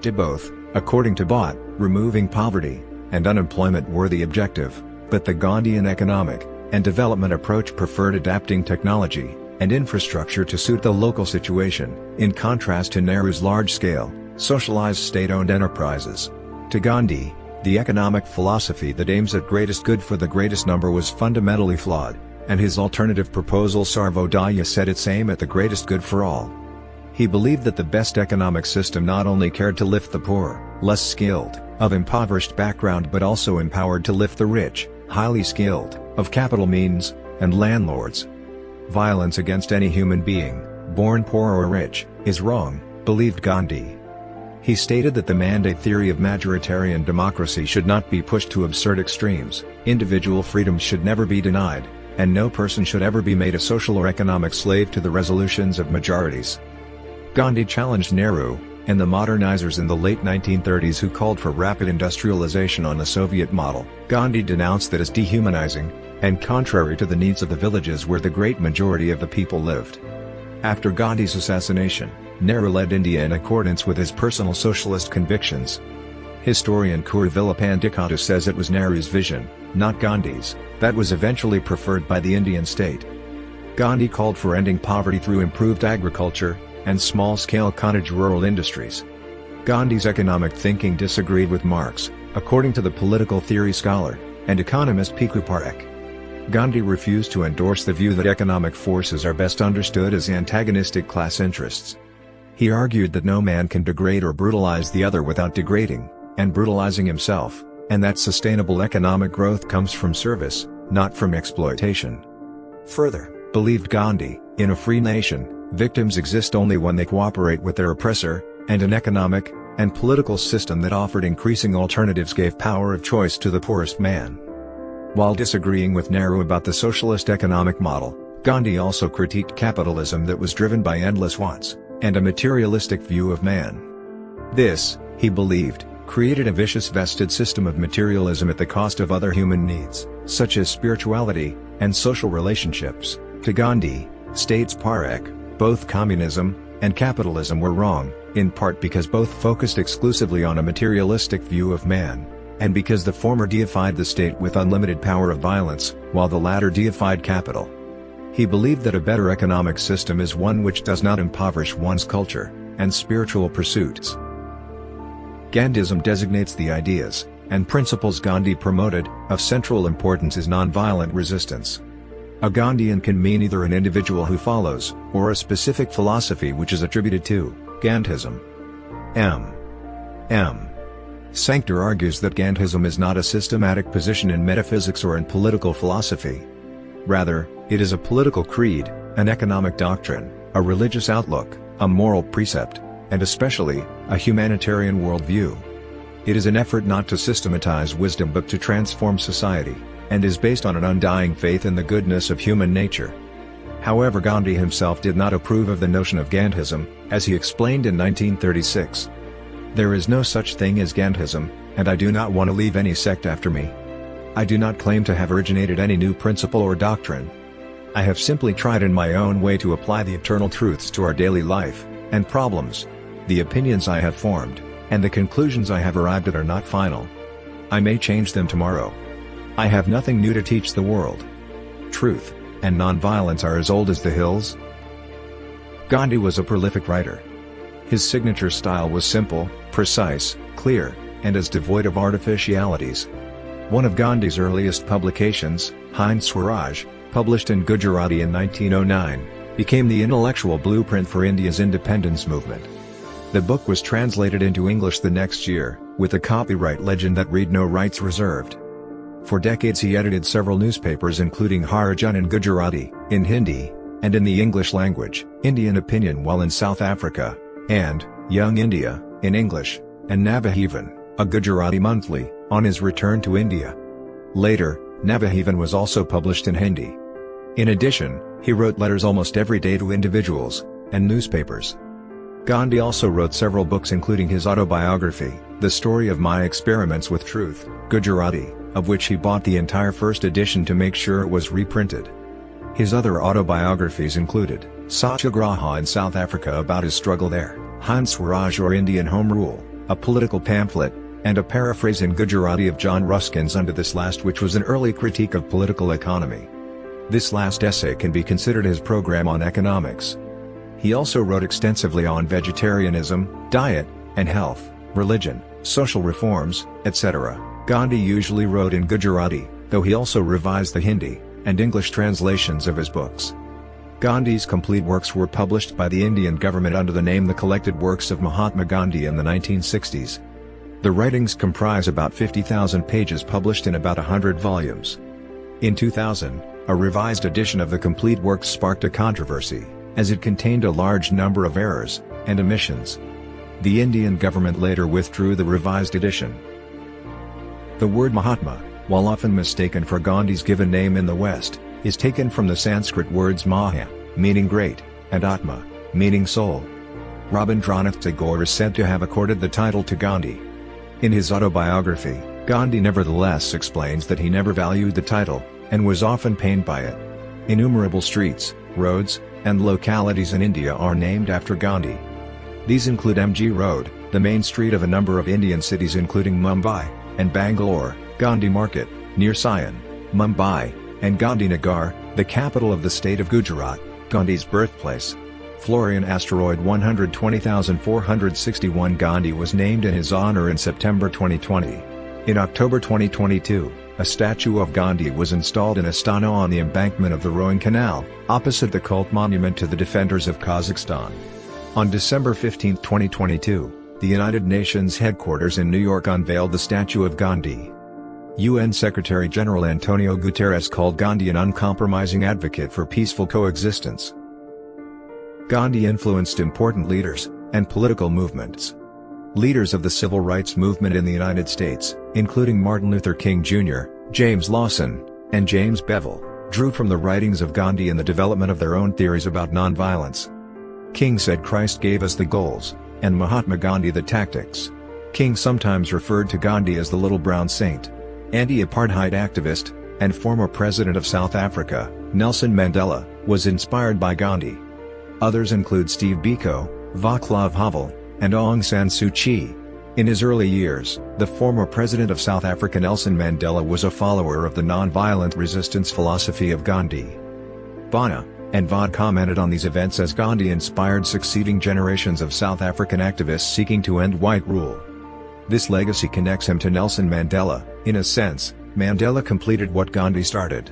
To both, according to Bott, removing poverty and unemployment were the objective, but the Gandhian economic and development approach preferred adapting technology and infrastructure to suit the local situation, in contrast to Nehru's large-scale, socialized state-owned enterprises. To Gandhi, the economic philosophy that aims at greatest good for the greatest number was fundamentally flawed, and his alternative proposal Sarvodaya set its aim at the greatest good for all. He believed that the best economic system not only cared to lift the poor, less skilled, of impoverished background but also empowered to lift the rich, highly skilled, of capital means, and landlords. Violence against any human being, born poor or rich, is wrong, believed Gandhi. He stated that the mandate theory of majoritarian democracy should not be pushed to absurd extremes, individual freedoms should never be denied, and no person should ever be made a social or economic slave to the resolutions of majorities. Gandhi challenged Nehru and the modernizers in the late 1930s who called for rapid industrialization on the Soviet model. Gandhi denounced that as dehumanizing and contrary to the needs of the villages where the great majority of the people lived. After Gandhi's assassination, Nehru led India in accordance with his personal socialist convictions. Historian Kuruvilla Pandikata says it was Nehru's vision, not Gandhi's, that was eventually preferred by the Indian state. Gandhi called for ending poverty through improved agriculture and small-scale cottage rural industries. Gandhi's economic thinking disagreed with Marx, according to the political theory scholar and economist P. Q. Parekh. Gandhi refused to endorse the view that economic forces are best understood as antagonistic class interests. He argued that no man can degrade or brutalize the other without degrading and brutalizing himself, and that sustainable economic growth comes from service, not from exploitation. Further, believed Gandhi, in a free nation, victims exist only when they cooperate with their oppressor, and an economic and political system that offered increasing alternatives gave power of choice to the poorest man. While disagreeing with Nehru about the socialist economic model, Gandhi also critiqued capitalism that was driven by endless wants and a materialistic view of man. This, he believed, created a vicious vested system of materialism at the cost of other human needs, such as spirituality and social relationships. To Gandhi, states Parekh, both communism and capitalism were wrong, in part because both focused exclusively on a materialistic view of man, and because the former deified the state with unlimited power of violence, while the latter deified capital. He believed that a better economic system is one which does not impoverish one's culture and spiritual pursuits. Gandhism designates the ideas and principles Gandhi promoted. Of central importance is nonviolent resistance. A Gandhian can mean either an individual who follows, or a specific philosophy which is attributed to Gandhism. M. Sanctor argues that Gandhism is not a systematic position in metaphysics or in political philosophy. Rather, it is a political creed, an economic doctrine, a religious outlook, a moral precept, and especially, a humanitarian worldview. It is an effort not to systematize wisdom but to transform society, and is based on an undying faith in the goodness of human nature. However, Gandhi himself did not approve of the notion of Gandhism, as he explained in 1936. There is no such thing as Gandhism, and I do not want to leave any sect after me. I do not claim to have originated any new principle or doctrine. I have simply tried in my own way to apply the eternal truths to our daily life and problems. The opinions I have formed, and the conclusions I have arrived at are not final. I may change them tomorrow. I have nothing new to teach the world. Truth and nonviolence are as old as the hills. Gandhi was a prolific writer. His signature style was simple, precise, clear, and as devoid of artificialities. One of Gandhi's earliest publications, Hind Swaraj, published in Gujarati in 1909, became the intellectual blueprint for India's independence movement. The book was translated into English the next year, with a copyright legend that read "No rights reserved." For decades he edited several newspapers including Harijan in Gujarati, in Hindi, and in the English language, Indian Opinion while in South Africa, and Young India, in English, and Navajivan, a Gujarati monthly, on his return to India. Later, Navajivan was also published in Hindi. In addition, he wrote letters almost every day to individuals and newspapers. Gandhi also wrote several books including his autobiography, The Story of My Experiments with Truth, Gujarati, of which he bought the entire first edition to make sure it was reprinted. His other autobiographies included Satyagraha in South Africa about his struggle there, Hind Swaraj or Indian Home Rule, a political pamphlet, and a paraphrase in Gujarati of John Ruskin's Under This Last, which was an early critique of political economy. This last essay can be considered his program on economics. He also wrote extensively on vegetarianism, diet, and health, religion, social reforms, etc. Gandhi usually wrote in Gujarati, though he also revised the Hindi and English translations of his books. Gandhi's complete works were published by the Indian government under the name The Collected Works of Mahatma Gandhi in the 1960s. The writings comprise about 50,000 pages published in about 100 volumes. In 2000, a revised edition of the complete works sparked a controversy, as it contained a large number of errors and omissions. The Indian government later withdrew the revised edition. The word Mahatma, while often mistaken for Gandhi's given name in the West, is taken from the Sanskrit words Maha, meaning great, and Atma, meaning soul. Rabindranath Tagore is said to have accorded the title to Gandhi. In his autobiography, Gandhi nevertheless explains that he never valued the title, and was often pained by it. Innumerable streets, roads, and localities in India are named after Gandhi. These include MG Road, the main street of a number of Indian cities including Mumbai and Bangalore, Gandhi Market, near Sion, Mumbai, and Gandhinagar, the capital of the state of Gujarat, Gandhi's birthplace. Florian asteroid 120461 Gandhi was named in his honor in September 2020. In October 2022, a statue of Gandhi was installed in Astana on the embankment of the Roing Canal, opposite the cult monument to the defenders of Kazakhstan. On December 15, 2022, the United Nations headquarters in New York unveiled the statue of Gandhi. UN Secretary-General Antonio Guterres called Gandhi an uncompromising advocate for peaceful coexistence. Gandhi influenced important leaders and political movements. Leaders of the civil rights movement in the United States, including Martin Luther King Jr., James Lawson, and James Bevel, drew from the writings of Gandhi in the development of their own theories about nonviolence. King said Christ gave us the goals, and Mahatma Gandhi the tactics. King sometimes referred to Gandhi as the Little Brown Saint. Anti-apartheid activist, and former President of South Africa, Nelson Mandela, was inspired by Gandhi. Others include Steve Biko, Václav Havel, and Aung San Suu Kyi. In his early years, the former President of South Africa Nelson Mandela was a follower of the non-violent resistance philosophy of Gandhi. Bana and Vod commented on these events as Gandhi inspired succeeding generations of South African activists seeking to end white rule. This legacy connects him to Nelson Mandela. In a sense, Mandela completed what Gandhi started.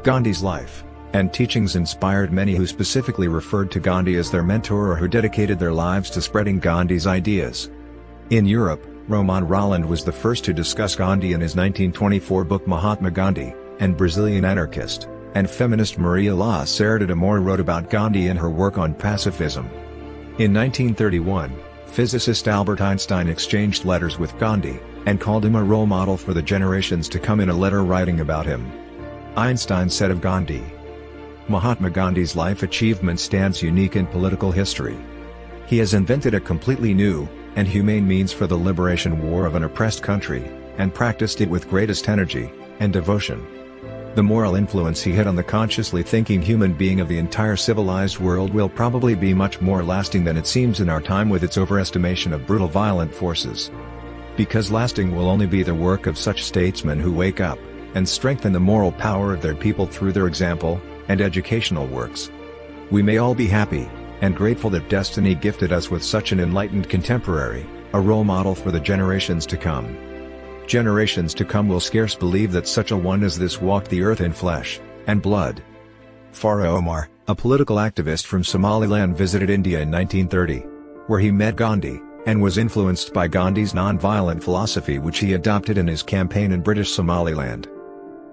Gandhi's life and teachings inspired many who specifically referred to Gandhi as their mentor or who dedicated their lives to spreading Gandhi's ideas. In Europe, Roman Rolland was the first to discuss Gandhi in his 1924 book Mahatma Gandhi, and Brazilian anarchist and feminist Maria Lacerda de Moura wrote about Gandhi in her work on pacifism. In 1931, physicist Albert Einstein exchanged letters with Gandhi, and called him a role model for the generations to come in a letter writing about him. Einstein said of Gandhi, "Mahatma Gandhi's life achievement stands unique in political history. He has invented a completely new and humane means for the liberation war of an oppressed country, and practiced it with greatest energy and devotion. The moral influence he had on the consciously thinking human being of the entire civilized world will probably be much more lasting than it seems in our time with its overestimation of brutal violent forces. Because lasting will only be the work of such statesmen who wake up and strengthen the moral power of their people through their example and educational works. We may all be happy and grateful that destiny gifted us with such an enlightened contemporary, a role model for the generations to come. Generations to come will scarce believe that such a one as this walked the earth in flesh and blood." Farah Omar, a political activist from Somaliland, visited India in 1930, where he met Gandhi, and was influenced by Gandhi's non-violent philosophy which he adopted in his campaign in British Somaliland.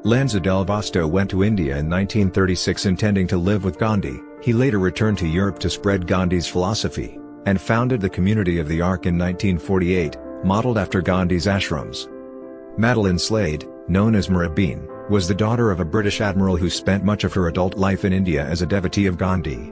Lanza Del Vasto went to India in 1936 intending to live with Gandhi. He later returned to Europe to spread Gandhi's philosophy, and founded the Community of the Ark in 1948, modeled after Gandhi's ashrams. Madeline Slade, known as Mirabeen, was the daughter of a British admiral who spent much of her adult life in India as a devotee of Gandhi.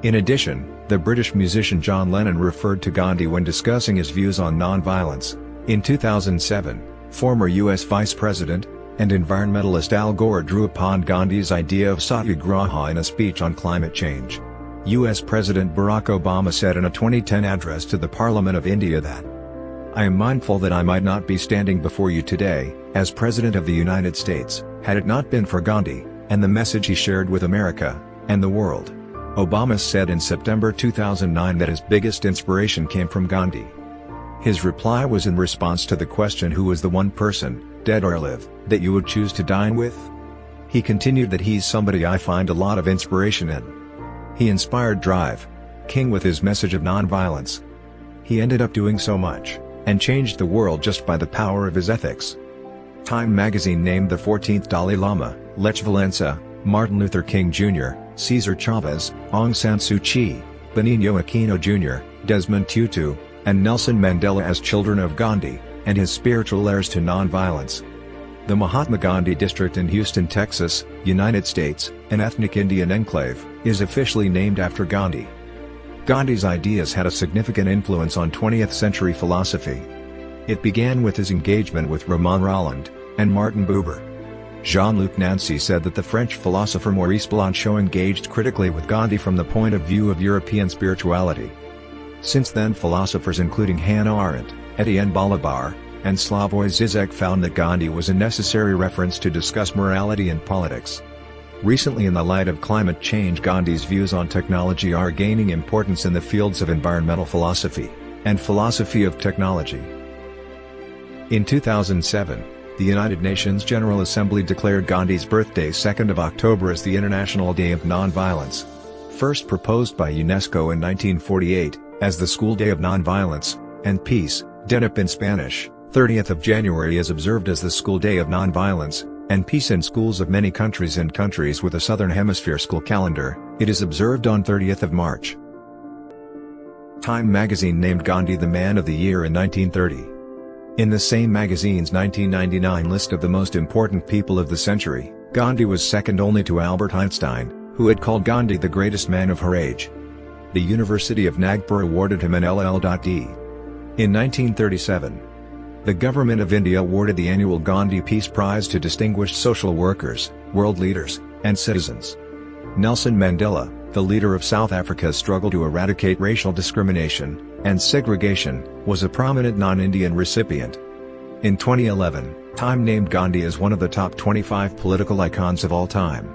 In addition, the British musician John Lennon referred to Gandhi when discussing his views on non-violence. In 2007, former U.S. Vice President and environmentalist Al Gore drew upon Gandhi's idea of satyagraha in a speech on climate change. U.S. President Barack Obama said in a 2010 address to the Parliament of India that, "I am mindful that I might not be standing before you today, as President of the United States, had it not been for Gandhi, and the message he shared with America and the world." Obama said in September 2009 that his biggest inspiration came from Gandhi. His reply was in response to the question who was the one person, dead or alive, that you would choose to dine with? He continued that he's somebody I find a lot of inspiration in. He inspired Drive King with his message of non-violence. He ended up doing so much, and changed the world just by the power of his ethics. Time magazine named the 14th Dalai Lama, Lech Walesa, Martin Luther King Jr., Cesar Chavez, Aung San Suu Kyi, Benigno Aquino Jr., Desmond Tutu, and Nelson Mandela as children of Gandhi, and his spiritual heirs to non-violence. The Mahatma Gandhi District in Houston, Texas, United States, an ethnic Indian enclave, is officially named after Gandhi. Gandhi's ideas had a significant influence on 20th century philosophy. It began with his engagement with Roman Rolland and Martin Buber. Jean-Luc Nancy said that the French philosopher Maurice Blanchot engaged critically with Gandhi from the point of view of European spirituality. Since then, philosophers including Hannah Arendt, Etienne Bolivar, and Slavoj Žižek found that Gandhi was a necessary reference to discuss morality and politics. Recently, in the light of climate change, Gandhi's views on technology are gaining importance in the fields of environmental philosophy and philosophy of technology. In 2007, the United Nations General Assembly declared Gandhi's birthday 2nd of October as the International Day of Nonviolence. First proposed by UNESCO in 1948, as the School Day of Nonviolence and Peace, DENIP in Spanish, 30th of January is observed as the School Day of Nonviolence and Peace in schools of many countries. In countries with a Southern Hemisphere school calendar, it is observed on 30th of March. Time magazine named Gandhi the Man of the Year in 1930. In the same magazine's 1999 list of the most important people of the century, Gandhi was second only to Albert Einstein, who had called Gandhi the greatest man of her age. The University of Nagpur awarded him an LL.D. In 1937, the Government of India awarded the annual Gandhi Peace Prize to distinguished social workers, world leaders, and citizens. Nelson Mandela, the leader of South Africa's struggle to eradicate racial discrimination and segregation, was a prominent non-Indian recipient. In 2011, Time named Gandhi as one of the top 25 political icons of all time.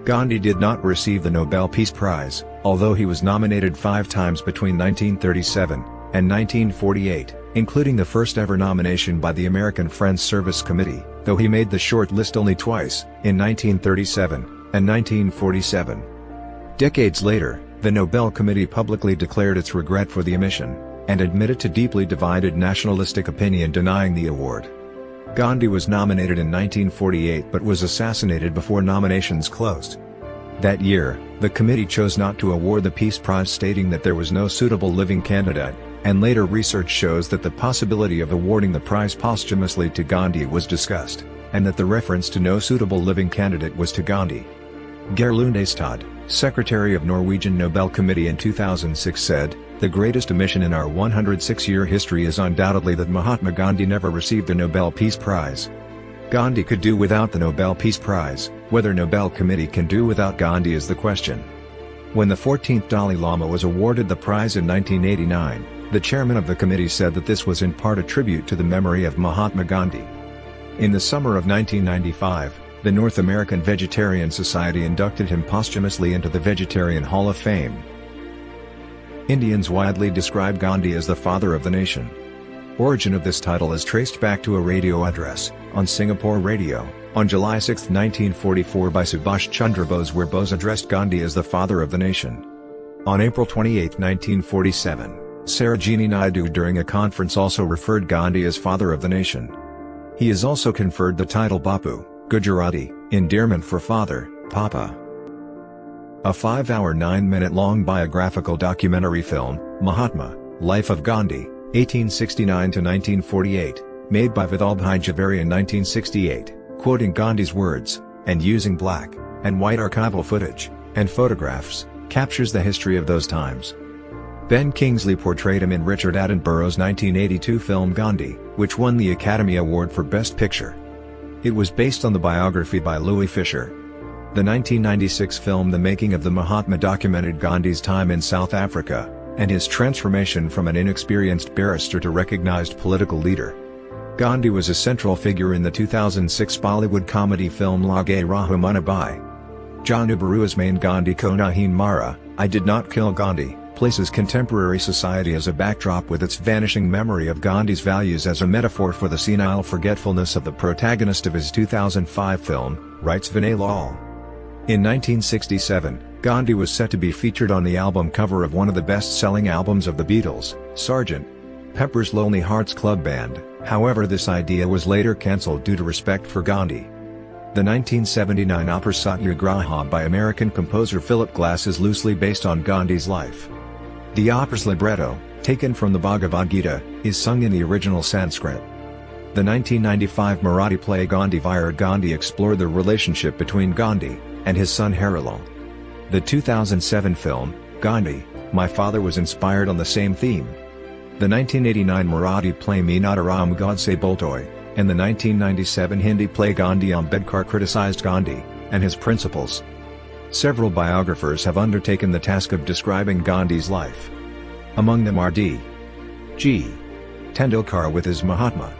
Gandhi did not receive the Nobel Peace Prize, although he was nominated 5 times between 1937 and 1948, including the first ever nomination by the American Friends Service Committee, though he made the short list only twice, in 1937 and 1947. Decades later, the Nobel Committee publicly declared its regret for the omission, and admitted to deeply divided nationalistic opinion denying the award. Gandhi was nominated in 1948 but was assassinated before nominations closed. That year, the committee chose not to award the Peace Prize, stating that there was no suitable living candidate, and later research shows that the possibility of awarding the prize posthumously to Gandhi was discussed, and that the reference to no suitable living candidate was to Gandhi. Geir Lundestad, Secretary of Norwegian Nobel Committee in 2006 said, "The greatest omission in our 106-year history is undoubtedly that Mahatma Gandhi never received the Nobel Peace Prize." Gandhi could do without the Nobel Peace Prize. Whether Nobel Committee can do without Gandhi is the question. When the 14th Dalai Lama was awarded the prize in 1989, the chairman of the committee said that this was in part a tribute to the memory of Mahatma Gandhi. In the summer of 1995, the North American Vegetarian Society inducted him posthumously into the Vegetarian Hall of Fame. Indians widely describe Gandhi as the father of the nation. Origin of this title is traced back to a radio address, on Singapore radio, on July 6, 1944 by Subhash Chandra Bose, where Bose addressed Gandhi as the father of the nation. On April 28, 1947, Sarojini Naidu during a conference also referred Gandhi as father of the nation. He is also conferred the title Bapu, Gujarati, endearment for father, Papa. A 5-hour 9-minute-long biographical documentary film, Mahatma, Life of Gandhi, 1869–1948, made by Vidalbhai Javeri in 1968, quoting Gandhi's words, and using black and white archival footage and photographs, captures the history of those times. Ben Kingsley portrayed him in Richard Attenborough's 1982 film Gandhi, which won the Academy Award for Best Picture. It was based on the biography by Louis Fisher. The 1996 film The Making of the Mahatma documented Gandhi's time in South Africa, and his transformation from an inexperienced barrister to recognized political leader. Gandhi was a central figure in the 2006 Bollywood comedy film Lage Rahu Munabai. John Ubarua's main Gandhi Ko Nahin Mara, I Did Not Kill Gandhi, places contemporary society as a backdrop with its vanishing memory of Gandhi's values as a metaphor for the senile forgetfulness of the protagonist of his 2005 film, writes Vinay Lal. In 1967, Gandhi was set to be featured on the album cover of one of the best-selling albums of the Beatles, Sgt. Pepper's Lonely Hearts Club Band. However, this idea was later cancelled due to respect for Gandhi. The 1979 opera Satyagraha by American composer Philip Glass is loosely based on Gandhi's life. The opera's libretto, taken from the Bhagavad Gita, is sung in the original Sanskrit. The 1995 Marathi play Gandhi Vir Gandhi explored the relationship between Gandhi and his son Harilal. The 2007 film, Gandhi, My Father, was inspired on the same theme. The 1989 Marathi play Meenadaram Godse Boltoy, and the 1997 Hindi play Gandhi Ambedkar criticized Gandhi and his principles. Several biographers have undertaken the task of describing Gandhi's life. Among them are D. G. Tendulkar with his Mahatma.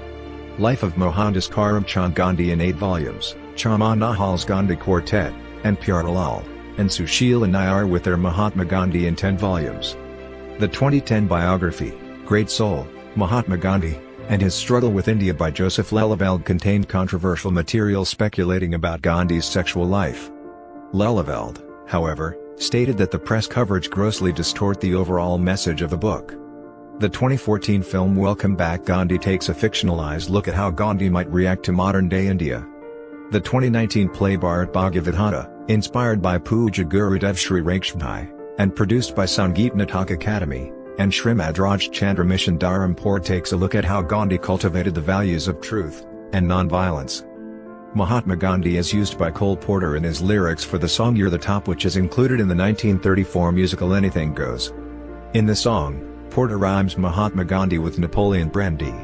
Life of Mohandas Karamchand Gandhi in 8 volumes, Chama Nahal's Gandhi Quartet, and Pyarlal and Sushila Nair with their Mahatma Gandhi in 10 volumes. The 2010 biography, Great Soul, Mahatma Gandhi, and His Struggle with India by Joseph Lelyveld contained controversial material speculating about Gandhi's sexual life. Lelyveld, however, stated that the press coverage grossly distort the overall message of the book. The 2014 film Welcome Back Gandhi takes a fictionalized look at how Gandhi might react to modern-day India. The 2019 play Bharat Bhagavathata, inspired by Puja Gurudev Sri Rakshbhai, and produced by Sangeet Natak Academy, and Shrimad Raj Chandra Mission Dharampur, takes a look at how Gandhi cultivated the values of truth and non-violence. Mahatma Gandhi is used by Cole Porter in his lyrics for the song You're the Top, which is included in the 1934 musical Anything Goes. In the song, Porter rhymes Mahatma Gandhi with Napoleon Brandy.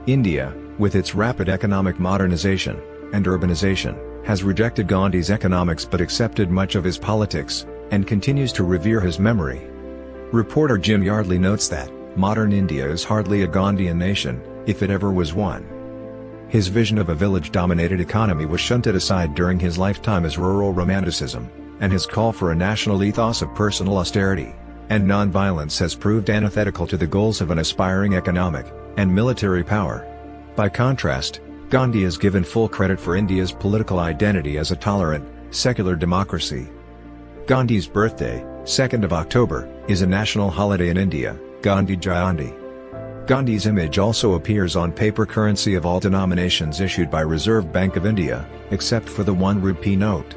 India, with its rapid economic modernization and urbanization, has rejected Gandhi's economics but accepted much of his politics, and continues to revere his memory. Reporter Jim Yardley notes that, modern India is hardly a Gandhian nation, if it ever was one. His vision of a village-dominated economy was shunted aside during his lifetime as rural romanticism, and his call for a national ethos of personal austerity and non-violence has proved antithetical to the goals of an aspiring economic and military power. By contrast, Gandhi is given full credit for India's political identity as a tolerant, secular democracy. Gandhi's birthday, 2nd of October, is a national holiday in India, Gandhi Jayanti. Gandhi's image also appears on paper currency of all denominations issued by Reserve Bank of India, except for the 1 rupee note.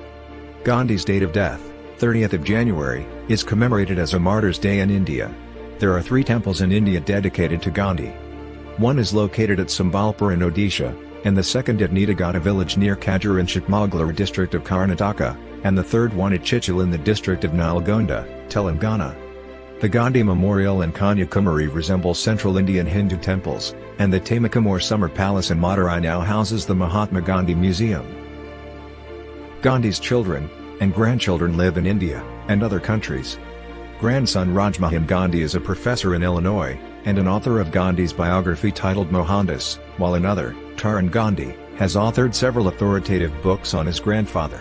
Gandhi's date of death, 30th of January, is commemorated as a Martyrs' Day in India. There are 3 temples in India dedicated to Gandhi. One is located at Sambalpur in Odisha, and the second at Nidagata village near Kajur in Chikmagalur district of Karnataka, and the third one at Chichal in the district of Nalgonda, Telangana. The Gandhi Memorial in Kanyakumari resembles central Indian Hindu temples, and the Tamikamur Summer Palace in Madurai now houses the Mahatma Gandhi Museum. Gandhi's children and grandchildren live in India and other countries. Grandson Rajmohan Gandhi is a professor in Illinois, and an author of Gandhi's biography titled Mohandas, while another, Tarun Gandhi, has authored several authoritative books on his grandfather.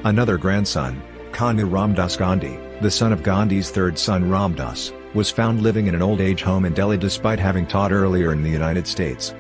Another grandson, Kanu Ramdas Gandhi, the son of Gandhi's third son Ramdas, was found living in an old age home in Delhi despite having taught earlier in the United States.